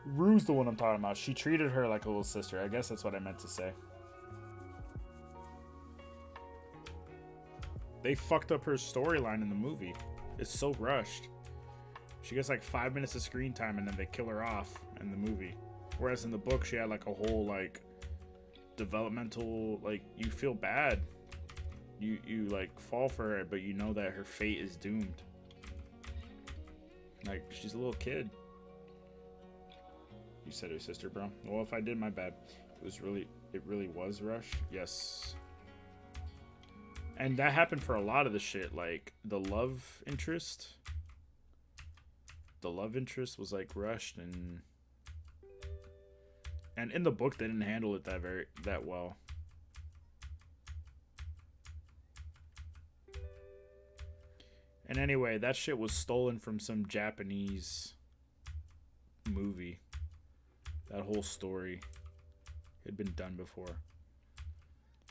Rue's the one I'm talking about. She treated her like a little sister. I guess that's what I meant to say. They fucked up her storyline in the movie. It's so rushed. She gets like 5 minutes of screen time and then they kill her off in the movie. Whereas in the book, she had like a whole like developmental, like you feel bad. You like fall for her, but you know that her fate is doomed. Like she's a little kid. You said her sister, bro. Well, if I did, my bad. It really was rushed. Yes. And that happened for a lot of the shit, like the love interest. The love interest was like rushed, and in the book they didn't handle it that well. And anyway, that shit was stolen from some Japanese movie. That whole story had been done before.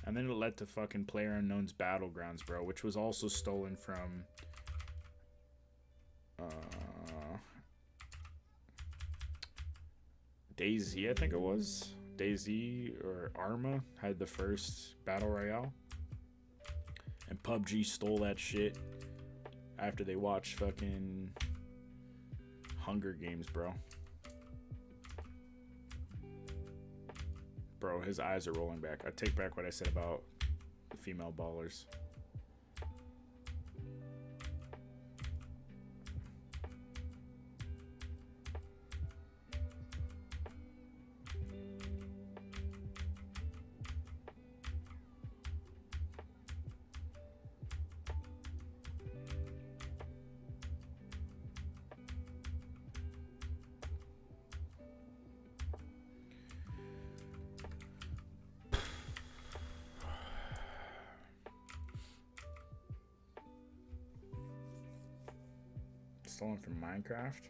And then it led to fucking PlayerUnknown's Battlegrounds, bro, which was also stolen from DayZ, I think it was. DayZ or Arma had the first Battle Royale. And PUBG stole that shit after they watched fucking Hunger Games, bro. Bro, his eyes are rolling back. I take back what I said about the female ballers. Stolen from Minecraft.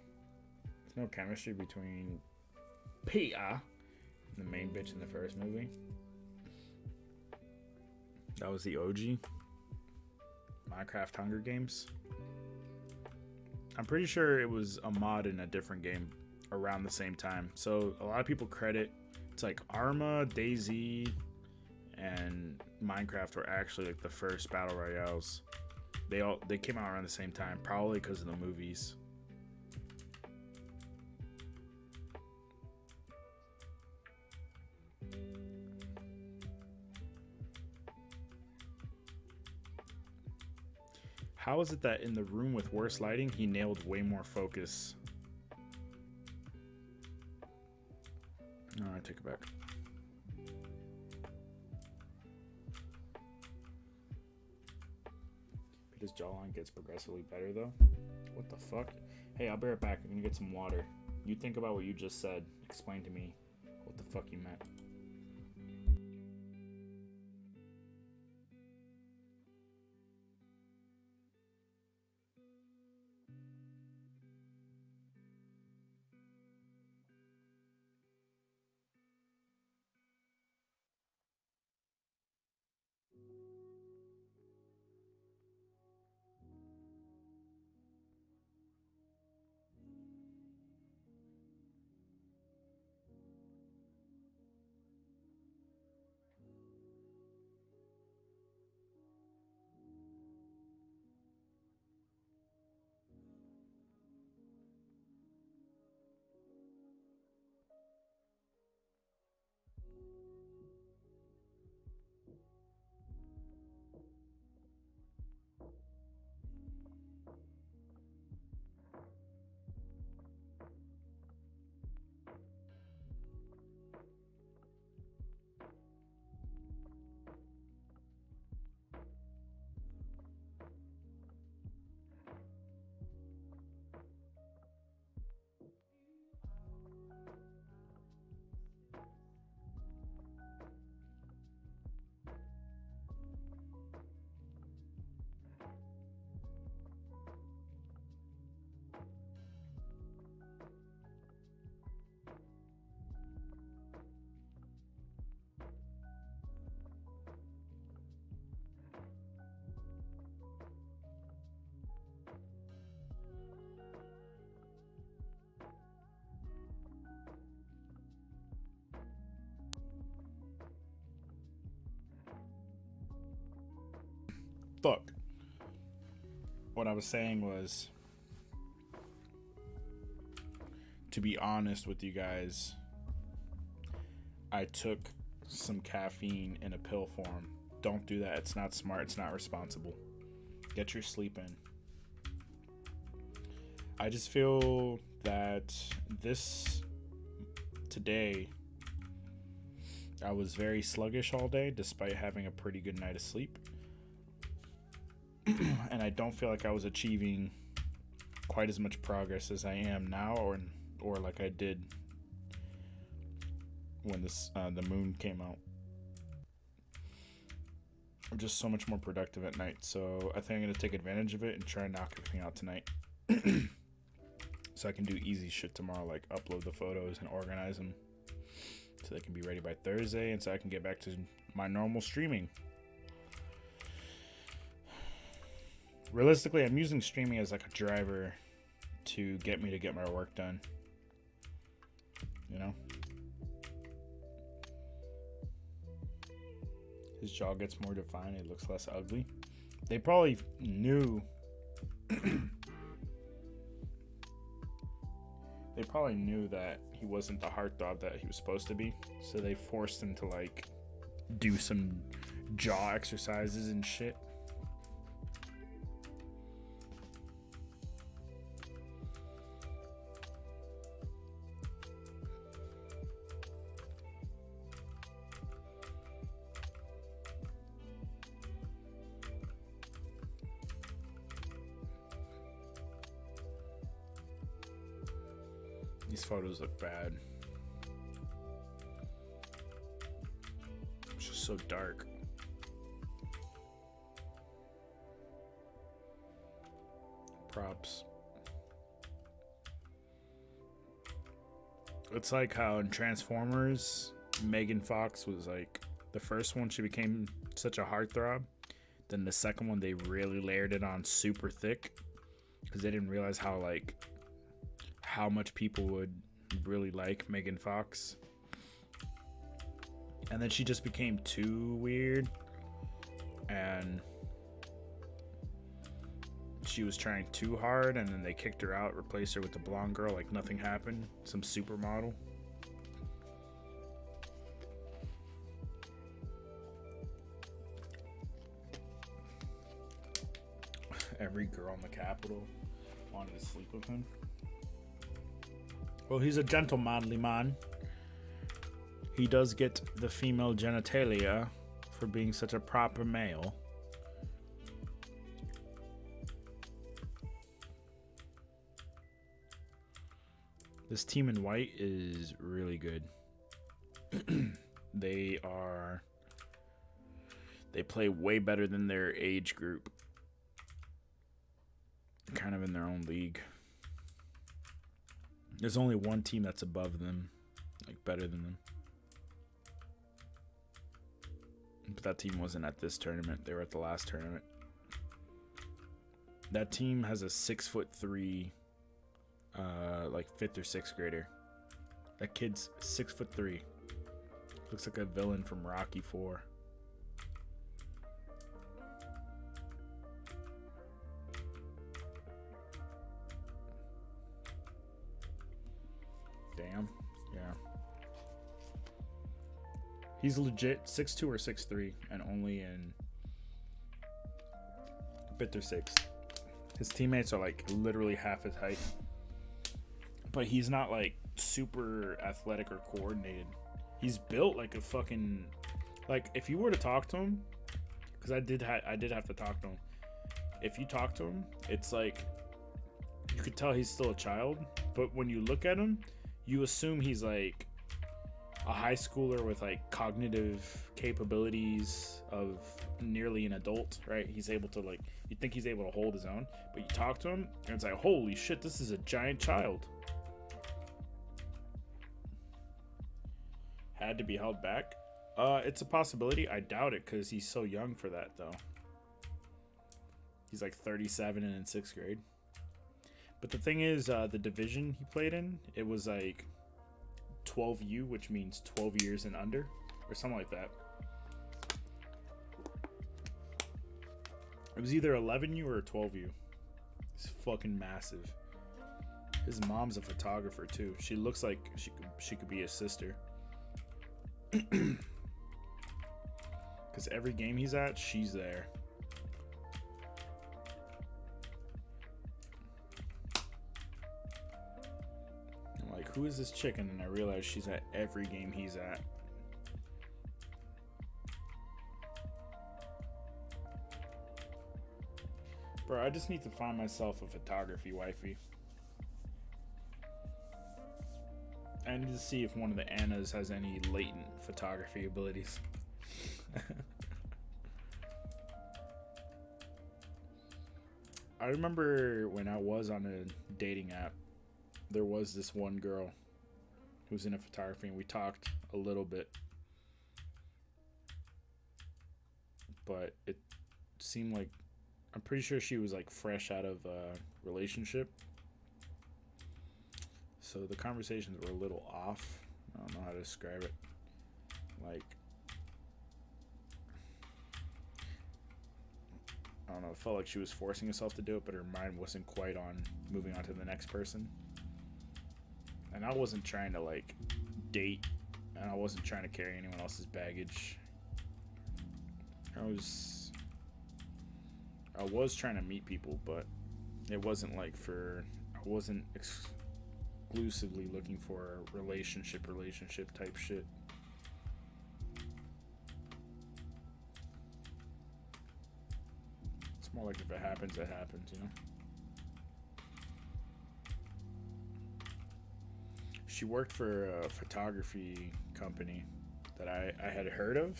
There's no chemistry between Pia, the main bitch in the first movie. That was the OG Minecraft Hunger Games. I'm pretty sure it was a mod in a different game around the same time. So a lot of people credit, it's like Arma, DayZ, and Minecraft were actually like the first battle royales. They came out around the same time, probably because of the movies. How is it that in the room with worse lighting, he nailed way more focus? No, I take it back. His jawline gets progressively better though. What the fuck? Hey, I'll be right back. I'm gonna get some water. You think about what you just said. Explain to me what the fuck you meant. Look, what I was saying was, to be honest with you guys, I took some caffeine in a pill form. Don't do that. It's not smart. It's not responsible. Get your sleep in. I just feel that today, I was very sluggish all day despite having a pretty good night of sleep. And I don't feel like I was achieving quite as much progress as I am now, or like I did when the moon came out. I'm just so much more productive at night. So I think I'm going to take advantage of it and try and knock everything out tonight. So I can do easy shit tomorrow, like upload the photos and organize them so they can be ready by Thursday, and so I can get back to my normal streaming. Realistically, I'm using streaming as like a driver to get me to get my work done. You know? His jaw gets more defined. It looks less ugly. They probably knew. They probably knew that he wasn't the heartthrob that he was supposed to be. So they forced him to like do some jaw exercises and shit. These photos look bad. It's just so dark. Props. It's like how in Transformers, Megan Fox was like the first one. She became such a heartthrob. Then the second one, they really layered it on super thick because they didn't realize how much people would really like Megan Fox. And then she just became too weird, and she was trying too hard, and then they kicked her out, replaced her with the blonde girl like nothing happened, some supermodel. Every girl in the Capitol wanted to sleep with him. Well, he's a gentlemanly man. He does get the female genitalia for being such a proper male. This team in white is really good. They play way better than their age group. Kind of in their own league. There's only one team that's above them, like better than them. But that team wasn't at this tournament. They were at the last tournament. That team has a 6'3", like 5th or 6th grader. That kid's 6'3". Looks like a villain from Rocky IV. Damn. Yeah. He's legit 6'2" or 6'3", and only in 5th or 6th. His teammates are like literally half his height. But he's not like super athletic or coordinated. He's built like a fucking, like if you were to talk to him, because I did have to talk to him. If you talk to him, it's like you could tell he's still a child, but when you look at him, you assume he's like a high schooler with like cognitive capabilities of nearly an adult, right? He's able to like, you think he's able to hold his own, but you talk to him and it's like, holy shit, this is a giant child. Had to be held back. It's a possibility. I doubt it because he's so young for that though. He's like 37 and in 6th grade. But the thing is, the division he played in, it was like 12U, which means 12 years and under, or something like that. It was either 11U or 12U. It's fucking massive. His mom's a photographer too. She looks like she could be his sister. Because every game he's at, she's there. I'm like, who is this chick? And then I realized she's at every game he's at. Bro, I just need to find myself a photography wifey. I need to see if one of the Annas has any latent photography abilities. I remember when I was on a dating app, there was this one girl who was in a photography, and we talked a little bit. But it seemed like, I'm pretty sure she was like fresh out of a relationship. So the conversations were a little off. I don't know how to describe it. Like, I don't know, it felt like she was forcing herself to do it, but her mind wasn't quite on moving on to the next person. And I wasn't trying to like date, and I wasn't trying to carry anyone else's baggage. I was trying to meet people, but it wasn't like I wasn't exclusively looking for a relationship type shit. It's more like if it happens, it happens, you know? She worked for a photography company that I had heard of.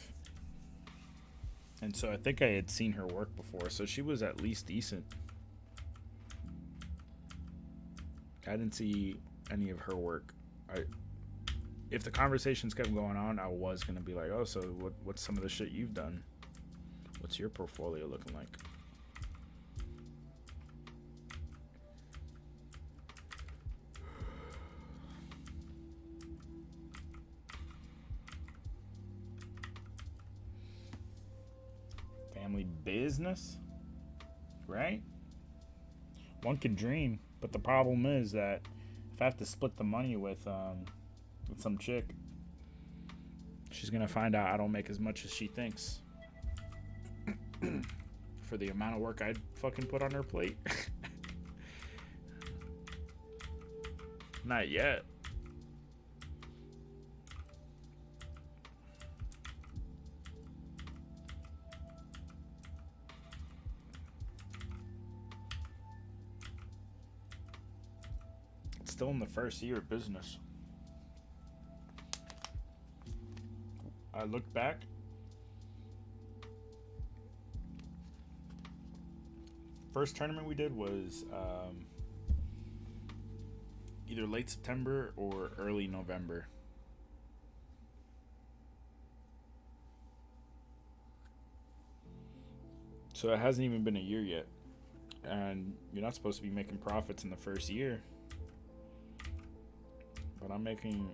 And so I think I had seen her work before, so she was at least decent. I didn't see any of her work. If the conversations kept going on, I was gonna be like, oh, so what's some of the shit you've done? What's your portfolio looking like? Family business, right? One could dream, but the problem is that if I have to split the money with some chick, she's gonna find out I don't make as much as she thinks for the amount of work I'd fucking put on her plate. Not yet. Still in the first year of business. I look back. First tournament we did was either late September or early November. So it hasn't even been a year yet. And you're not supposed to be making profits in the first year. But I'm making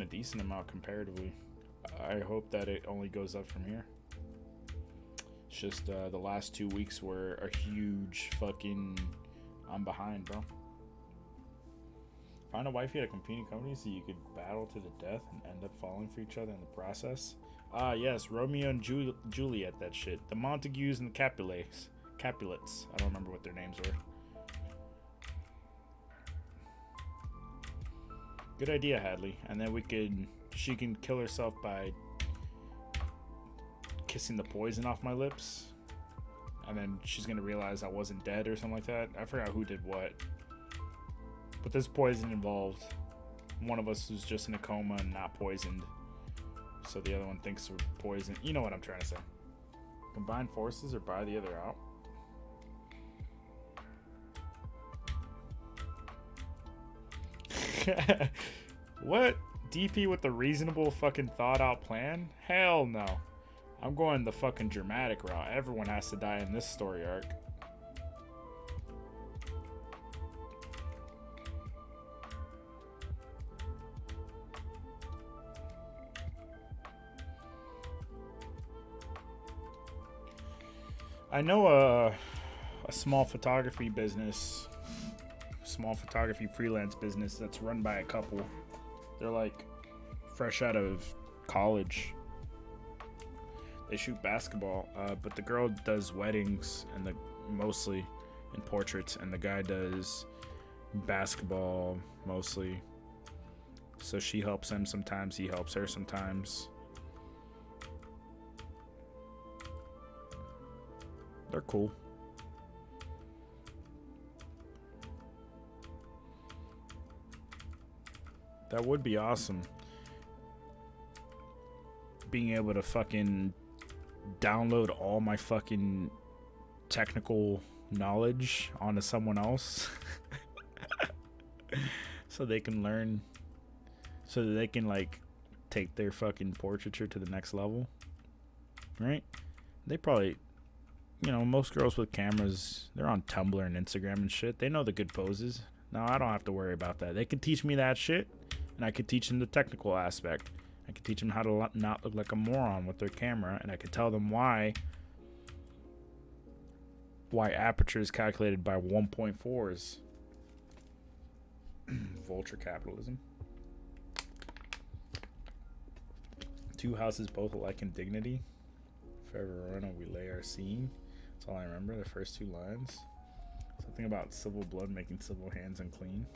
a decent amount comparatively. I hope that it only goes up from here. It's just the last 2 weeks were a huge fucking... I'm behind, bro. Find a wifey at a competing company so you could battle to the death and end up falling for each other in the process. Ah, yes, Romeo and Juliet, that shit. The Montagues and the Capulets. Capulets. I don't remember what their names were. Good idea, Hadley. And then she can kill herself by kissing the poison off my lips. And then she's gonna realize I wasn't dead or something like that. I forgot who did what. But there's poison involved. One of us was just in a coma and not poisoned. So the other one thinks we're poisoned. You know what I'm trying to say. Combine forces or buy the other out. What? DP with the reasonable fucking thought out plan? Hell no. I'm going the fucking dramatic route. Everyone has to die in this story arc. I know a small photography business, small photography freelance business that's run by a couple. They're like fresh out of college. They shoot basketball, but the girl does weddings and mostly in portraits, and the guy does basketball mostly. So she helps him sometimes, he helps her sometimes. They're cool. That would be awesome. Being able to fucking download all my fucking technical knowledge onto someone else. So they can learn, so that they can like take their fucking portraiture to the next level. Right? They probably, you know, most girls with cameras, they're on Tumblr and Instagram and shit. They know the good poses. No, I don't have to worry about that. They can teach me that shit, and I could teach them the technical aspect. I could teach them how to not look like a moron with their camera, and I could tell them why aperture is calculated by 1.4s. Vulture capitalism. Two houses both alike in dignity. Forever run we lay our scene. That's all I remember, the first two lines. Something about civil blood making civil hands unclean.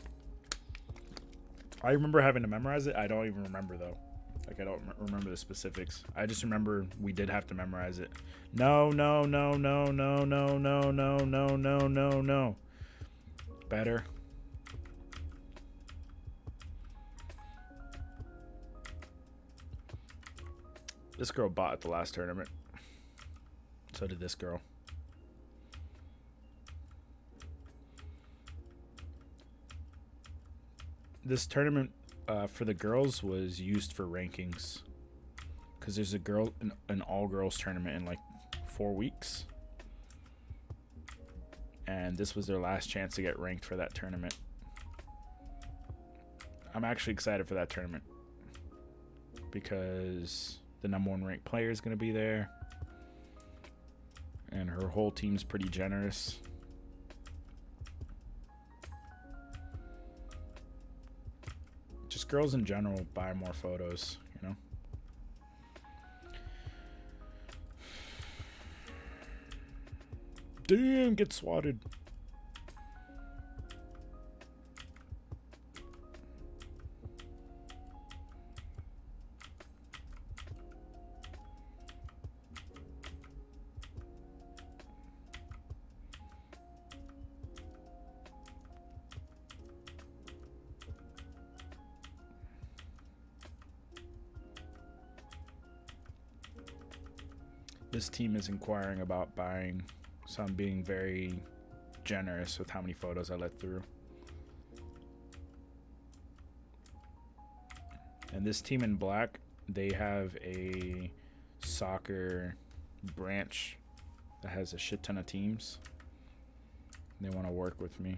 I remember having to memorize it. I don't even remember though. Like I don't remember the specifics. I just remember we did have to memorize it. No. Better. This girl bought at the last tournament. So did this girl. This tournament for the girls was used for rankings, because there's an all-girls tournament in like 4 weeks, and this was their last chance to get ranked for that tournament. I'm actually excited for that tournament because the number 1 ranked player is going to be there, and her whole team's pretty generous. Just girls in general buy more photos, you know? Damn, get swatted. This team is inquiring about buying, so I'm being very generous with how many photos I let through. And this team in black, they have a soccer branch that has a shit ton of teams. They want to work with me,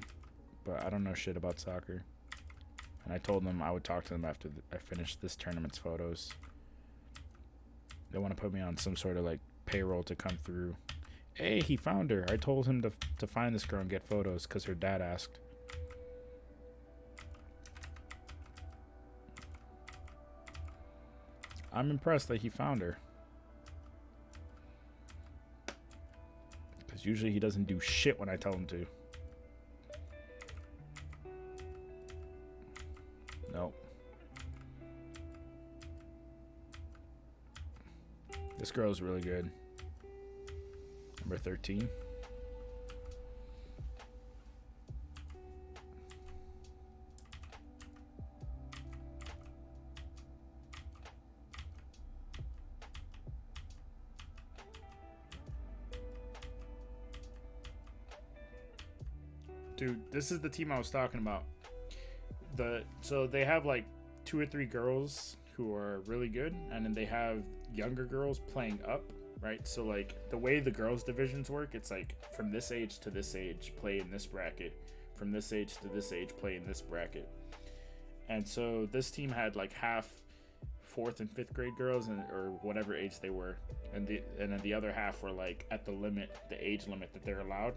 but I don't know shit about soccer. And I told them I would talk to them after I finished this tournament's photos. They want to put me on some sort of like payroll to come through. Hey, he found her. I told him to find this girl and get photos because her dad asked. I'm impressed that he found her, because usually he doesn't do shit when I tell him to. Nope. This girl is really good. Number 13. Dude, this is the team I was talking about. So they have like 2 or 3 girls who are really good, and then they have younger girls playing up, right? So like the way the girls divisions work, it's like from this age to this age play in this bracket, from this age to this age play in this bracket. And so this team had like half fourth and fifth grade girls, and or whatever age they were, and then the other half were like at the limit, the age limit that they're allowed.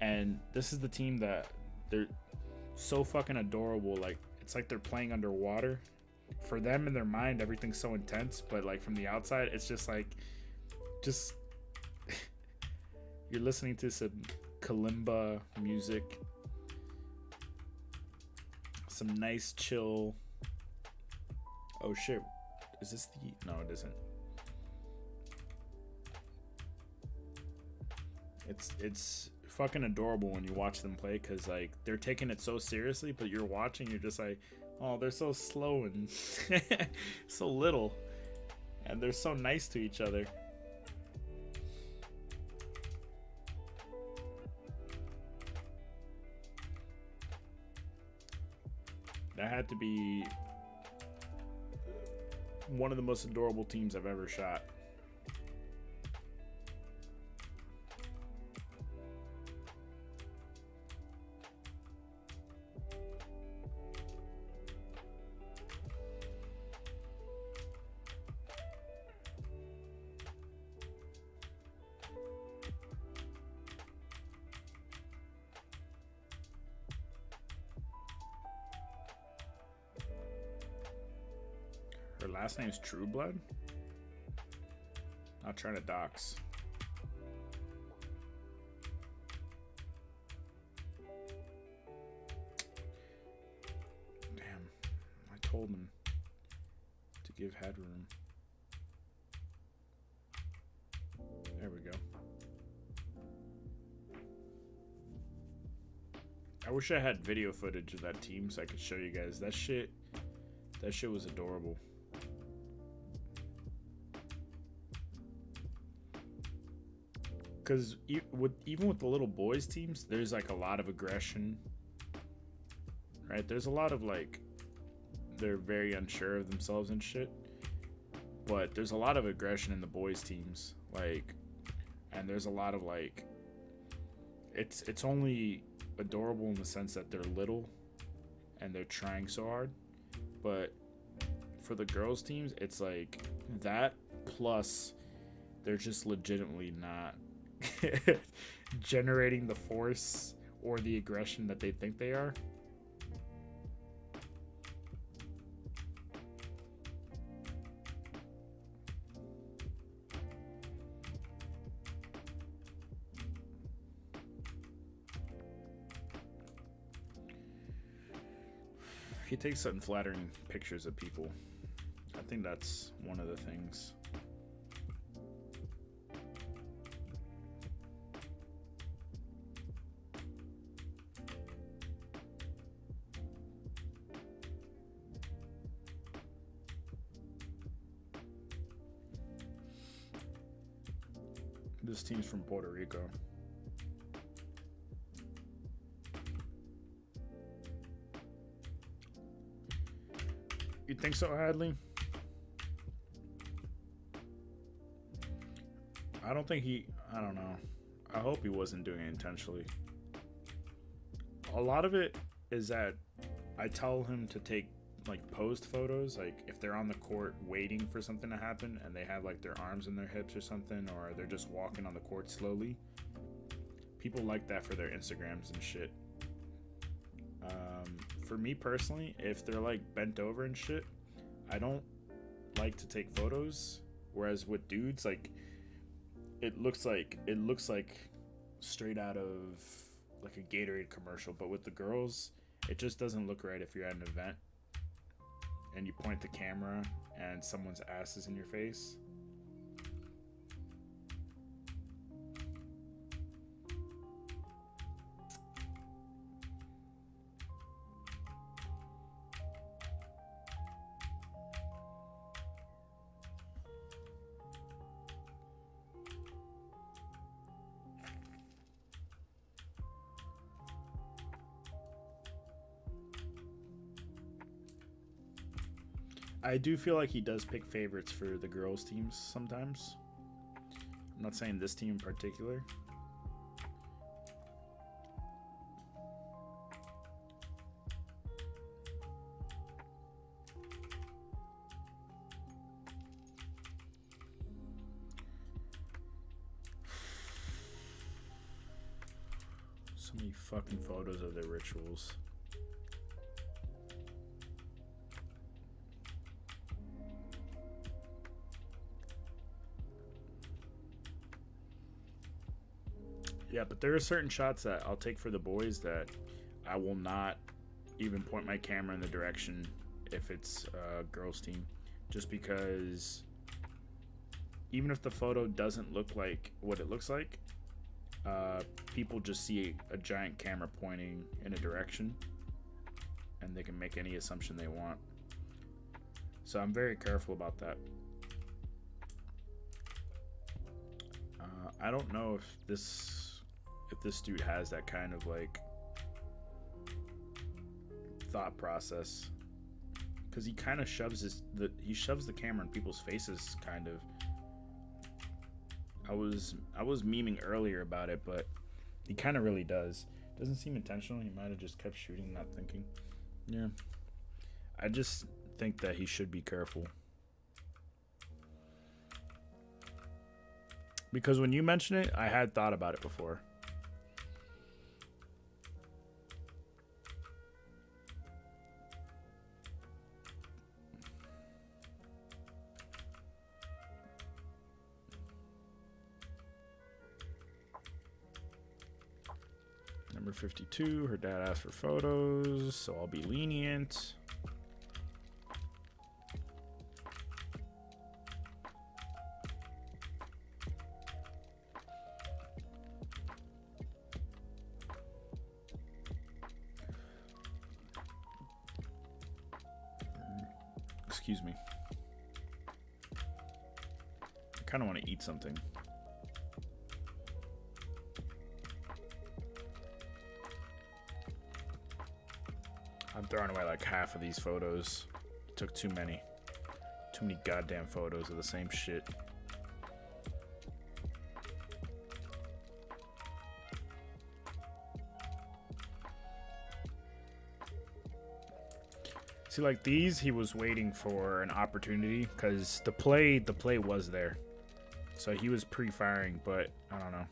And this is the team that they're so fucking adorable. Like it's like they're playing underwater. For them in their mind, everything's so intense, but like from the outside, it's just like, just you're listening to some kalimba music, some nice chill. Oh shit, is this the? No, it isn't. It's fucking adorable when you watch them play, because like they're taking it so seriously, but you're watching, you're just like, oh, they're so slow and so little, and they're so nice to each other. That had to be one of the most adorable teams I've ever shot. Her last name's Trueblood? Not trying to dox. Damn. I told him to give headroom. There we go. I wish I had video footage of that team so I could show you guys. That shit was adorable. Because even with the little boys teams, there's like a lot of aggression, right? There's a lot of like, they're very unsure of themselves and shit, but there's a lot of aggression in the boys teams, like, and there's a lot of like, it's only adorable in the sense that they're little and they're trying so hard, but for the girls teams, it's like that plus they're just legitimately not generating the force or the aggression that they think they are. He takes unflattering pictures of people. I think that's one of the things. This team's from Puerto Rico. You think so, Hadley? I don't think I don't know. I hope he wasn't doing it intentionally. A lot of it is that I tell him to take like posed photos, like if they're on the court waiting for something to happen and they have like their arms in their hips or something, or they're just walking on the court slowly. People like that for their Instagrams and shit. For me personally, if they're like bent over and shit, I don't like to take photos. Whereas with dudes, like it looks like straight out of like a Gatorade commercial. But with the girls, it just doesn't look right if you're at an event and you point the camera and someone's ass is in your face. I do feel like he does pick favorites for the girls' teams sometimes. I'm not saying this team in particular. So many fucking photos of their rituals. Yeah, but there are certain shots that I'll take for the boys that I will not even point my camera in the direction if it's a girls team, just because even if the photo doesn't look like what it looks like, people just see a giant camera pointing in a direction and they can make any assumption they want. So I'm very careful about that. I don't know if this dude has that kind of like thought process, because he kind of shoves the camera in people's faces, kind of. I was memeing earlier about it, but he kind of really does. Doesn't seem intentional. He might have just kept shooting, not thinking. Yeah, I just think that he should be careful, because when you mention it, I had thought about it before. Number 52, her dad asked for photos, so I'll be lenient. Excuse me. I kind of want to eat something. I'm throwing away like half of these photos. Took too many. Too many goddamn photos of the same shit. See, like these, he was waiting for an opportunity because the play was there. So he was pre-firing, but I don't know.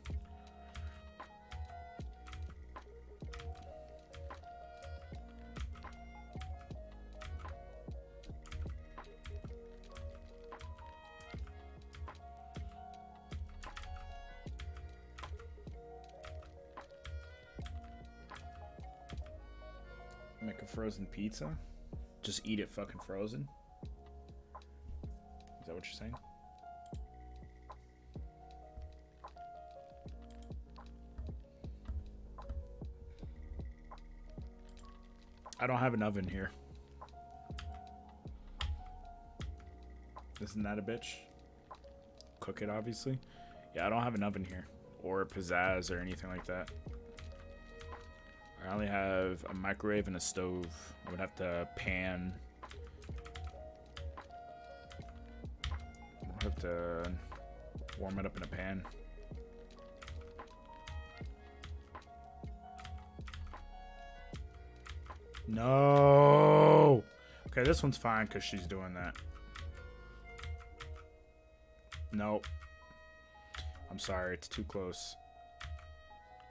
Make a frozen pizza? Just eat it fucking frozen? Is that what you're saying? I don't have an oven here. Isn't that a bitch? Cook it, obviously. Yeah, I don't have an oven here. Or a pizzazz or anything like that. I only have a microwave and a stove. I would have to pan. I'll have to warm it up in a pan. No! Okay, this one's fine because she's doing that. Nope. I'm sorry, it's too close.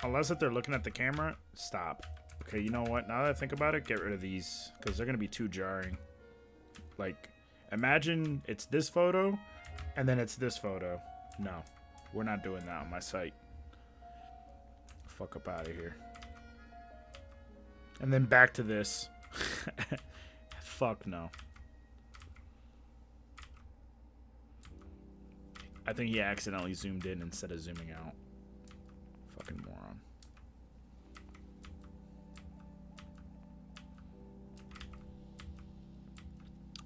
Unless if they're looking at the camera, stop. Okay, you know what? Now that I think about it, get rid of these because they're going to be too jarring. Like, imagine it's this photo and then it's this photo. No, we're not doing that on my site. Fuck up out of here. And then back to this. Fuck no. I think he accidentally zoomed in instead of zooming out. Fucking moron.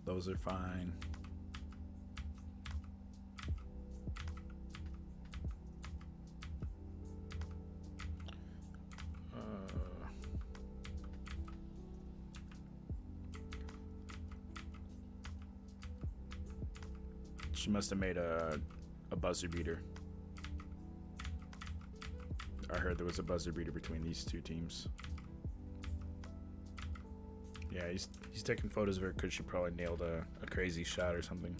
Those are fine. She must have made a buzzer beater. I heard there was a buzzer beater between these two teams. Yeah, he's taking photos of her because she probably nailed a crazy shot or something.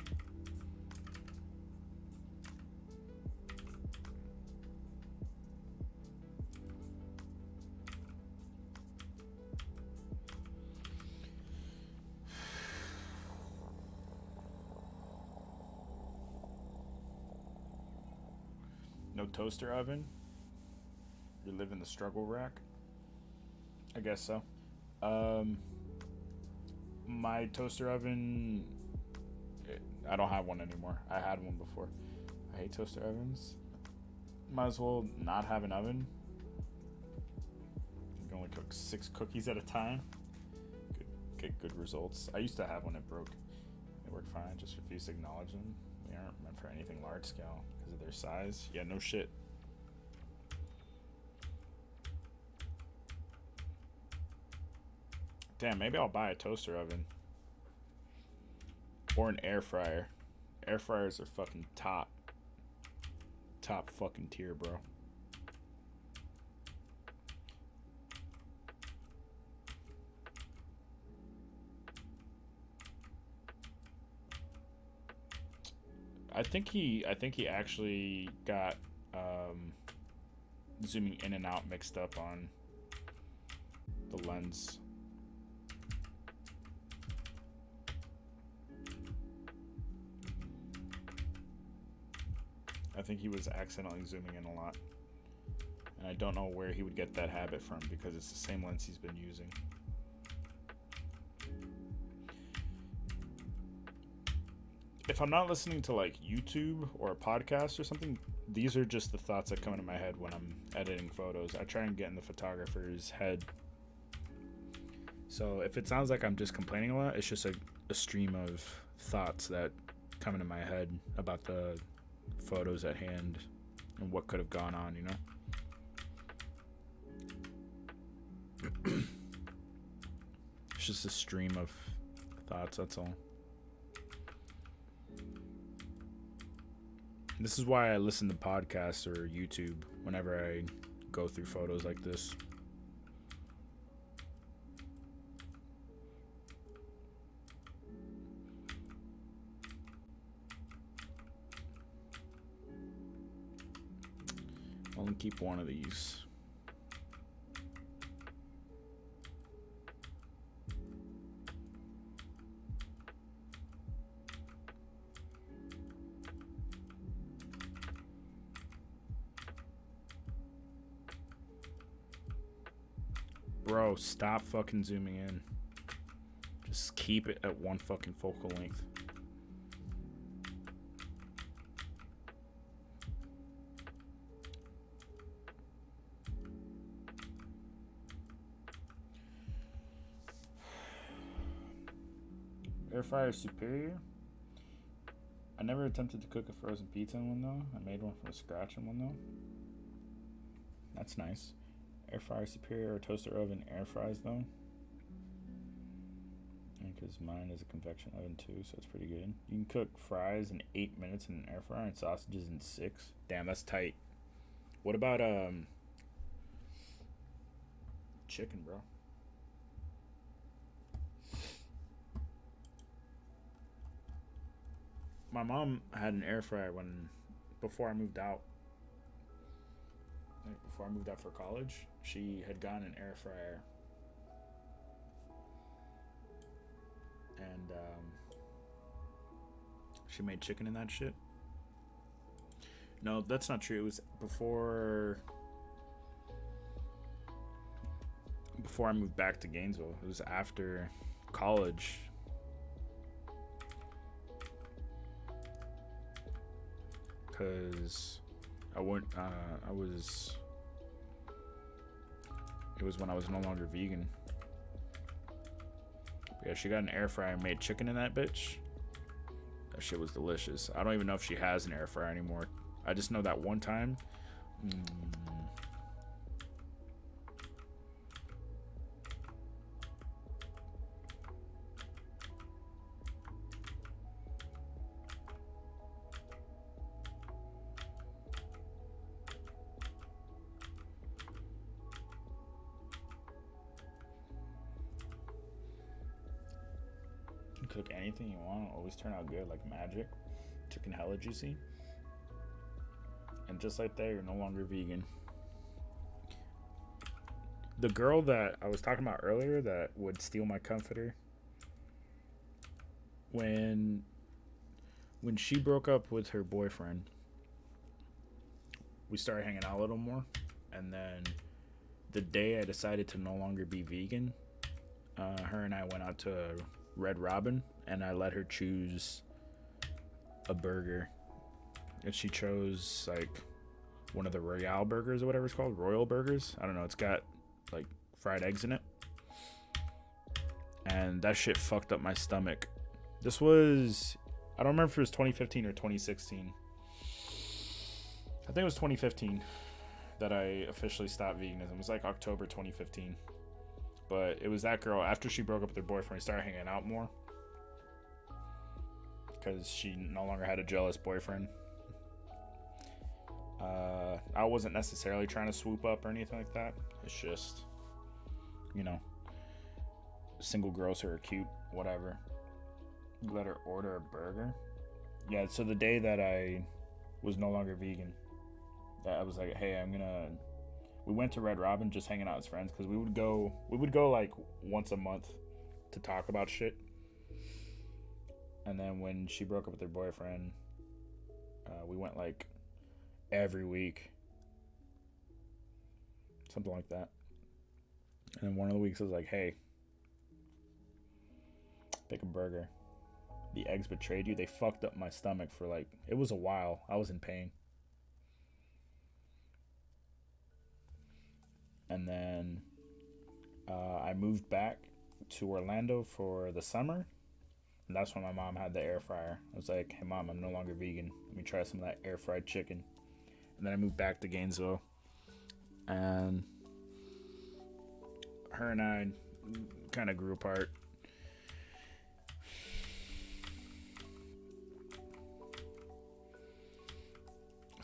No toaster oven? You live in the struggle rack? I guess so. My toaster oven, I don't have one anymore. I had one before. I hate toaster ovens. Might as well not have an oven. You can only cook 6 cookies at a time. Get good results. I used to have one that broke. They work fine, just refuse to acknowledge them. They aren't meant for anything large scale because of their size. Yeah, no shit. Damn, maybe I'll buy a toaster oven. Or an air fryer. Air fryers are fucking top fucking tier, bro. I think he actually got zooming in and out mixed up on the lens. I think he was accidentally zooming in a lot. And I don't know where he would get that habit from because it's the same lens he's been using. If I'm not listening to like YouTube or a podcast or something, these are just the thoughts that come into my head when I'm editing photos. I try and get in the photographer's head. So if it sounds like I'm just complaining a lot, it's just a stream of thoughts that come into my head about the photos at hand and what could have gone on, you know? It's just a stream of thoughts, that's all. This is why I listen to podcasts or YouTube whenever I go through photos like this. I'll only keep one of these. Bro, stop fucking zooming in. Just keep it at one fucking focal length. Air fryer superior. I never attempted to cook a frozen pizza in one though. I made one from scratch in one though. That's nice. Air fryer superior or toaster oven air fries though. Because mine is a convection oven too, so it's pretty good. You can cook fries in 8 minutes in an air fryer and sausages in 6. Damn, that's tight. What about chicken, bro? My mom had an air fryer before I moved out. Like before I moved out for college, she had gotten an air fryer. And she made chicken in that shit. No, that's not true. It was before I moved back to Gainesville. It was after college. Because it was when I was no longer vegan. Yeah, she got an air fryer and made chicken in that bitch. That shit was delicious. I don't even know if she has an air fryer anymore. I just know that one time. Cook anything you want, it'll always turn out good, like magic. Chicken hella juicy. And just like that, you're no longer vegan. The girl that I was talking about earlier that would steal my comforter, when she broke up with her boyfriend, we started hanging out a little more, and then the day I decided to no longer be vegan, her and I went out to Red Robin, and I let her choose a burger, and she chose like one of the Royale burgers or whatever it's called, Royal burgers. I don't know. It's got like fried eggs in it, and that shit fucked up my stomach. This was, I don't remember if it was 2015 or 2016. I think it was 2015 that I officially stopped veganism. It was like October 2015. But it was that girl, after she broke up with her boyfriend, we started hanging out more. Because she no longer had a jealous boyfriend. I wasn't necessarily trying to swoop up or anything like that. It's just, you know, single girls who are cute, whatever. Let her order a burger. Yeah, so the day that I was no longer vegan, I was like, hey, we went to Red Robin just hanging out as friends, because we would go like once a month to talk about shit. And then when she broke up with her boyfriend, we went like every week, something like that. And then one of the weeks I was like, hey, pick a burger. The eggs betrayed you. They fucked up my stomach for like, it was a while. I was in pain. And then I moved back to Orlando for the summer. And that's when my mom had the air fryer. I was like, hey mom, I'm no longer vegan. Let me try some of that air fried chicken. And then I moved back to Gainesville. And her and I kind of grew apart.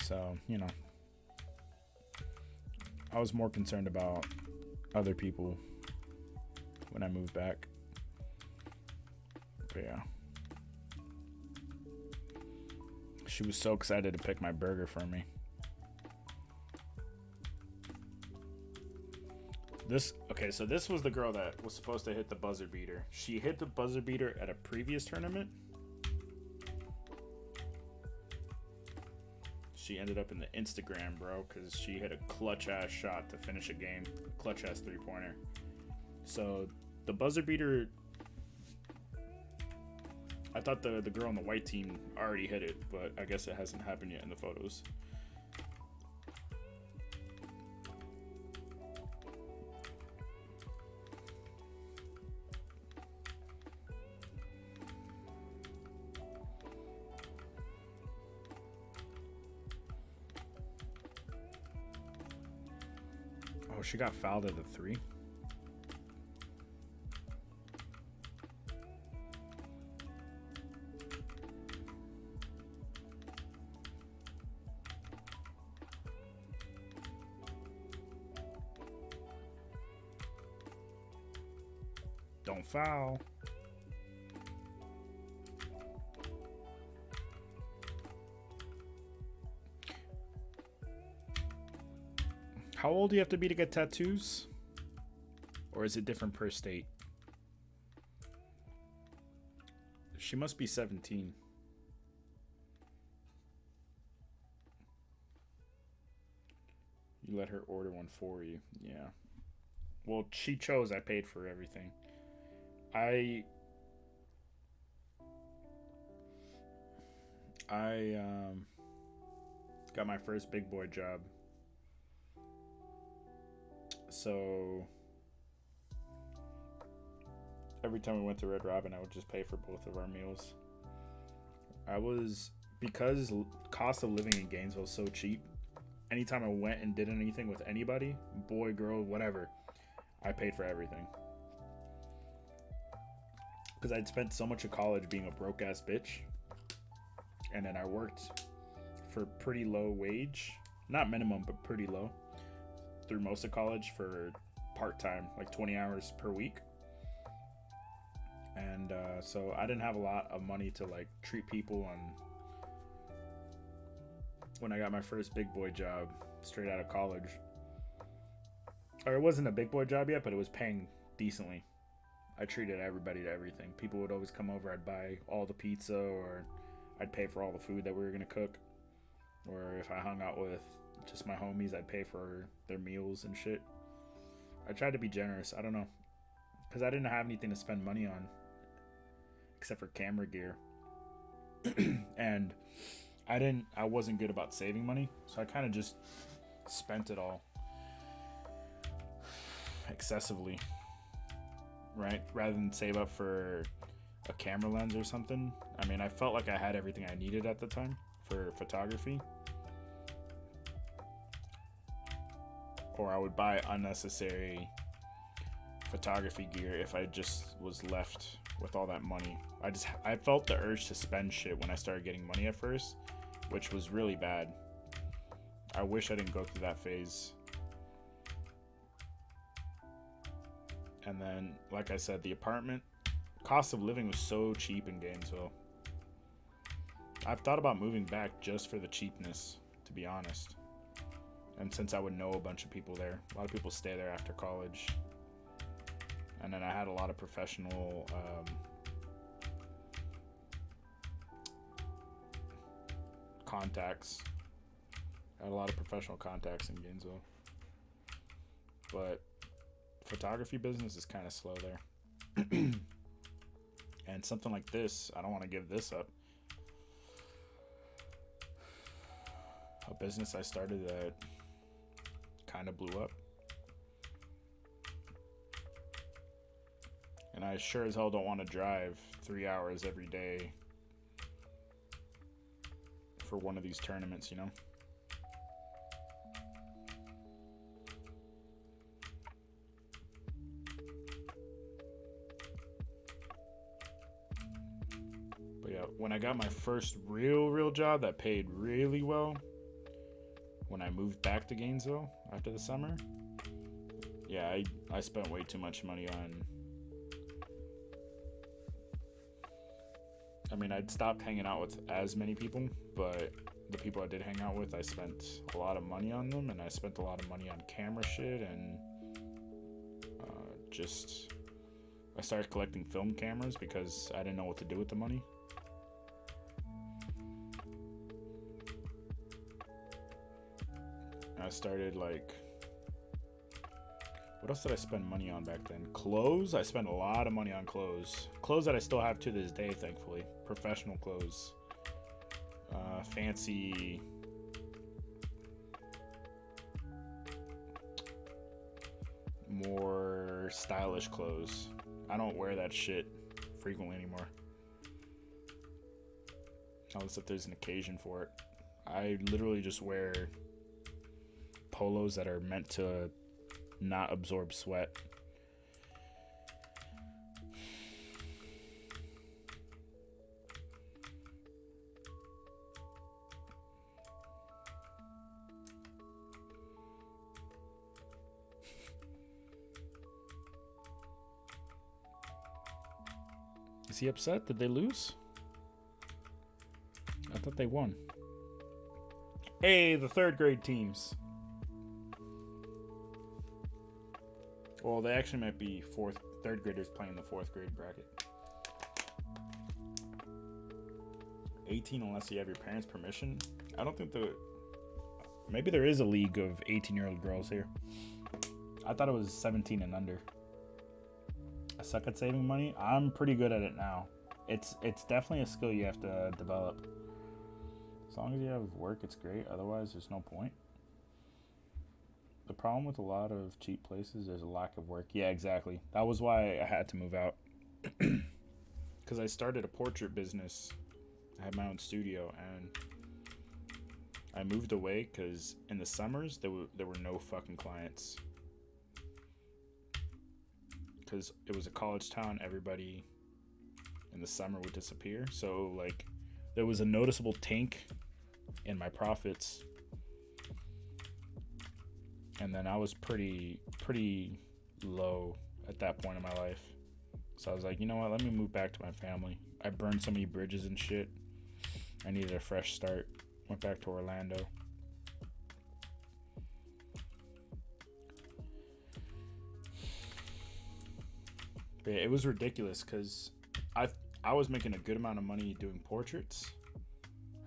So, you know, I was more concerned about other people when I moved back. But yeah. She was so excited to pick my burger for me. So this was the girl that was supposed to hit the buzzer beater. She hit the buzzer beater at a previous tournament. She ended up in the Instagram, bro, because she hit a clutch-ass shot to finish a game. Clutch-ass three-pointer. So, the buzzer beater... I thought the girl on the white team already hit it, but I guess it hasn't happened yet in the photos. Oh, she got fouled at the three. Don't foul. How old do you have to be to get tattoos? Or is it different per state? She must be 17. You let her order one for you. Yeah. Well, she chose. I paid for everything. I got my first big boy job. So every time we went to Red Robin, I would just pay for both of our meals. Because cost of living in Gainesville is so cheap, anytime I went and did anything with anybody, boy, girl, whatever, I paid for everything. Because I'd spent so much of college being a broke ass bitch, and then I worked for pretty low wage, not minimum, but pretty low, through most of college for part-time, like 20 hours per week. And so I didn't have a lot of money to like treat people. And when I got my first big boy job straight out of college, or it wasn't a big boy job yet, but it was paying decently, I treated everybody to everything. People would always come over. I'd buy all the pizza, or I'd pay for all the food that we were going to cook. Or if I hung out with just my homies. I'd pay for their meals and shit. I tried to be generous. I don't know, because I didn't have anything to spend money on except for camera gear. And I wasn't good about saving money, so I kind of just spent it all excessively, right? Rather than save up for a camera lens or something. I mean, I felt like I had everything I needed at the time for photography. Or I would buy unnecessary photography gear if I just was left with all that money. I felt the urge to spend shit when I started getting money at first, which was really bad. I wish I didn't go through that phase. And then, like I said, the apartment cost of living was so cheap in Gainesville. I've thought about moving back just for the cheapness, to be honest. And since I would know a bunch of people there, a lot of people stay there after college. And then I had a lot of professional contacts. I had a lot of professional contacts in Gainesville. But photography business is kind of slow there. And something like this, I don't want to give this up. A business I started that kind of blew up. And I sure as hell don't want to drive 3 hours every day for one of these tournaments, you know? But yeah, when I got my first real job that paid really well, when I moved back to Gainesville after the summer, yeah, I spent way too much money on... I mean, I'd stopped hanging out with as many people, but the people I did hang out with, I spent a lot of money on them, and I spent a lot of money on camera shit, and I started collecting film cameras because I didn't know what to do with the money. I started like, what else did I spend money on back then? Clothes. I spent a lot of money on clothes that I still have to this day, thankfully. Professional clothes, fancy more stylish clothes. I don't wear that shit frequently anymore, unless if there's an occasion for it. I literally just wear polos that are meant to not absorb sweat. Is he upset? Did they lose? I thought they won. Hey, the third grade teams. Well, they actually might be third graders playing the fourth grade bracket. 18 unless you have your parents' permission. I don't think maybe there is a league of 18-year-old girls here. I thought it was 17 and under. I suck at saving money. I'm pretty good at it now. It's definitely a skill you have to develop. As long as you have work, it's great. Otherwise, there's no point. The problem with a lot of cheap places, there's a lack of work. Yeah, exactly. That was why I had to move out. Because I started a portrait business. I had my own studio, and I moved away because in the summers, there were no fucking clients. Because it was a college town, everybody in the summer would disappear. So, like, there was a noticeable tank in my profits. And then I was pretty low at that point in my life. So I was like, you know what? Let me move back to my family. I burned so many bridges and shit. I needed a fresh start. Went back to Orlando. But yeah, it was ridiculous because I was making a good amount of money doing portraits.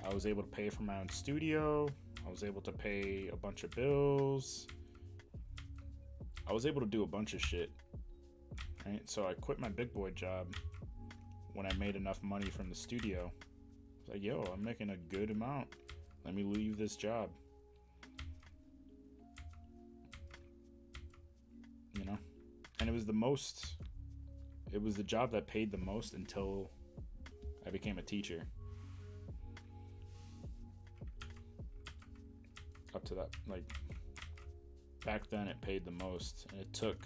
I was able to pay for my own studio. I was able to pay a bunch of bills. I was able to do a bunch of shit. Right? So I quit my big boy job when I made enough money from the studio. I was like, yo, I'm making a good amount. Let me leave this job. You know? And it was the job that paid the most until I became a teacher. Up to that, like, back then it paid the most, and it took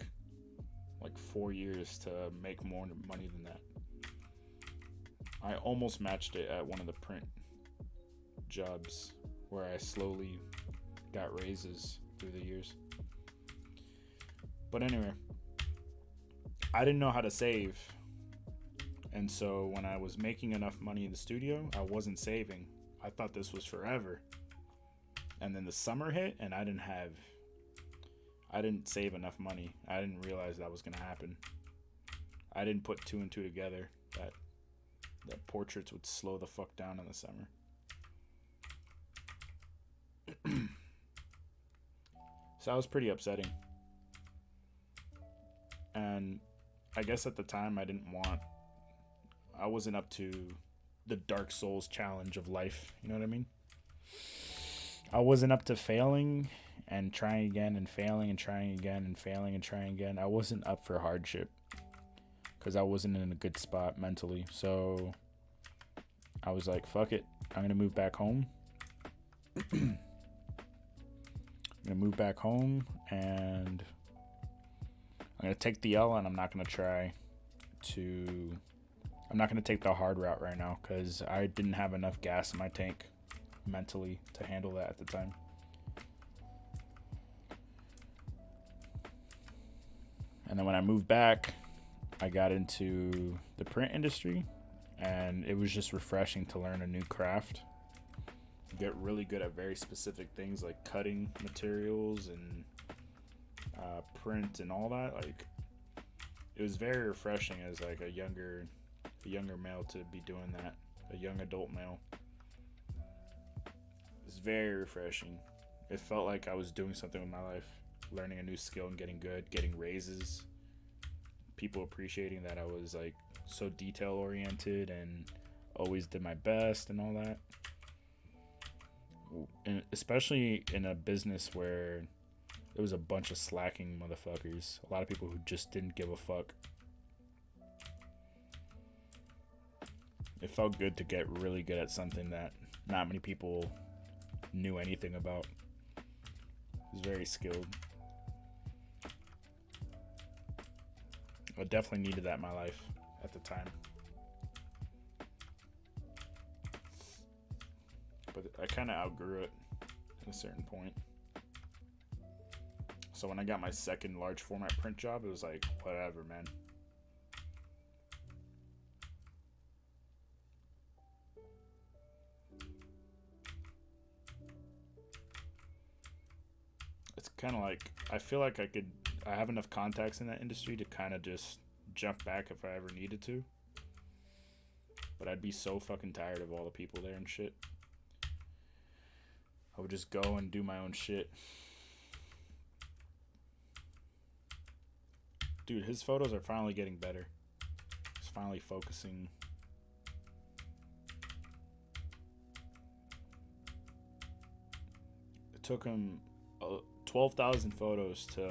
like 4 years to make more money than that. I almost matched it at one of the print jobs where I slowly got raises through the years. But anyway, I didn't know how to save. And so when I was making enough money in the studio, I wasn't saving. I thought this was forever. And then the summer hit and I didn't save enough money. I didn't realize that was going to happen. I didn't put two and two together that portraits would slow the fuck down in the summer. So that was pretty upsetting. And I guess at the time I wasn't up to the Dark Souls challenge of life. You know what I mean? I wasn't up to failing and trying again and failing and trying again and failing and trying again. I wasn't up for hardship because I wasn't in a good spot mentally. So I was like, fuck it. I'm going to move back home. I'm going to move back home and I'm going to take the L, and I'm not going to take the hard route right now because I didn't have enough gas in my tank mentally to handle that at the time. And then when I moved back, I got into the print industry, and it was just refreshing to learn a new craft. Get really good at very specific things like cutting materials and print and all that. Like, it was very refreshing as like a younger male to be doing that, a young adult male. It's very refreshing. It felt like I was doing something with my life, learning a new skill and getting good, getting raises, people appreciating that I was like so detail oriented and always did my best and all that. And especially in a business where there was a bunch of slacking motherfuckers, a lot of people who just didn't give a fuck. It felt good to get really good at something that not many people knew anything about. It was very skilled. I definitely needed that in my life at the time. But I kind of outgrew it at a certain point. So when I got my second large format print job, it was like, whatever, man. It's kind of like, I feel like I have enough contacts in that industry to kind of just jump back if I ever needed to. But I'd be so fucking tired of all the people there and shit. I would just go and do my own shit. Dude, his photos are finally getting better. He's finally focusing. It took him 12,000 photos to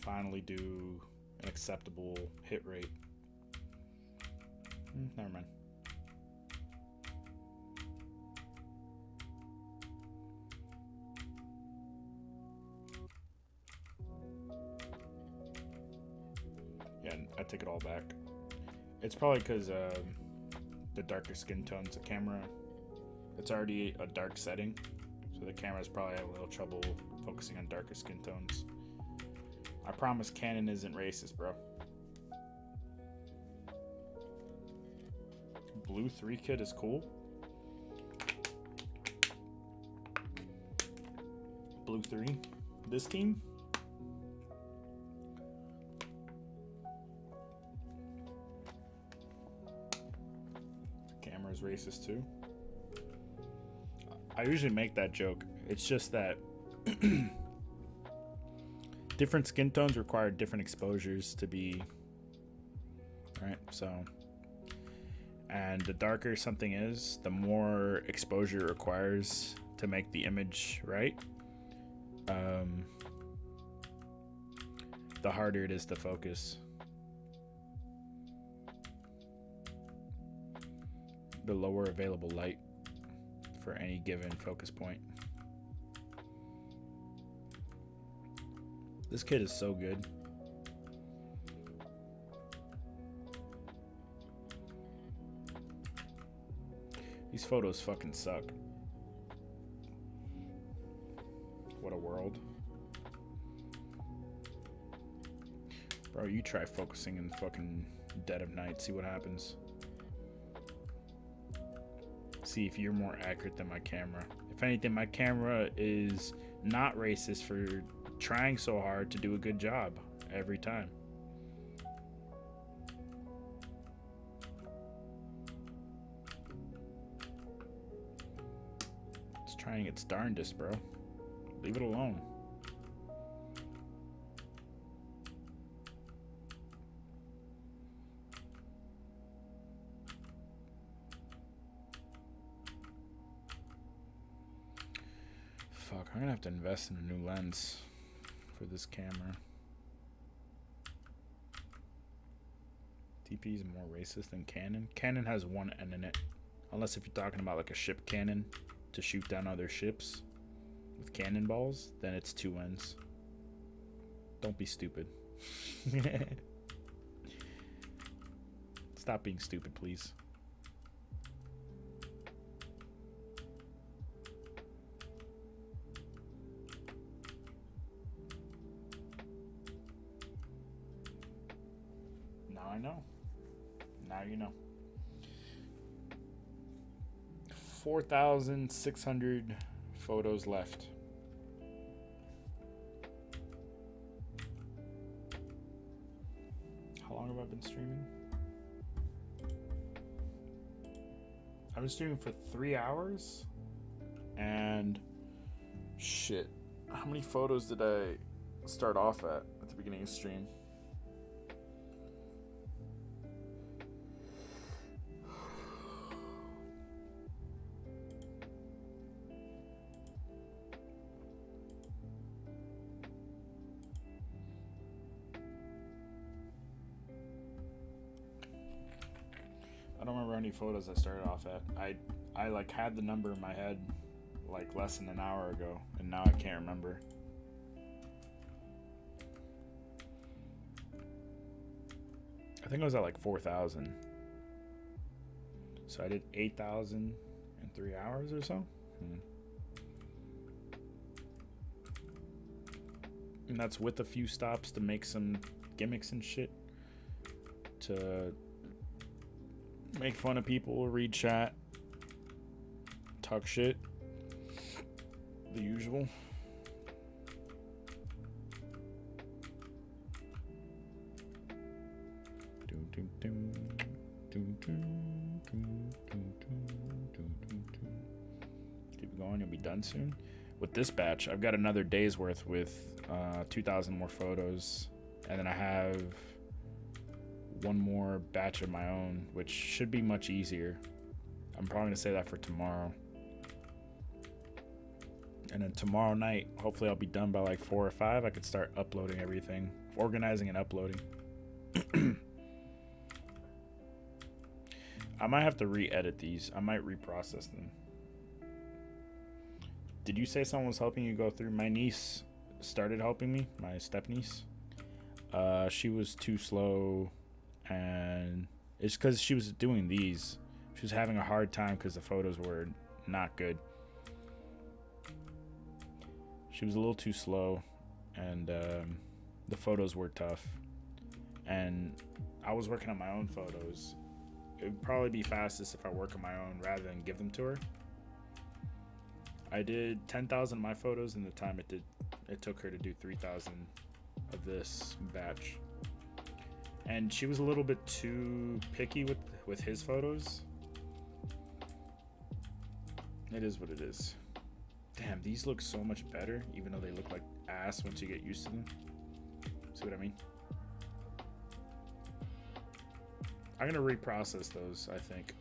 finally do an acceptable hit rate. Never mind. Yeah, I take it all back. It's probably because the darker skin tones, the camera, it's already a dark setting, so the camera's probably having a little trouble focusing on darker skin tones. I promise Canon isn't racist, bro. Blue 3 kit is cool. Blue 3. This team? Camera's racist too. I usually make that joke. It's just that different skin tones require different exposures to be right. So, and the darker something is, the more exposure it requires to make the image right. The harder it is to focus. The lower available light for any given focus point. This kid is so good. These photos fucking suck. What a world. Bro, you try focusing in the fucking dead of night, see what happens. See if you're more accurate than my camera. If anything, my camera is not racist for trying so hard to do a good job every time. It's trying its darndest, bro. Leave it alone. Fuck, I'm gonna have to invest in a new lens for this camera. DP is more racist than Canon. Canon has one N in it. Unless if you're talking about like a ship cannon to shoot down other ships with cannonballs, then it's two N's. Don't be stupid. Stop being stupid, please. Now I know. Now you know. 4,600 photos left. How long have I been streaming? I've been streaming for 3 hours. And shit. How many photos did I start off at the beginning of the stream? I don't remember how many photos I started off at. I like had the number in my head like less than an hour ago, and now I can't remember. I think I was at like 4,000. So I did 8,000 in 3 hours or so. And that's with a few stops to make some gimmicks and shit. To make fun of people, read chat, talk shit. The usual. Keep going, you'll be done soon. With this batch, I've got another day's worth with 2,000 more photos. And then I have one more batch of my own, which should be much easier. I'm probably gonna say that for tomorrow. And then tomorrow night, hopefully I'll be done by like 4 or 5. I could start uploading everything, organizing and uploading. I might have to re-edit these. I might reprocess them. Did you say someone was helping you go through? My niece started helping me, my step niece. She was too slow, and it's because she was doing these. She was having a hard time because the photos were not good. She was a little too slow, and the photos were tough. And I was working on my own photos. It would probably be fastest if I work on my own rather than give them to her. I did 10,000 of my photos in the time it took her to do 3,000 of this batch. And she was a little bit too picky with his photos. It is what it is. Damn, these look so much better, even though they look like ass once you get used to them. See what I mean? I'm gonna reprocess those, I think.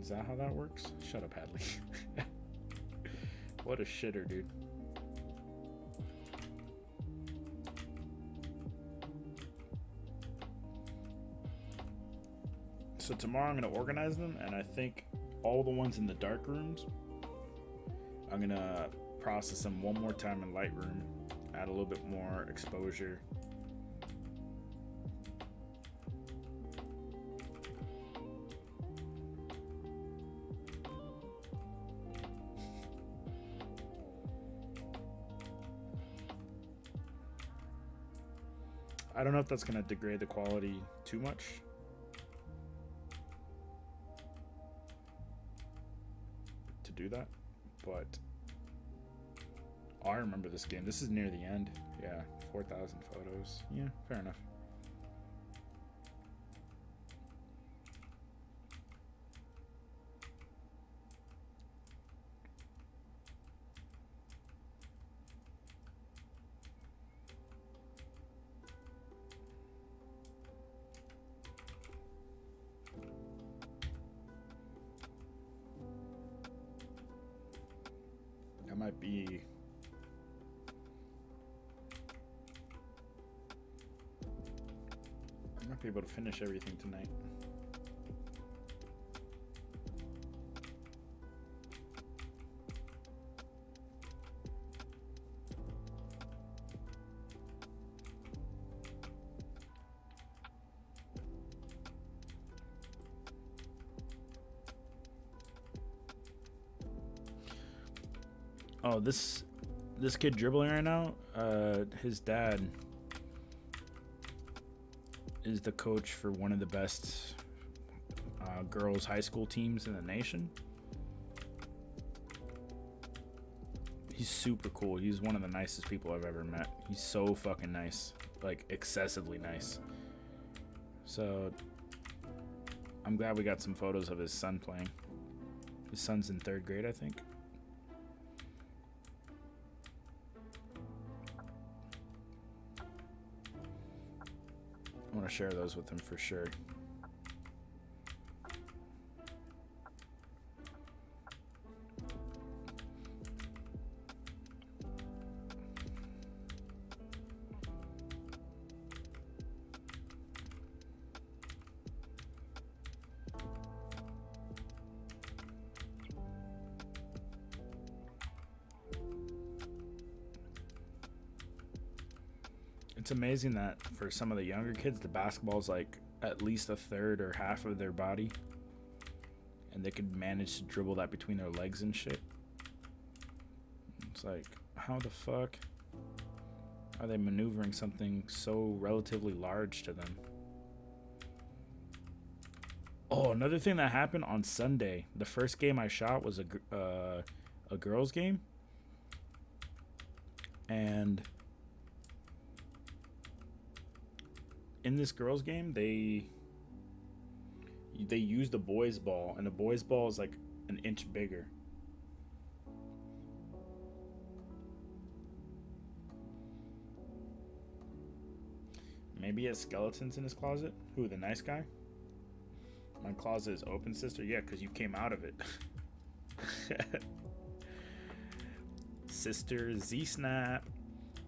Is that how that works? Shut up, Hadley. What a shitter, dude. So tomorrow I'm going to organize them, and I think all the ones in the dark rooms, I'm going to process them one more time in Lightroom, add a little bit more exposure. I don't know if that's going to degrade the quality too much. To do that, but oh, I remember this game. This is near the end. Yeah, 4,000 photos. Yeah, fair enough. Might be I might be able to finish everything tonight. Oh, this kid dribbling right now, his dad is the coach for one of the best girls high school teams in the nation. He's super cool. He's one of the nicest people I've ever met. He's so fucking nice, like excessively nice. So I'm glad we got some photos of his son playing. His son's in 3rd grade, I think. I want to share those with him for sure. It's amazing that for some of the younger kids, the basketball is like at least a third or half of their body, and they could manage to dribble that between their legs and shit. It's like, how the fuck are they maneuvering something so relatively large to them? Oh, another thing that happened on Sunday, the first game I shot was a girls game, and in this girls game, they used a boys ball, and the boys ball is like an inch bigger. Maybe he has skeletons in his closet. Who, the nice guy? My closet is open, sister. Yeah, because you came out of it. Sister Z snap.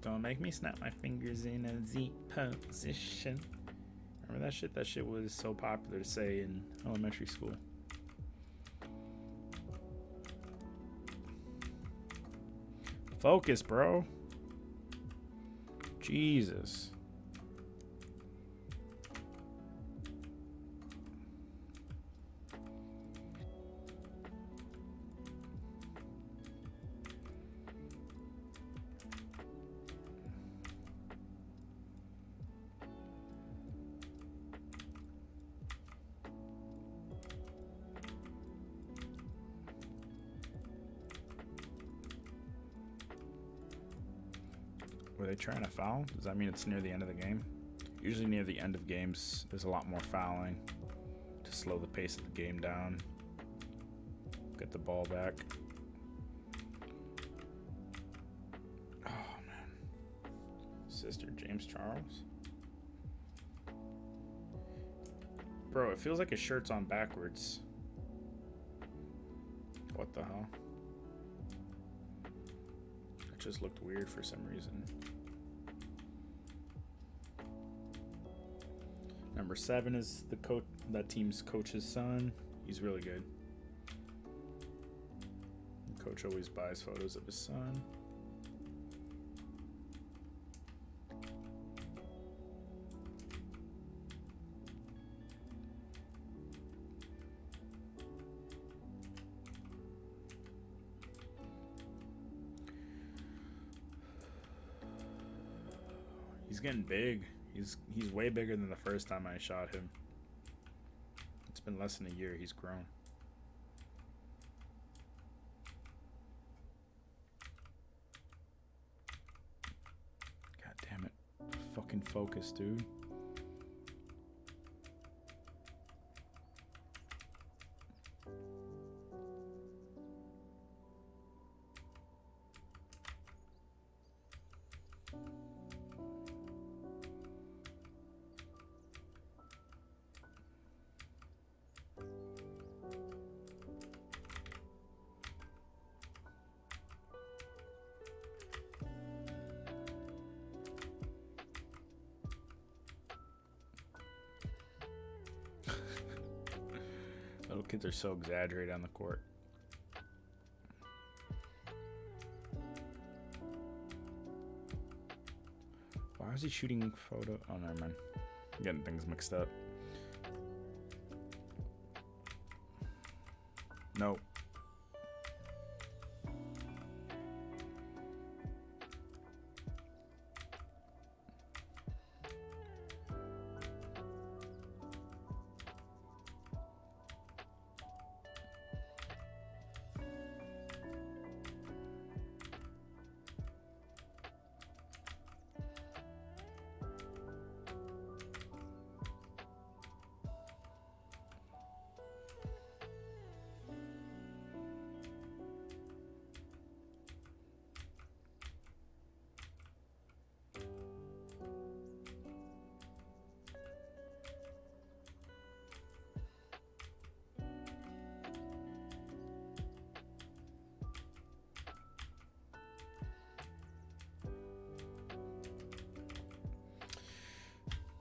Don't make me snap my fingers in a Z position. Remember that shit? That shit was so popular to say in elementary school. Focus, bro. Jesus. Were they trying to foul? Does that mean it's near the end of the game? Usually near the end of games, there's a lot more fouling. to slow the pace of the game down. Get the ball back. Oh man. Sister James Charles. Bro, it feels like his shirt's on backwards. What the hell? It just looked weird for some reason. Number 7 is the coach, that team's coach's son. He's really good. Coach always buys photos of his son. He's getting big. He's way bigger than the first time I shot him. It's been less than a year. He's grown. God damn it. Fucking focus, dude. Little kids are so exaggerated on the court. Why is he shooting photo? Oh, never mind. I'm getting things mixed up. No.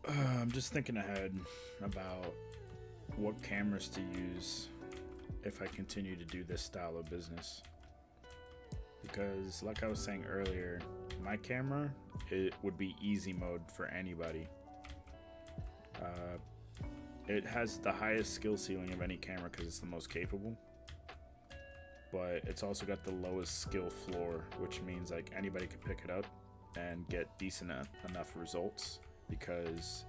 I'm just thinking ahead about what cameras to use if I continue to do this style of business. Because like I was saying earlier, my camera, it would be easy mode for anybody. It has the highest skill ceiling of any camera because it's the most capable. But it's also got the lowest skill floor, which means like anybody could pick it up and get decent enough results, because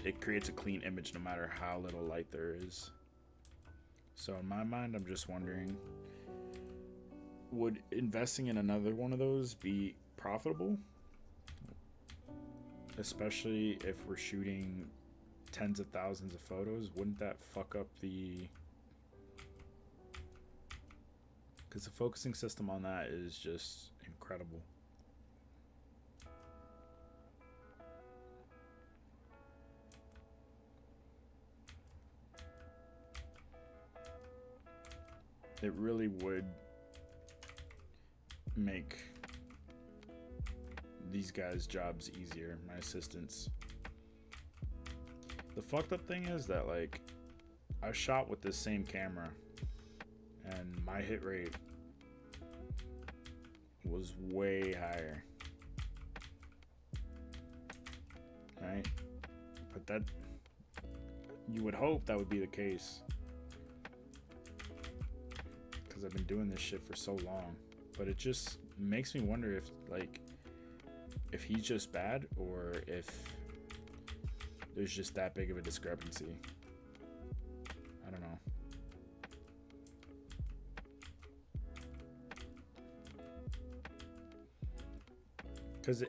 it creates a clean image no matter how little light there is. So in my mind, I'm just wondering, would investing in another one of those be profitable? Especially if we're shooting tens of thousands of photos, wouldn't that fuck up because the focusing system on that is just incredible. It really would make these guys' jobs easier, my assistants. The fucked up thing is that, like, I shot with this same camera and my hit rate was way higher. Right? But that, you would hope that would be the case, because I've been doing this shit for so long. But it just makes me wonder if he's just bad, or if there's just that big of a discrepancy. I don't know. Because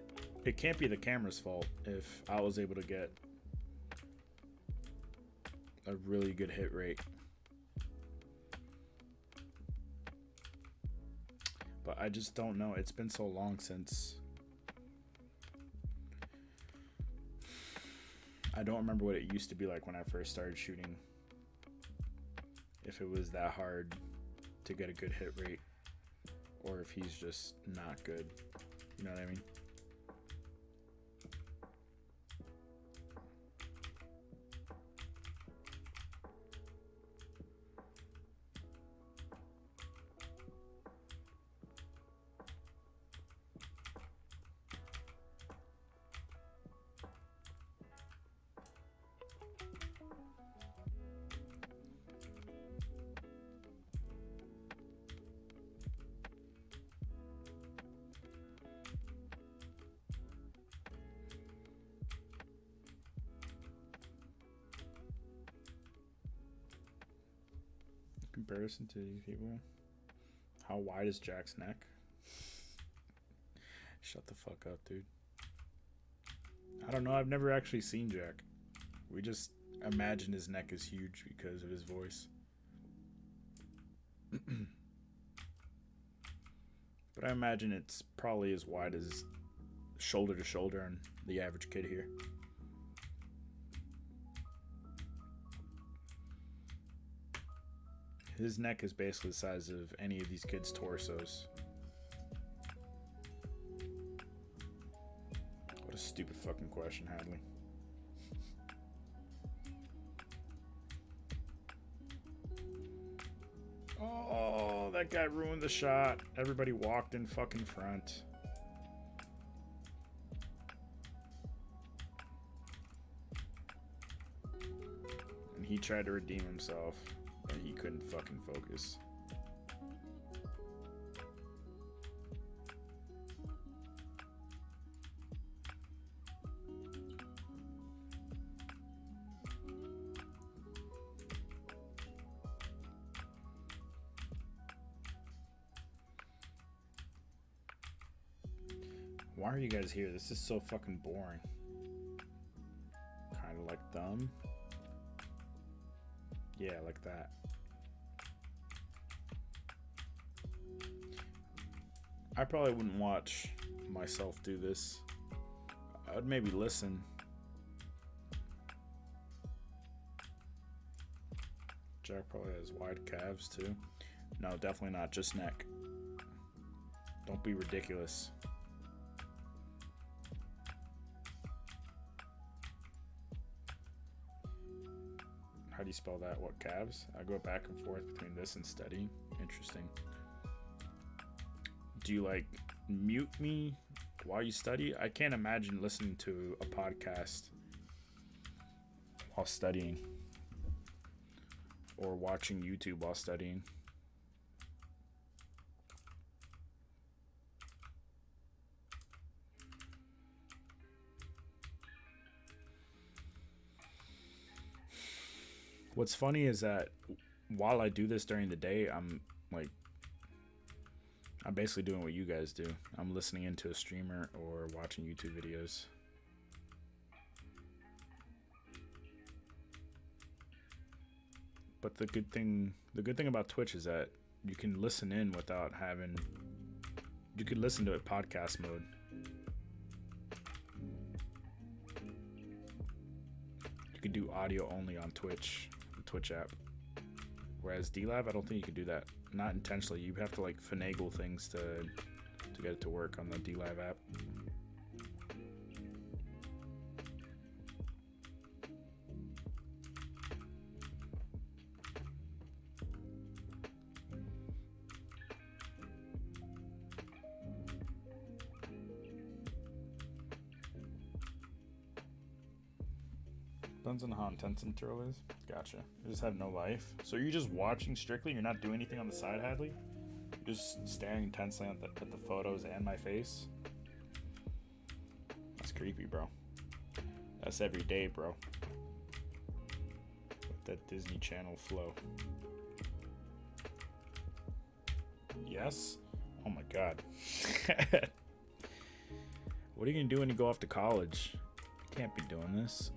it can't be the camera's fault if I was able to get a really good hit rate. But I just don't know. It's been so long since. I don't remember what it used to be like when I first started shooting. If it was that hard to get a good hit rate, or if he's just not good. You know what I mean? Comparison to these people. How wide is Jack's neck? Shut the fuck up, dude. I don't know. I've never actually seen Jack. We just imagine his neck is huge because of his voice. But I imagine it's probably as wide as shoulder to shoulder on the average kid here. His neck is basically the size of any of these kids' torsos. What a stupid fucking question, Hadley. Oh, that guy ruined the shot. Everybody walked in fucking front. And he tried to redeem himself. But he couldn't fucking focus. Why are you guys here? This is so fucking boring. Kind of like dumb. Yeah, like that. I probably wouldn't watch myself do this. I'd maybe listen. Jack probably has wide calves too. No, definitely not. Just neck. Don't be ridiculous. How do you spell that? What, calves? I go back and forth between this and studying. Interesting. Do you like mute me while you study? I can't imagine listening to a podcast while studying or watching YouTube while studying. What's funny is that while I do this during the day, I'm basically doing what you guys do. I'm listening into a streamer or watching YouTube videos. But the good thing about Twitch is that you can listen in without having. You could listen to it podcast mode. You could do audio only on Twitch, the Twitch app. Whereas DLive, I don't think you could do that. Not intentionally. You have to like finagle things to get it to work on the DLive app. Depends on how intense the tutorial is. Gotcha. You just have no life. So you're just watching strictly? You're not doing anything on the side, Hadley? You're just staring intensely at the photos and my face? That's creepy, bro. That's every day, bro. With that Disney Channel flow. Yes? Oh my god. What are you gonna do when you go off to college? You can't be doing this.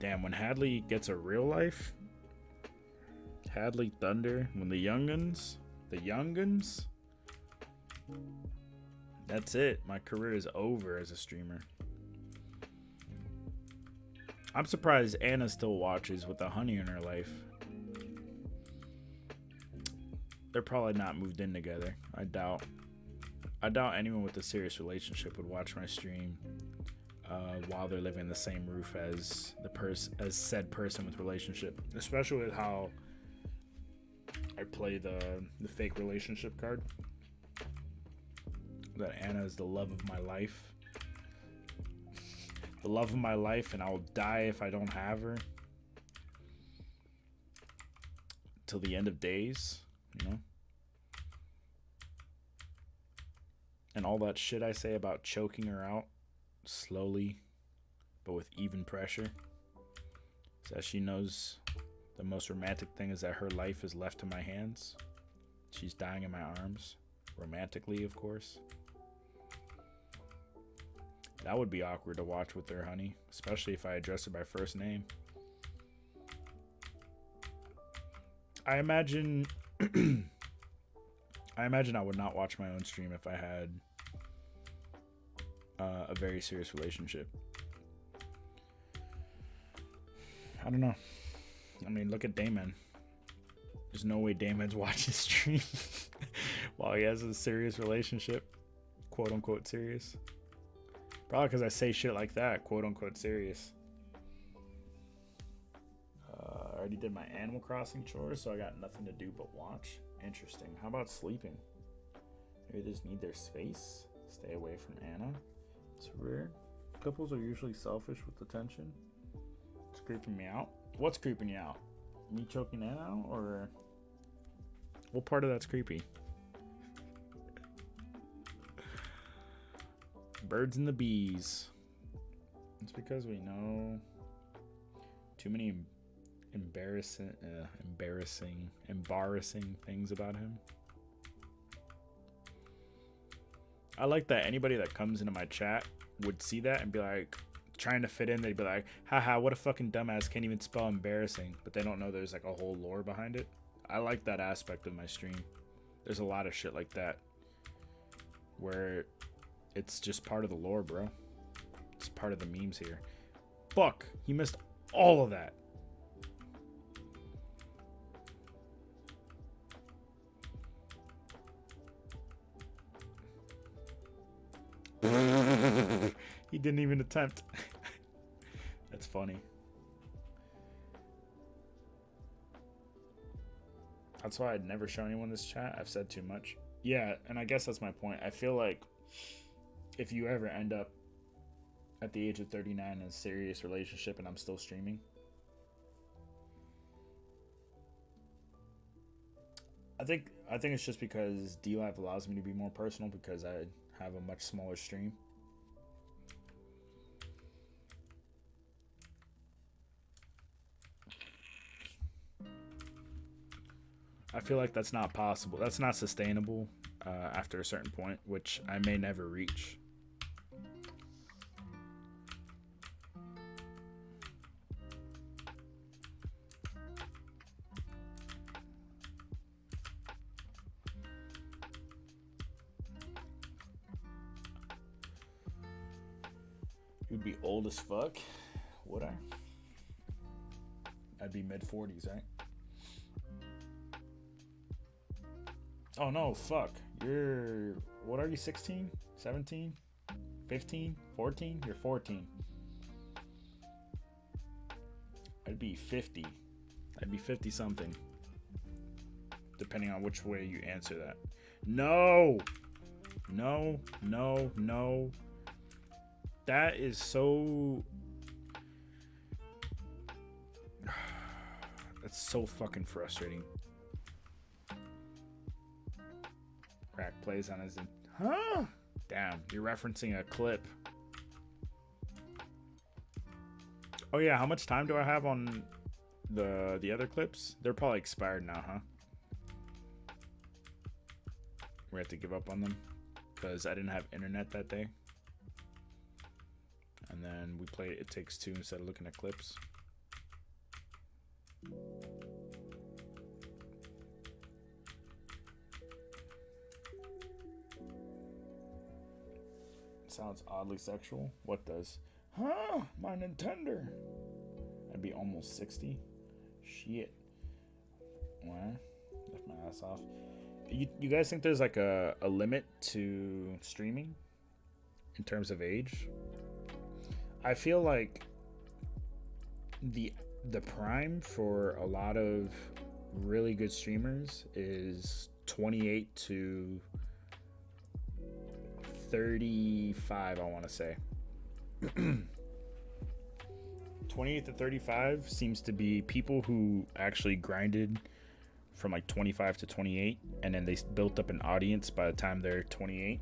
Damn, when Hadley gets a real life, Hadley Thunder, when the younguns, that's it. My career is over as a streamer. I'm surprised Anna still watches with a honey in her life. They're probably not moved in together. I doubt anyone with a serious relationship would watch my stream while they're living in the same roof as said person with relationship. Especially with how I play the fake relationship card. That Anna is the love of my life. The love of my life, and I'll die if I don't have her. Till the end of days, you know? And all that shit I say about choking her out slowly, but with even pressure. So that she knows the most romantic thing is that her life is left in my hands. She's dying in my arms. Romantically, of course. That would be awkward to watch with her, honey. Especially if I address her by first name. I imagine I would not watch my own stream if I had a very serious relationship. I don't know. I mean, look at Damon. There's no way Damon's watching stream while he has a serious relationship. Quote unquote serious. Probably because I say shit like that. Quote unquote serious. I already did my Animal Crossing chores, so I got nothing to do but watch. Interesting. How about sleeping? Maybe they just need their space. Stay away from Anna. It's rare. Couples are usually selfish with attention. It's creeping me out. What's creeping you out? Me choking Anna out, or what part of that's creepy? Birds and the bees. It's because we know too many embarrassing things about him. I like that anybody that comes into my chat would see that and be like, trying to fit in, they'd be like, haha, what a fucking dumbass, can't even spell embarrassing. But they don't know there's like a whole lore behind it. I like that aspect of my stream. There's a lot of shit like that where it's just part of the lore, bro. It's part of the memes here. Fuck, he missed all of that. He didn't even attempt. That's funny. That's why I'd never show anyone this chat. I've said too much. Yeah, and I guess that's my point. I feel like if you ever end up at the age of 39 in a serious relationship and I'm still streaming, I think it's just because DLive allows me to be more personal because I have a much smaller stream. I feel like that's not possible. That's not sustainable after a certain point, which I may never reach. You'd be old as fuck. Would I? I'd be mid-40s, right? Oh no, fuck. What are you, 16? 17? 15? 14? You're 14. I'd be 50. I'd be 50 something. Depending on which way you answer that. No! No, no, no. That is so... That's so fucking frustrating. Crack plays on his... Huh? Damn, you're referencing a clip. Oh yeah, how much time do I have on the other clips? They're probably expired now, huh? We have to give up on them because I didn't have internet that day. And then we played It Takes Two instead of looking at clips. Sounds oddly sexual. What does? Huh? My Nintendo. I'd be almost 60. Shit. Well, left my ass off. You guys think there's like a limit to streaming in terms of age? I feel like the prime for a lot of really good streamers is 28 to 35, I want to say. 28 to 35 seems to be people who actually grinded from like 25 to 28, and then they built up an audience by the time they're 28.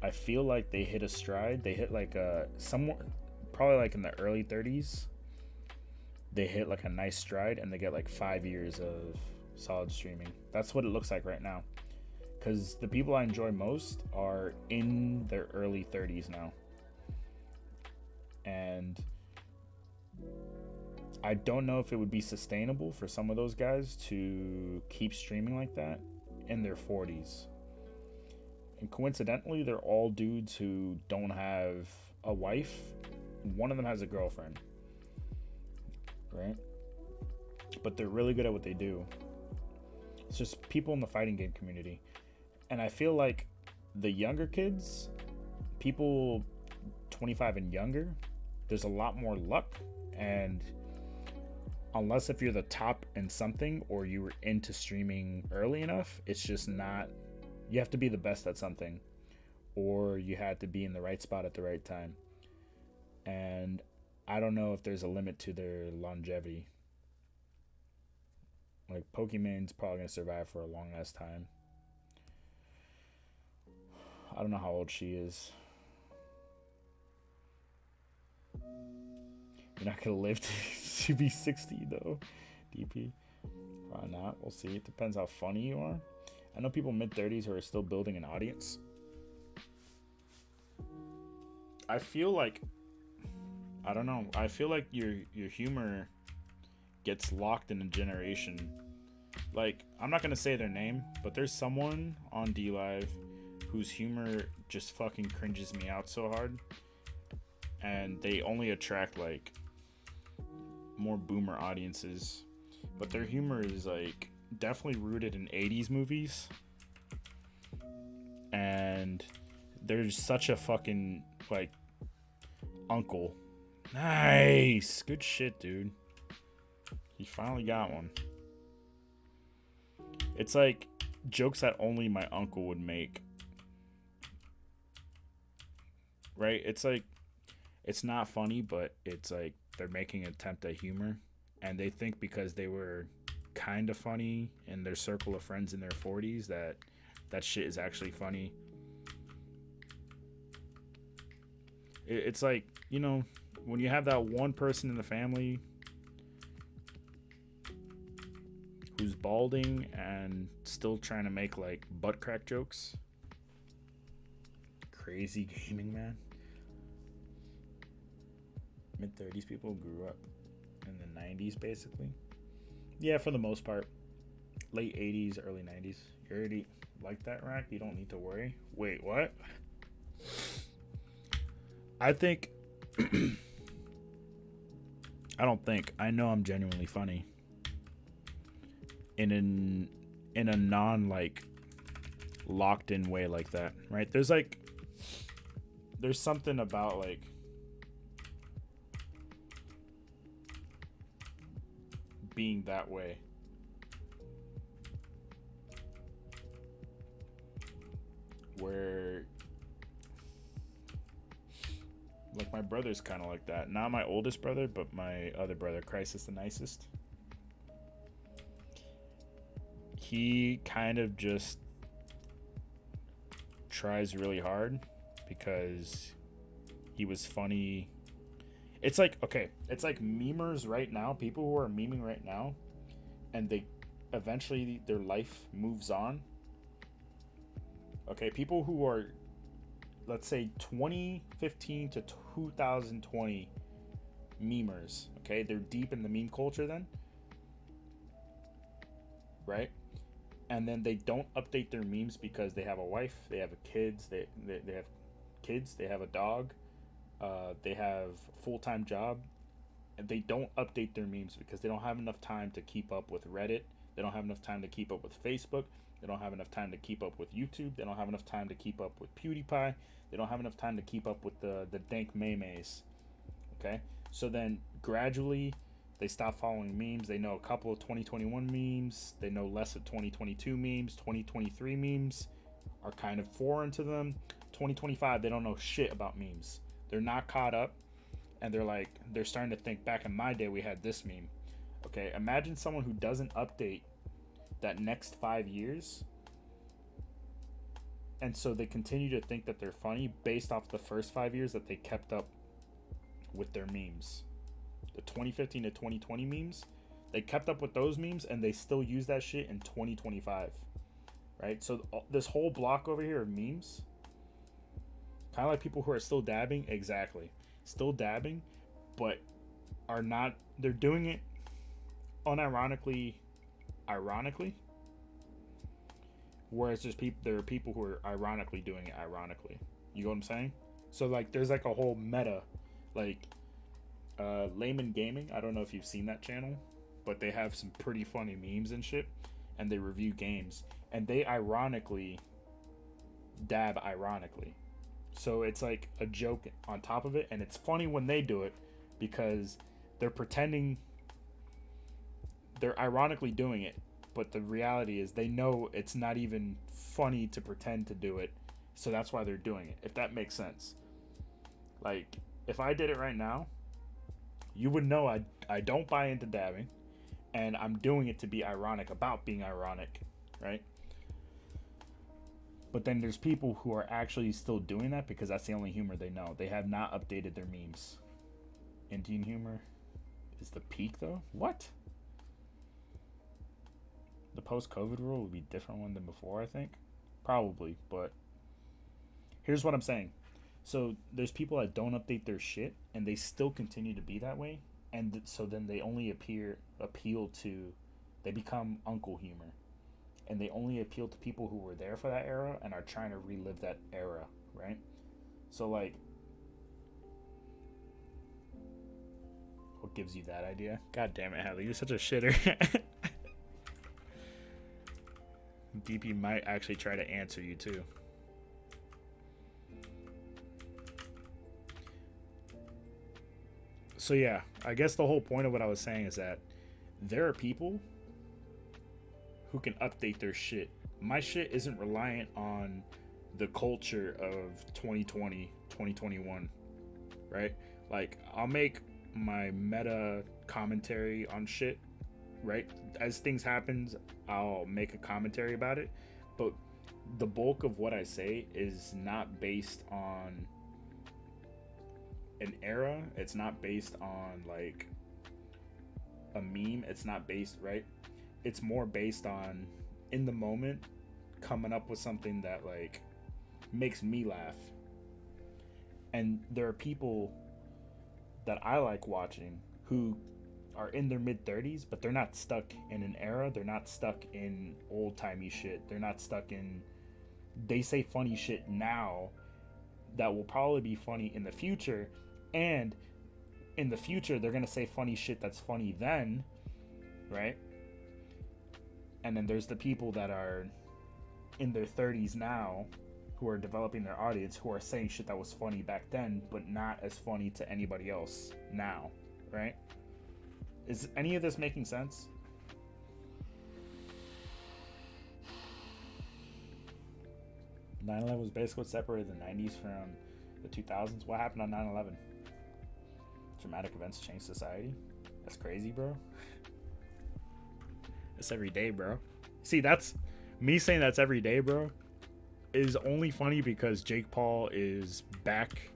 I feel like they hit a stride. They hit like somewhere, probably like in the early 30s. They hit like a nice stride, and they get like 5 years of solid streaming. That's what it looks like right now. Because the people I enjoy most are in their early 30s now. And I don't know if it would be sustainable for some of those guys to keep streaming like that in their 40s. And coincidentally, they're all dudes who don't have a wife. One of them has a girlfriend. Right? But they're really good at what they do. It's just people in the fighting game community. And I feel like the younger kids, people 25 and younger, there's a lot more luck. And unless if you're the top in something or you were into streaming early enough, it's just not, you have to be the best at something, or you had to be in the right spot at the right time. And I don't know if there's a limit to their longevity. Like Pokemon's probably gonna survive for a long ass time. I don't know how old she is. You're not gonna live to be 60 though, DP. Probably not. We'll see. It depends how funny you are. I know people mid-30s who are still building an audience. I feel like, I don't know. I feel like your humor gets locked in a generation. Like, I'm not gonna say their name, but there's someone on DLive whose humor just fucking cringes me out so hard, and they only attract like more boomer audiences, but their humor is like definitely rooted in 80s movies, and there's such a fucking like uncle. Nice, good shit, dude. He finally got one. It's like jokes that only my uncle would make. Right? It's like, it's not funny, but it's like they're making an attempt at humor, and they think because they were kind of funny in their circle of friends in their 40s that that shit is actually funny. It's like, you know, when you have that one person in the family who's balding and still trying to make like butt crack jokes. Crazy gaming, man. Mid-30s people grew up in the 90s, basically. Yeah, for the most part. Late 80s, early 90s. You already like that, Rack? You don't need to worry. Wait, what? I think... I know I'm genuinely funny. In a non, like, locked in way like that, right? There's something about like being that way. Where like my brother's kind of like that. Not my oldest brother, but my other brother, Crisis the Nicest. He kind of just tries really hard because he was funny. It's like, okay, it's like memers right now, people who are memeing right now, and they eventually their life moves on. Okay, people who are, let's say 2015 to 2020 memers, okay, they're deep in the meme culture then. right? And then they don't update their memes because they have a wife, they have kids, they have kids, they have a dog, they have a full-time job, and they don't update their memes because they don't have enough time to keep up with Reddit. They don't have enough time to keep up with Facebook. They don't have enough time to keep up with YouTube. They don't have enough time to keep up with PewDiePie. They don't have enough time to keep up with the dank memes. Okay? So then gradually they stop following memes. They know a couple of 2021 memes. They know less of 2022 memes. 2023 memes are kind of foreign to them. 2025, they don't know shit about memes. They're not caught up. And they're starting to think, back in my day, we had this meme. Okay, imagine someone who doesn't update that next 5 years. And so they continue to think that they're funny based off the first 5 years that they kept up with their memes. The 2015 to 2020 memes, they kept up with those memes and they still use that shit in 2025. Right? So this whole block over here of memes, kind of like people who are still dabbing, exactly. Still dabbing, but are not, they're doing it unironically, ironically. Whereas there are people who are ironically doing it ironically. You know what I'm saying? So like there's like a whole meta, like Layman Gaming, I don't know if you've seen that channel, but they have some pretty funny memes and shit, and they review games, and they ironically dab ironically. So it's like a joke on top of it, and it's funny when they do it because they're pretending, they're ironically doing it, but the reality is they know it's not even funny to pretend to do it, so that's why they're doing it, if that makes sense. Like, if I did it right now, you would know I don't buy into dabbing, and I'm doing it to be ironic about being ironic, right? But then there's people who are actually still doing that because that's the only humor they know. They have not updated their memes. Indian humor is the peak, though? What? The post-COVID rule would be a different one than before, I think. Probably, but here's what I'm saying. So there's people that don't update their shit, and they still continue to be that way. And so then they only appeal to, they become uncle humor. And they only appeal to people who were there for that era and are trying to relive that era, right? So, like, what gives you that idea? God damn it, Hadley, you're such a shitter. DP might actually try to answer you, too. So, yeah, I guess the whole point of what I was saying is that there are people who can update their shit. My shit isn't reliant on the culture of 2020, 2021, right? Like, I'll make my meta commentary on shit, right? As things happen, I'll make a commentary about it, but the bulk of what I say is not based on an era. It's not based on, like, a meme. It's not based, right? It's more based on, in the moment, coming up with something that, like, makes me laugh. And there are people that I like watching who are in their mid-30s, but they're not stuck in an era. They're not stuck in old-timey shit. They're not stuck in... They say funny shit now that will probably be funny in the future, and in the future, they're going to say funny shit that's funny then, right? And then there's the people that are in their 30s now who are developing their audience, who are saying shit that was funny back then, but not as funny to anybody else now, right? Is any of this making sense? "9/11 was basically what separated the 90s from the 2000s. What happened on 9/11? Dramatic events changed society? That's crazy, bro. That's every day, bro. See, that's me saying that's every day, bro, is only funny because Jake Paul is back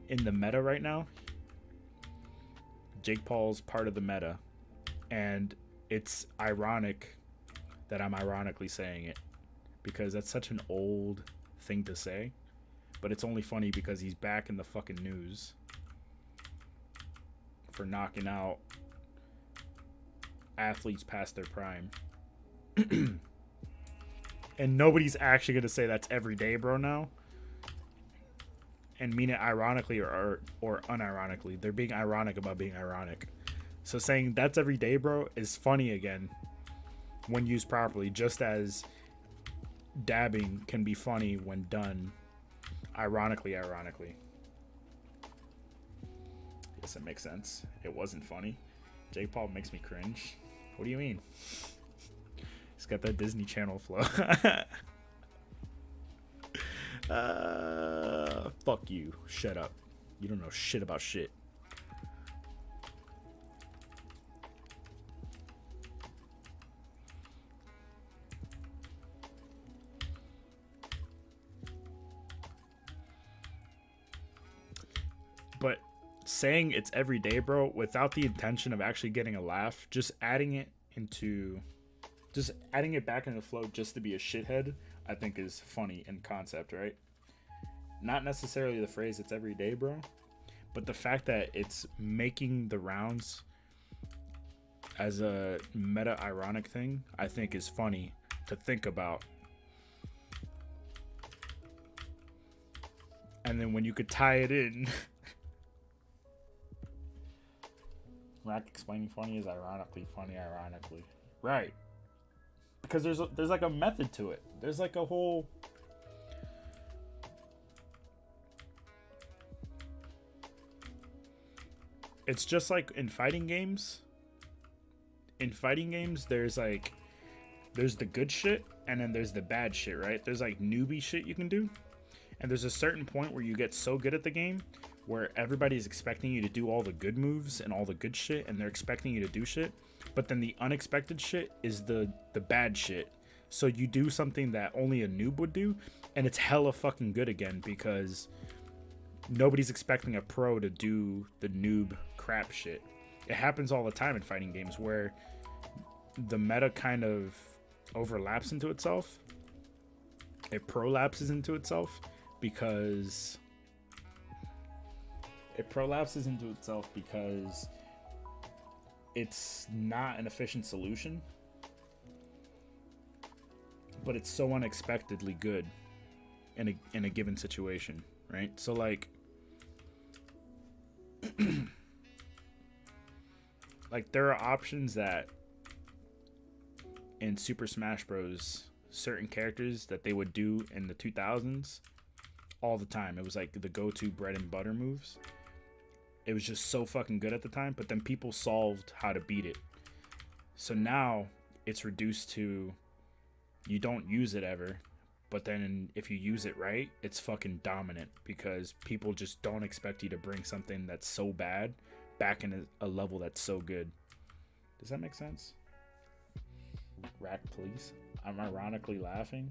in the meta right now. Jake Paul's part of the meta, and it's ironic that I'm ironically saying it because that's such an old thing to say, but it's only funny because he's back in the fucking news for knocking out athletes past their prime. And nobody's actually going to say that's every day, bro, now. And mean it ironically or unironically. They're being ironic about being ironic. So saying that's every day, bro, is funny again when used properly, just as dabbing can be funny when done ironically. Guess it makes sense. It wasn't funny. Jake Paul makes me cringe. What do you mean? He's got that Disney Channel flow. Fuck you. Shut up. You don't know shit about shit. But saying it's every day, bro, without the intention of actually getting a laugh, just adding it back into the flow just to be a shithead, I think is funny in concept, right? Not necessarily the phrase it's every day, bro, but the fact that it's making the rounds as a meta ironic thing, I think is funny to think about. And then when you could tie it in, Rack explaining funny is ironically funny, ironically. Right. Because there's like a method to it. There's like a whole... It's just like in fighting games. In fighting games, there's the good shit and then there's the bad shit, right? There's like newbie shit you can do. And there's a certain point where you get so good at the game where everybody's expecting you to do all the good moves and all the good shit, and they're expecting you to do shit. But then the unexpected shit is the bad shit. So you do something that only a noob would do, and it's hella fucking good again because nobody's expecting a pro to do the noob crap shit. It happens all the time in fighting games where the meta kind of overlaps into itself. It prolapses into itself because it's not an efficient solution, but it's so unexpectedly good in a given situation, right? So like like there are options that in Super Smash Bros, certain characters that they would do in the 2000s all the time. It was like the go-to bread and butter moves. It was just so fucking good at the time, but then people solved how to beat it. So now it's reduced to you don't use it ever, but then if you use it right, it's fucking dominant because people just don't expect you to bring something that's so bad back in a level that's so good. Does that make sense? Rack, please. I'm ironically laughing.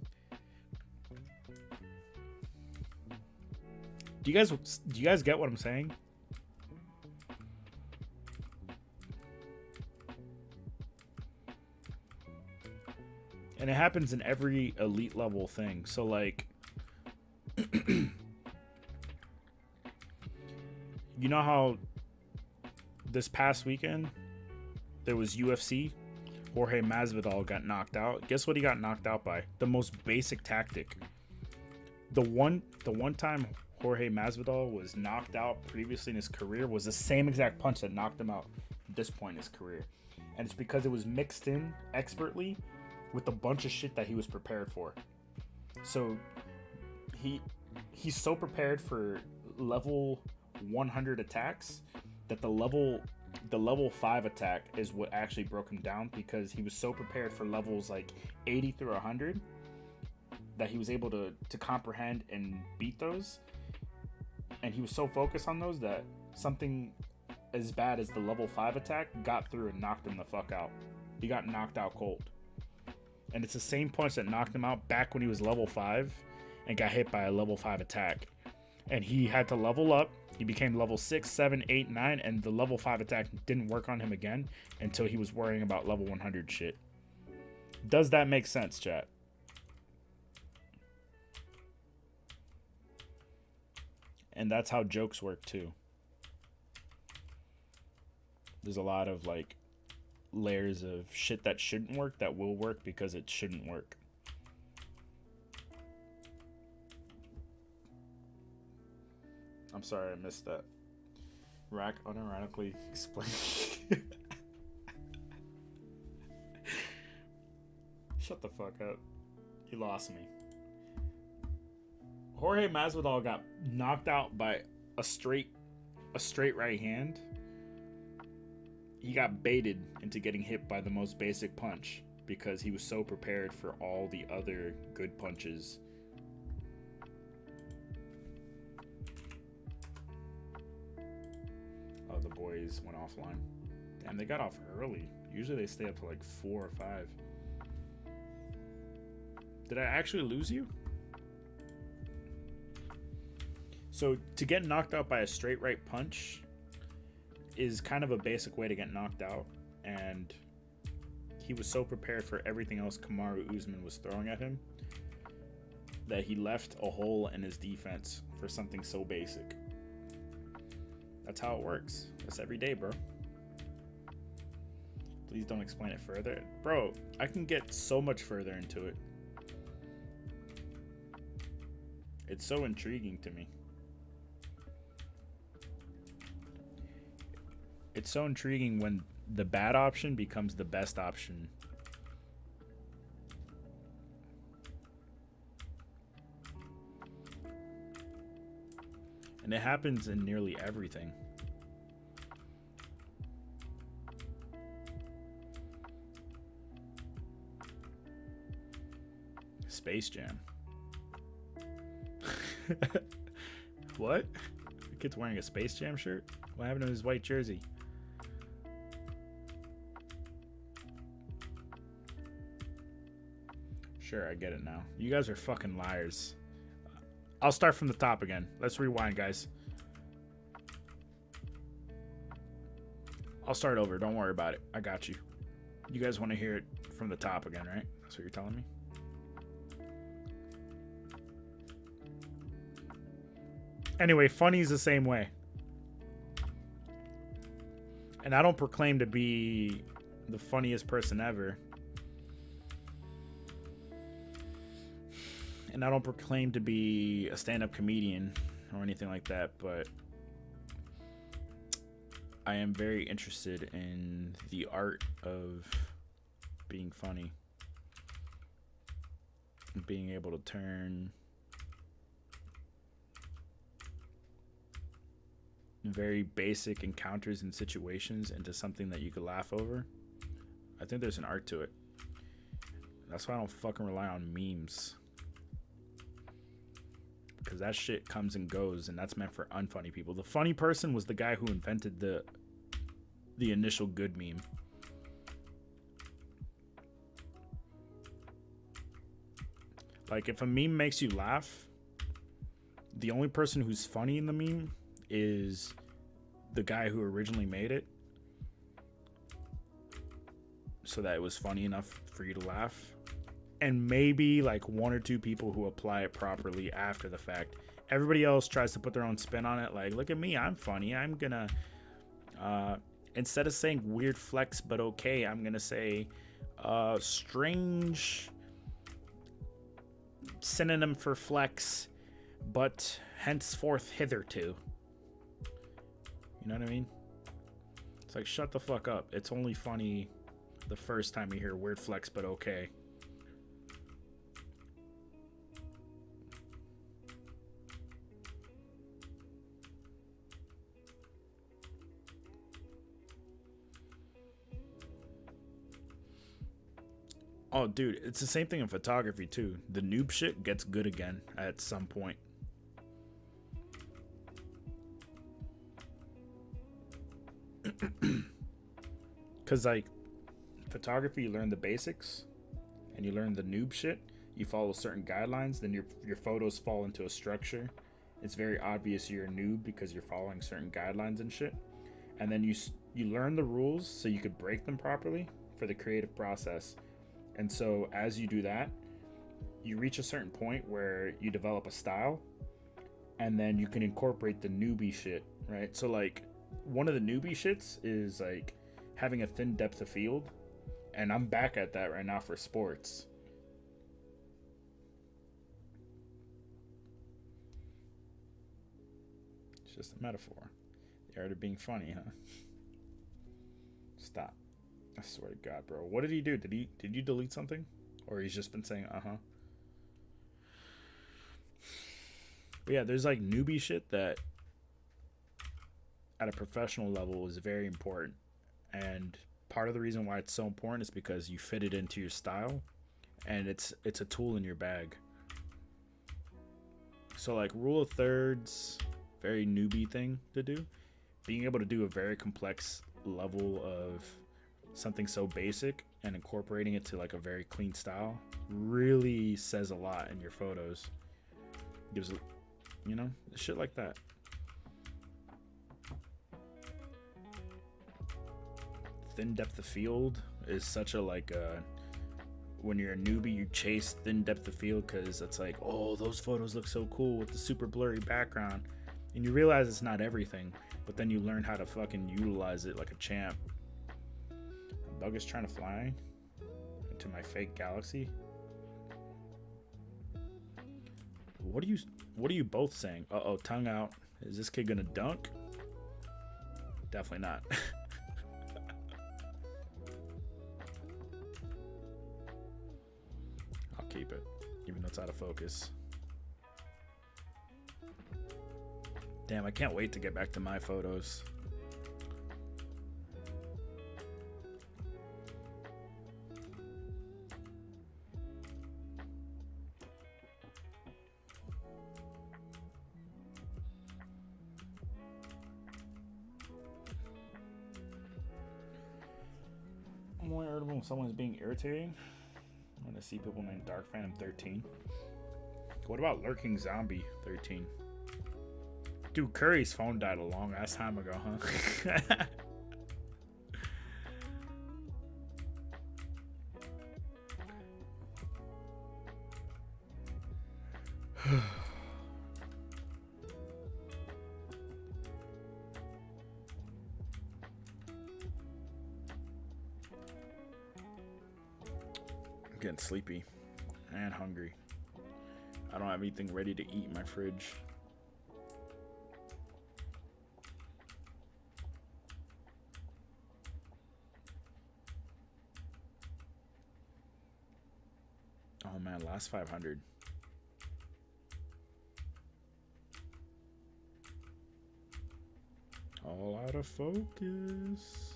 Do you guys get what I'm saying? And it happens in every elite level thing. So like you know how this past weekend there was UFC? Jorge Masvidal got knocked out. Guess what he got knocked out by? The most basic tactic. The one time Jorge Masvidal was knocked out previously in his career was the same exact punch that knocked him out at this point in his career. And it's because it was mixed in expertly with a bunch of shit that he was prepared for. So he's so prepared for level 100 attacks that the level 5 attack is what actually broke him down, because he was so prepared for levels like 80 through 100 that he was able to comprehend and beat those. And he was so focused on those that something as bad as the level 5 attack got through and knocked him the fuck out. He got knocked out cold. And it's the same punch that knocked him out back when he was level 5 and got hit by a level 5 attack. And he had to level up. He became level 6, 7, 8, 9, and the level 5 attack didn't work on him again until he was worrying about level 100 shit. Does that make sense, chat? And that's how jokes work too. There's a lot of like layers of shit that shouldn't work that will work because it shouldn't work. I'm sorry I missed that. Rack unironically explained. Shut the fuck up. You lost me. Jorge Masvidal got knocked out by a straight right hand. He got baited into getting hit by the most basic punch because he was so prepared for all the other good punches. Oh, the boys went offline. Damn, they got off early. Usually they stay up to like 4 or 5. Did I actually lose you? So to get knocked out by a straight right punch is kind of a basic way to get knocked out, and he was so prepared for everything else Kamaru Usman was throwing at him that he left a hole in his defense for something so basic. That's how it works. That's every day, bro. Please don't explain it further. Bro, I can get so much further into it. It's so intriguing to me. It's so intriguing when the bad option becomes the best option. And it happens in nearly everything. Space Jam. What? The kid's wearing a Space Jam shirt? What happened to his white jersey? Sure, I get it now. You guys are fucking liars. I'll start from the top again. Let's rewind, guys. I'll start over. Don't worry about it. I got you. You guys want to hear it from the top again, right? That's what you're telling me? Anyway, funny's the same way. And I don't proclaim to be the funniest person ever. And I don't proclaim to be a stand-up comedian or anything like that, but I am very interested in the art of being funny. Being able to turn very basic encounters and situations into something that you could laugh over. I think there's an art to it. That's why I don't fucking rely on memes. Because that shit comes and goes, and that's meant for unfunny people. The funny person was the guy who invented the initial good meme. Like, if a meme makes you laugh, the only person who's funny in the meme is the guy who originally made it, so that it was funny enough for you to laugh. And maybe like 1 or 2 people who apply it properly after the fact. Everybody else tries to put their own spin on it. Like, look at me, I'm funny. I'm gonna, instead of saying weird flex but okay, I'm gonna say strange synonym for flex, but henceforth hitherto. You know what I mean? It's like, shut the fuck up. It's only funny the first time you hear weird flex but okay. Oh, dude, it's the same thing in photography, too. The noob shit gets good again at some point. Because, like, photography, you learn the basics, and you learn the noob shit. You follow certain guidelines, then your photos fall into a structure. It's very obvious you're a noob because you're following certain guidelines and shit. And then you learn the rules so you could break them properly for the creative process. And so as you do that, you reach a certain point where you develop a style, and then you can incorporate the newbie shit, right? So like one of the newbie shits is like having a thin depth of field, and I'm back at that right now for sports. It's just a metaphor. The art of being funny, huh? Stop. I swear to God, bro. What did he do? Did you delete something? Or he's just been saying uh-huh? But yeah, there's like newbie shit that at a professional level is very important. And part of the reason why it's so important is because you fit it into your style, and it's a tool in your bag. So like rule of thirds, very newbie thing to do. Being able to do a very complex level of something so basic and incorporating it to like a very clean style really says a lot in your photos. Gives, you know, shit like that. Thin depth of field is such a like when you're a newbie, you chase thin depth of field because it's like, oh, those photos look so cool with the super blurry background, and you realize it's not everything, but then you learn how to fucking utilize it like a champ. A bug is trying to fly into my fake galaxy. What are you both saying? Uh-oh, tongue out. Is this kid gonna dunk? Definitely not. I'll keep it, even though it's out of focus. Damn, I can't wait to get back to my photos. I'm only irritable when someone's being irritating. I'm gonna see people named Dark Phantom 13. What about Lurking Zombie 13? Dude, Curry's phone died a long ass time ago, huh? I'm getting sleepy and hungry. I don't have anything ready to eat in my fridge. Oh man, last 500. All out of focus.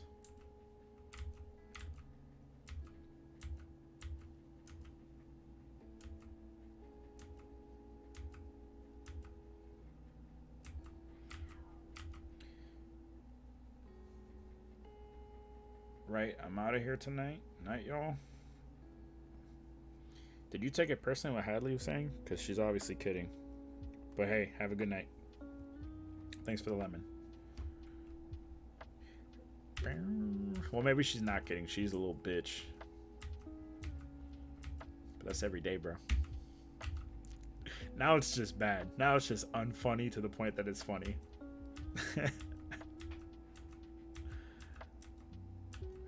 Right, I'm out of here tonight. Night, y'all. Did you take it personally what Hadley was saying? Because she's obviously kidding. But hey, have a good night. Thanks for the lemon. Well, maybe she's not kidding. She's a little bitch. But that's every day, bro. Now it's just bad. Now it's just unfunny to the point that it's funny.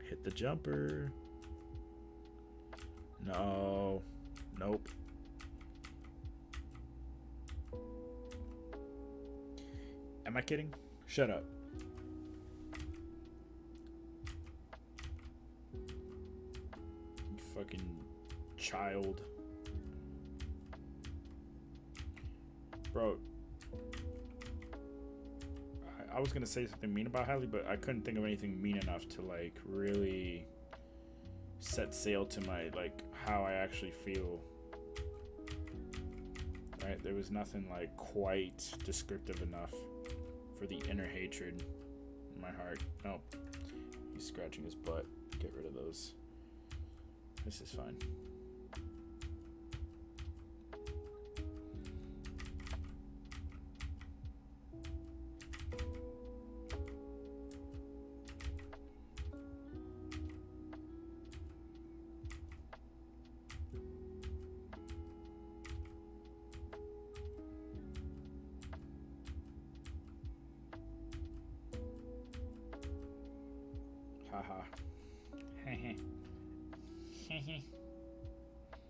Hit the jumper. No. Nope. Am I kidding? Shut up. You fucking child. Bro. I was gonna say something mean about Hadley, but I couldn't think of anything mean enough to like really set sail to my like how I actually feel. Right? There was nothing like quite descriptive enough for the inner hatred in my heart. Nope. He's scratching his butt. Get rid of those. This is fine. Haha.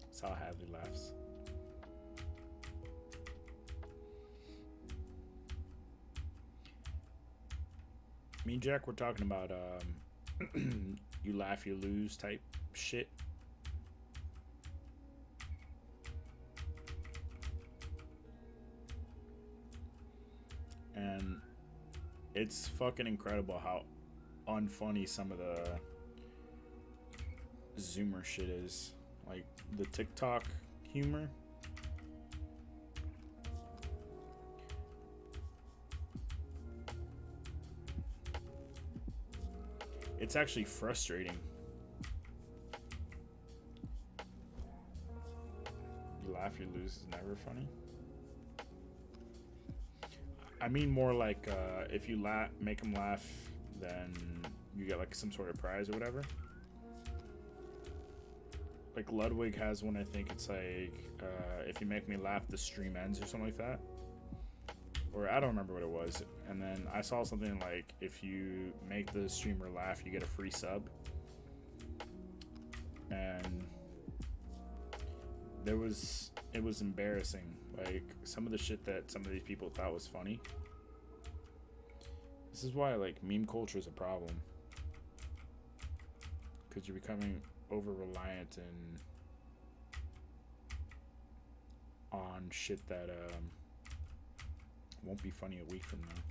That's how Hadley laughs. Me and Jack were talking about you laugh, you lose type shit. And it's fucking incredible how unfunny some of the Zoomer shit is. Like the TikTok humor. It's actually frustrating. You laugh, you lose is never funny. I mean more like if you make them laugh, then you get like some sort of prize or whatever. Like Ludwig has one, I think it's like if you make me laugh, the stream ends or something like that. Or I don't remember what it was. And then I saw something like if you make the streamer laugh, you get a free sub. And it was embarrassing. Like some of the shit that some of these people thought was funny. This is why like meme culture is a problem. Because you're becoming over reliant and on shit that won't be funny a week from now.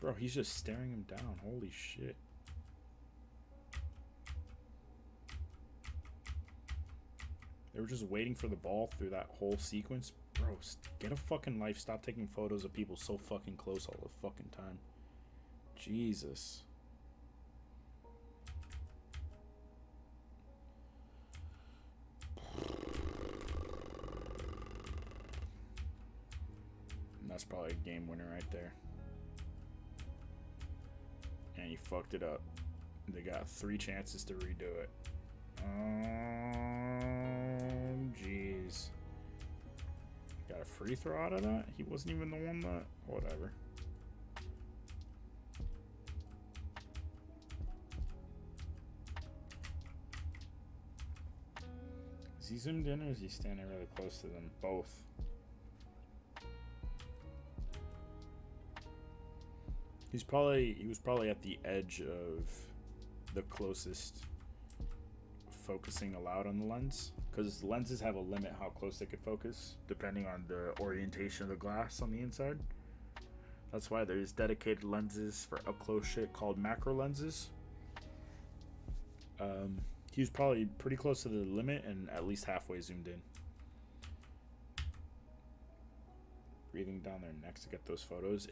Bro, he's just staring him down. Holy shit. They were just waiting for the ball through that whole sequence. Bro, get a fucking life. Stop taking photos of people so fucking close all the fucking time. Jesus. And that's probably a game winner right there. And he fucked it up. They got 3 chances to redo it. Jeez. Got a free throw out of that? He wasn't even the one that... Whatever. Is he zoomed in or is he standing really close to them? Both. He was probably at the edge of the closest focusing allowed on the lens, because lenses have a limit how close they could focus depending on the orientation of the glass on the inside. That's why there's dedicated lenses for up close shit called macro lenses. He was probably pretty close to the limit and at least halfway zoomed in. Breathing down their necks to get those photos.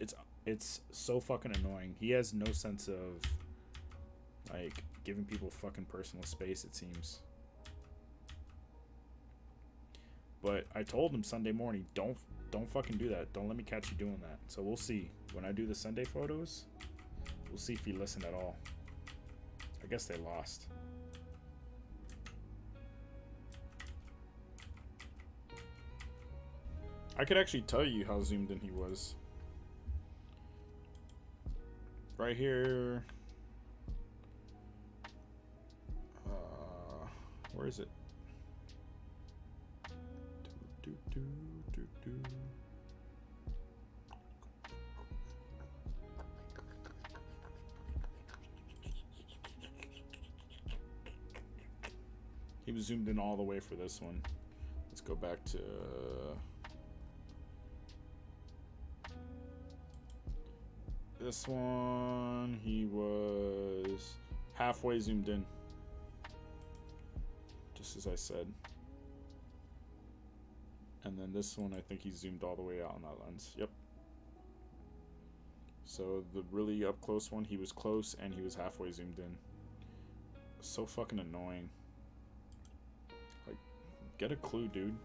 It's so fucking annoying. He has no sense of like giving people fucking personal space, it seems. But I told him Sunday morning, don't fucking do that. Don't let me catch you doing that. So we'll see. When I do the Sunday photos, we'll see if he listened at all. I guess they lost. I could actually tell you how zoomed in he was. Right here. Where is it? He was zoomed in all the way for this one. Let's go back to this one. He was halfway zoomed in, just as I said. And then this one, I think he zoomed all the way out on that lens. Yep. So the really up close one, he was close and he was halfway zoomed in. So fucking annoying. Like, get a clue, dude.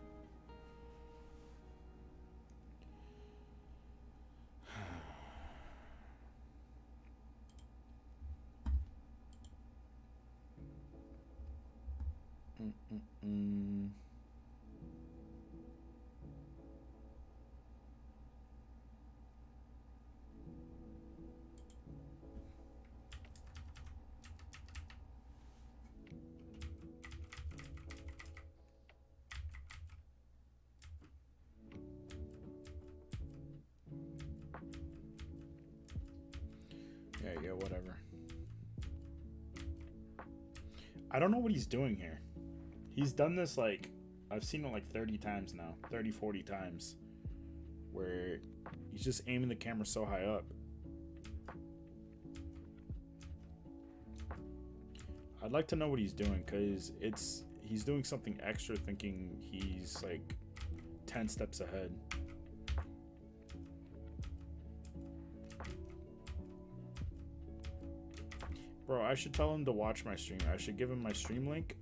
Alright, yeah, whatever. I don't know what he's doing here. He's done this like, I've seen it like 30 times now. 30, 40 times. Where he's just aiming the camera so high up. I'd like to know what he's doing, because he's doing something extra, thinking he's like 10 steps ahead. Bro, I should tell him to watch my stream. I should give him my stream link.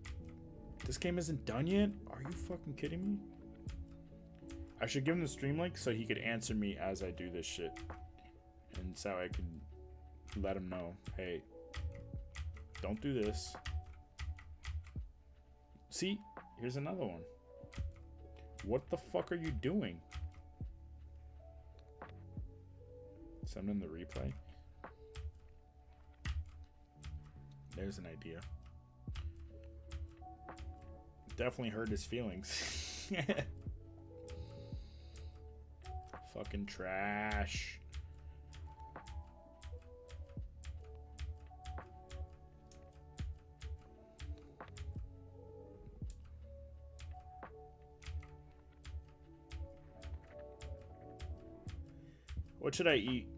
This game isn't done yet? Are you fucking kidding me? I should give him the stream link so he could answer me as I do this shit. And so I could let him know, hey, don't do this. See, here's another one. What the fuck are you doing? Send him the replay. There's an idea. Definitely hurt his feelings. Fucking trash. What should I eat?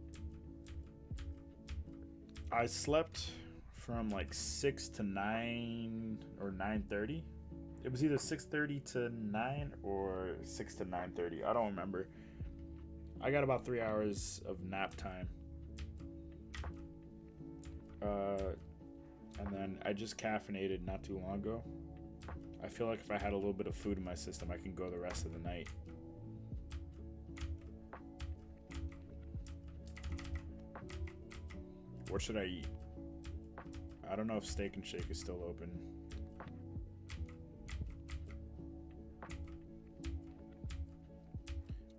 I slept from like 6 to 9 or 9:30. It was either 6:30 to 9 or 6 to 9:30. I don't remember. I got about 3 hours of nap time. And then I just caffeinated not too long ago. I feel like if I had a little bit of food in my system, I can go the rest of the night. What should I eat? I don't know if Steak and Shake is still open.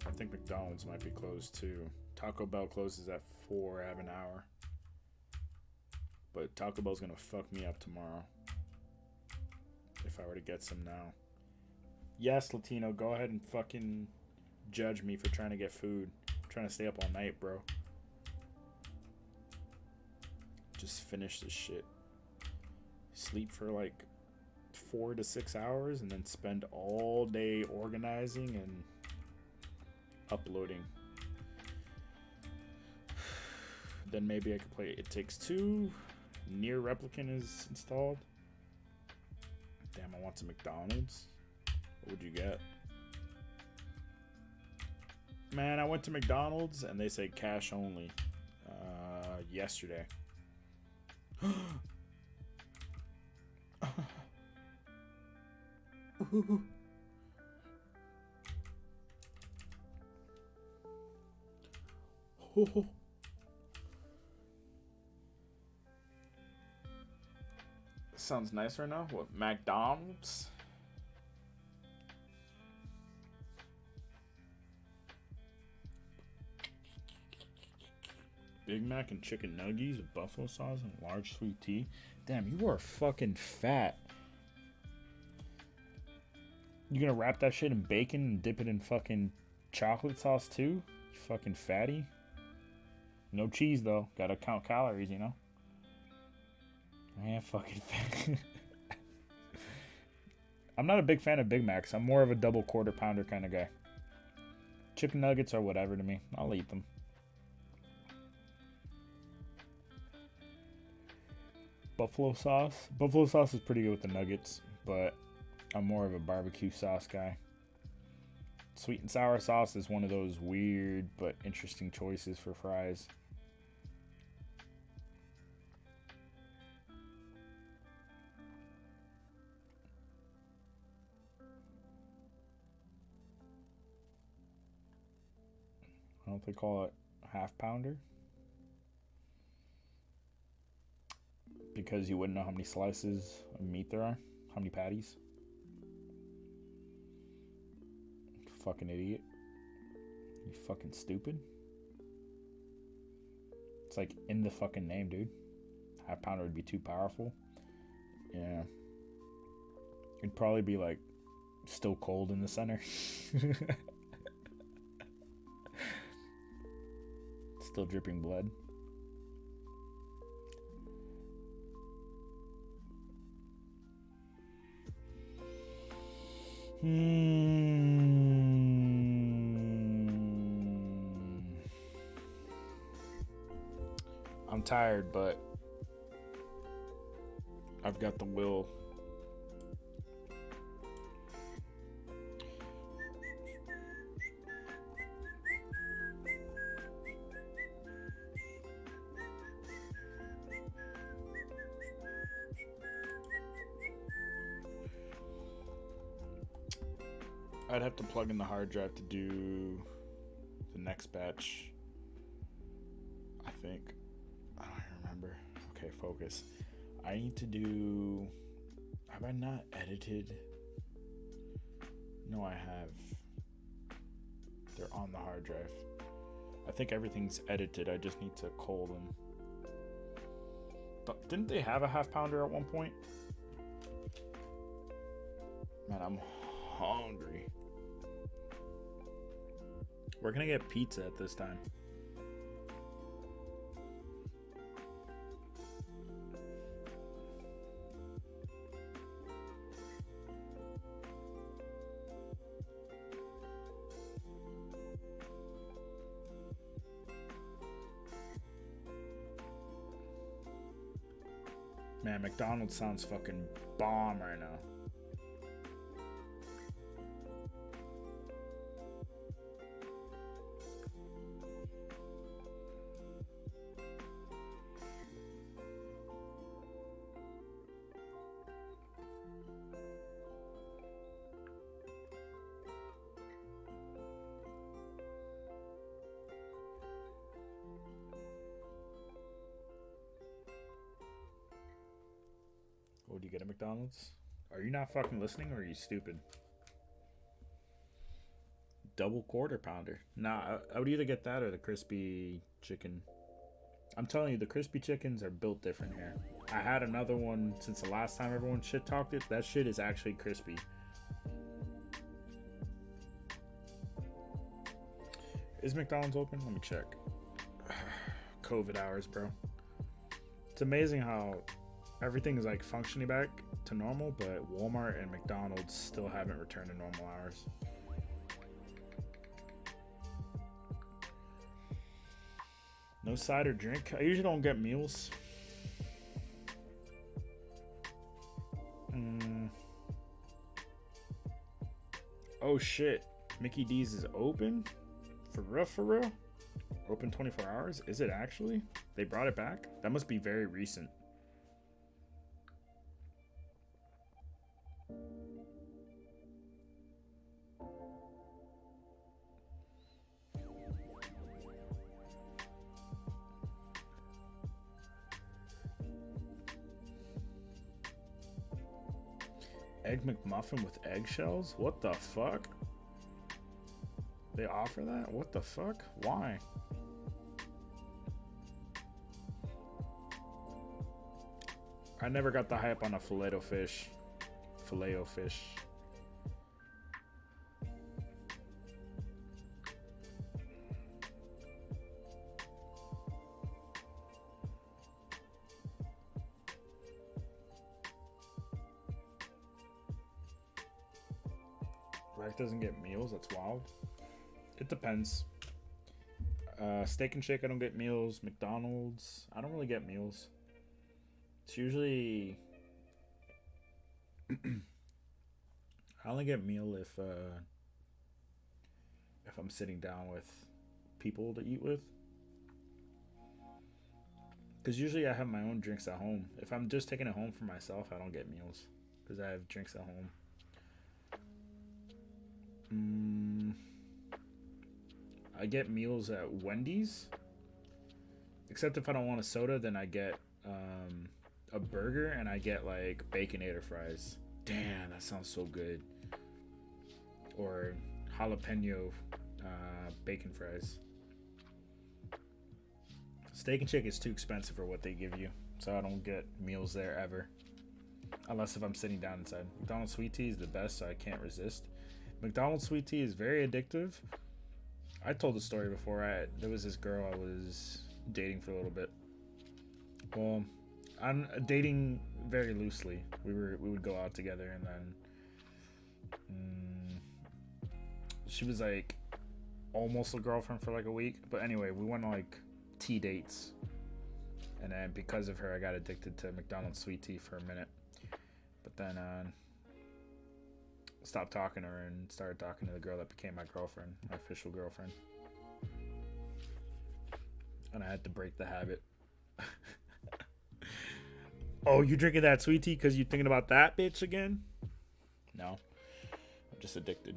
I think McDonald's might be closed too. Taco Bell closes at 4. I have an hour. But Taco Bell's gonna fuck me up tomorrow. If I were to get some now. Yes, Latino, go ahead and fucking judge me for trying to get food. I'm trying to stay up all night, bro. Just finish this shit. Sleep for like 4 to 6 hours and then spend all day organizing and uploading. Then maybe I could play It Takes Two. Nier Replicant is installed. Damn, I want some McDonald's. What would you get? Man, I went to McDonald's and they say cash only. Yesterday. Sounds nice right now. What, McDonald's? Big Mac and chicken nuggets with buffalo sauce and large sweet tea. Damn, you are fucking fat. You gonna wrap that shit in bacon and dip it in fucking chocolate sauce too? You fucking fatty. No cheese though. Gotta count calories, you know? Man, fucking fat. I'm not a big fan of Big Macs. I'm more of a double quarter pounder kind of guy. Chicken nuggets are whatever to me. I'll eat them. Buffalo sauce. Buffalo sauce is pretty good with the nuggets, but I'm more of a barbecue sauce guy. Sweet and sour sauce is one of those weird but interesting choices for fries. I don't know if they call it half pounder. Because you wouldn't know how many slices of meat there are. How many patties. Fucking idiot. You fucking stupid. It's like in the fucking name, dude. Half pounder would be too powerful. Yeah. It'd probably be like still cold in the center. Still dripping blood. I'm tired, but I've got the will. I'd have to plug in the hard drive to do the next batch. I think. I don't remember. Okay, focus. I need to do. Have I not edited? No, I have. They're on the hard drive. I think everything's edited. I just need to cull them. Didn't they have a half pounder at one point? Man, I'm hungry. We're gonna get pizza at this time. Man, McDonald's sounds fucking bomb right now. Oh, do you get a McDonald's? Are you not fucking listening, or are you stupid? Double quarter pounder. Nah, I would either get that or the crispy chicken. I'm telling you, the crispy chickens are built different here. I had another one since the last time everyone shit talked it. That shit is actually crispy. Is McDonald's open? Let me check. COVID hours, bro. It's amazing how everything is like functioning back to normal, but Walmart and McDonald's still haven't returned to normal hours. No side or drink. I usually don't get meals. Oh shit. Mickey D's is open? For real, for real? Open 24 hours? Is it actually? They brought it back? That must be very recent. Egg McMuffin with eggshells? What the fuck? They offer that? What the fuck? Why? I never got the hype on a Filet-O-Fish. Filet-O-Fish. Rack doesn't get meals? That's wild. It depends. Steak and Shake, I don't get meals. McDonald's, I don't really get meals. It's usually I only get meal if I'm sitting down with people to eat with. Because usually I have my own drinks at home. If I'm just taking it home for myself, I don't get meals because I have drinks at home. I get meals at Wendy's, except if I don't want a soda, then I get a burger and I get like Baconator fries. Damn, that sounds so good. Or jalapeno bacon fries. Steak and Shake is too expensive for what they give you, so I don't get meals there ever, unless if I'm sitting down inside. McDonald's sweet tea is the best, so I can't resist. McDonald's sweet tea is very addictive. I told the story before. There was this girl I was dating for a little bit. Well, I'm dating very loosely. We would go out together, and then she was like almost a girlfriend for like a week. But anyway, we went on like tea dates. And then because of her, I got addicted to McDonald's sweet tea for a minute. But then stopped talking to her and started talking to the girl that became my girlfriend, my official girlfriend. And I had to break the habit. Oh, you drinking that sweet tea because you thinking about that bitch again? No. I'm just addicted.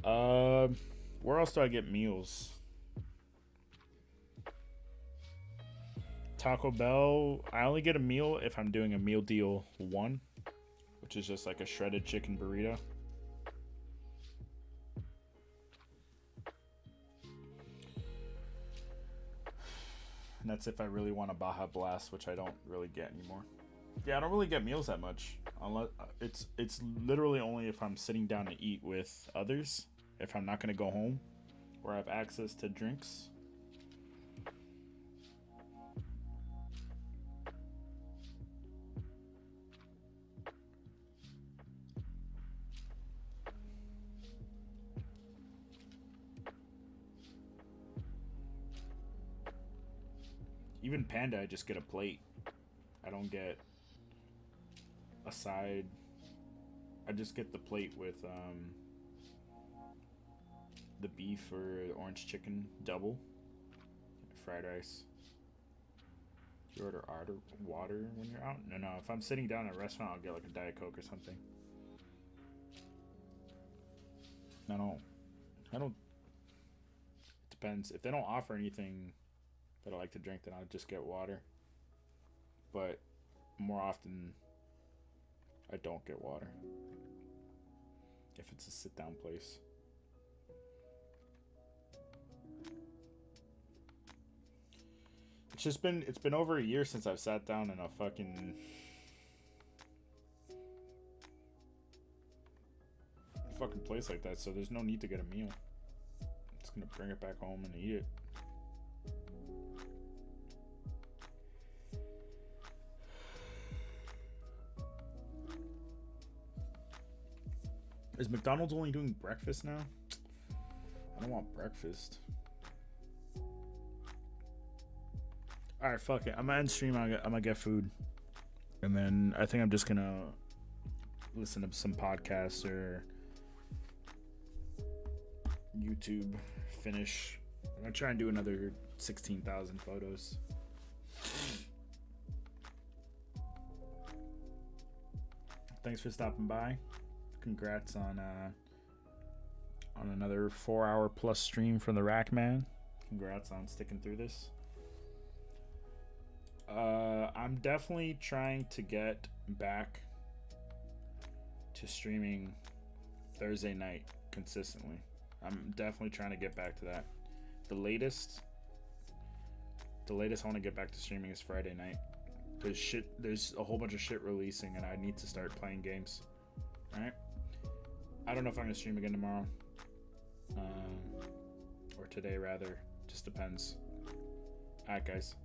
Where else do I get meals? Taco Bell. I only get a meal if I'm doing a meal deal 1, which is just like a shredded chicken burrito. And that's if I really want a Baja Blast, which I don't really get anymore. Yeah, I don't really get meals that much. Unless it's literally only if I'm sitting down to eat with others. If I'm not gonna go home, where I have access to drinks. Even Panda, I just get a plate. I don't get a side. I just get the plate with the beef or the orange chicken double, fried rice. Do you order water when you're out? No. If I'm sitting down at a restaurant, I'll get like a Diet Coke or something. I don't. It depends. If they don't offer anything that I like to drink, then I'll just get water. But more often, I don't get water. If it's a sit-down place. It's been over a year since I've sat down in a fucking place like that, so there's no need to get a meal. I'm just gonna bring it back home and eat it. Is McDonald's only doing breakfast now? I don't want breakfast. Alright, fuck it. I'm gonna end stream. I'm gonna get food. And then I think I'm just gonna listen to some podcasts or YouTube. Finish. I'm gonna try and do another 16,000 photos. Thanks for stopping by. Congrats on another 4-hour plus stream from the Rackman. Congrats on sticking through this. I'm definitely trying to get back to streaming Thursday night consistently. I'm definitely trying to get back to that. The latest I want to get back to streaming is Friday night. There's a whole bunch of shit releasing and I need to start playing games. Alright? I don't know if I'm gonna stream again tomorrow. Or today rather. Just depends. Alright guys.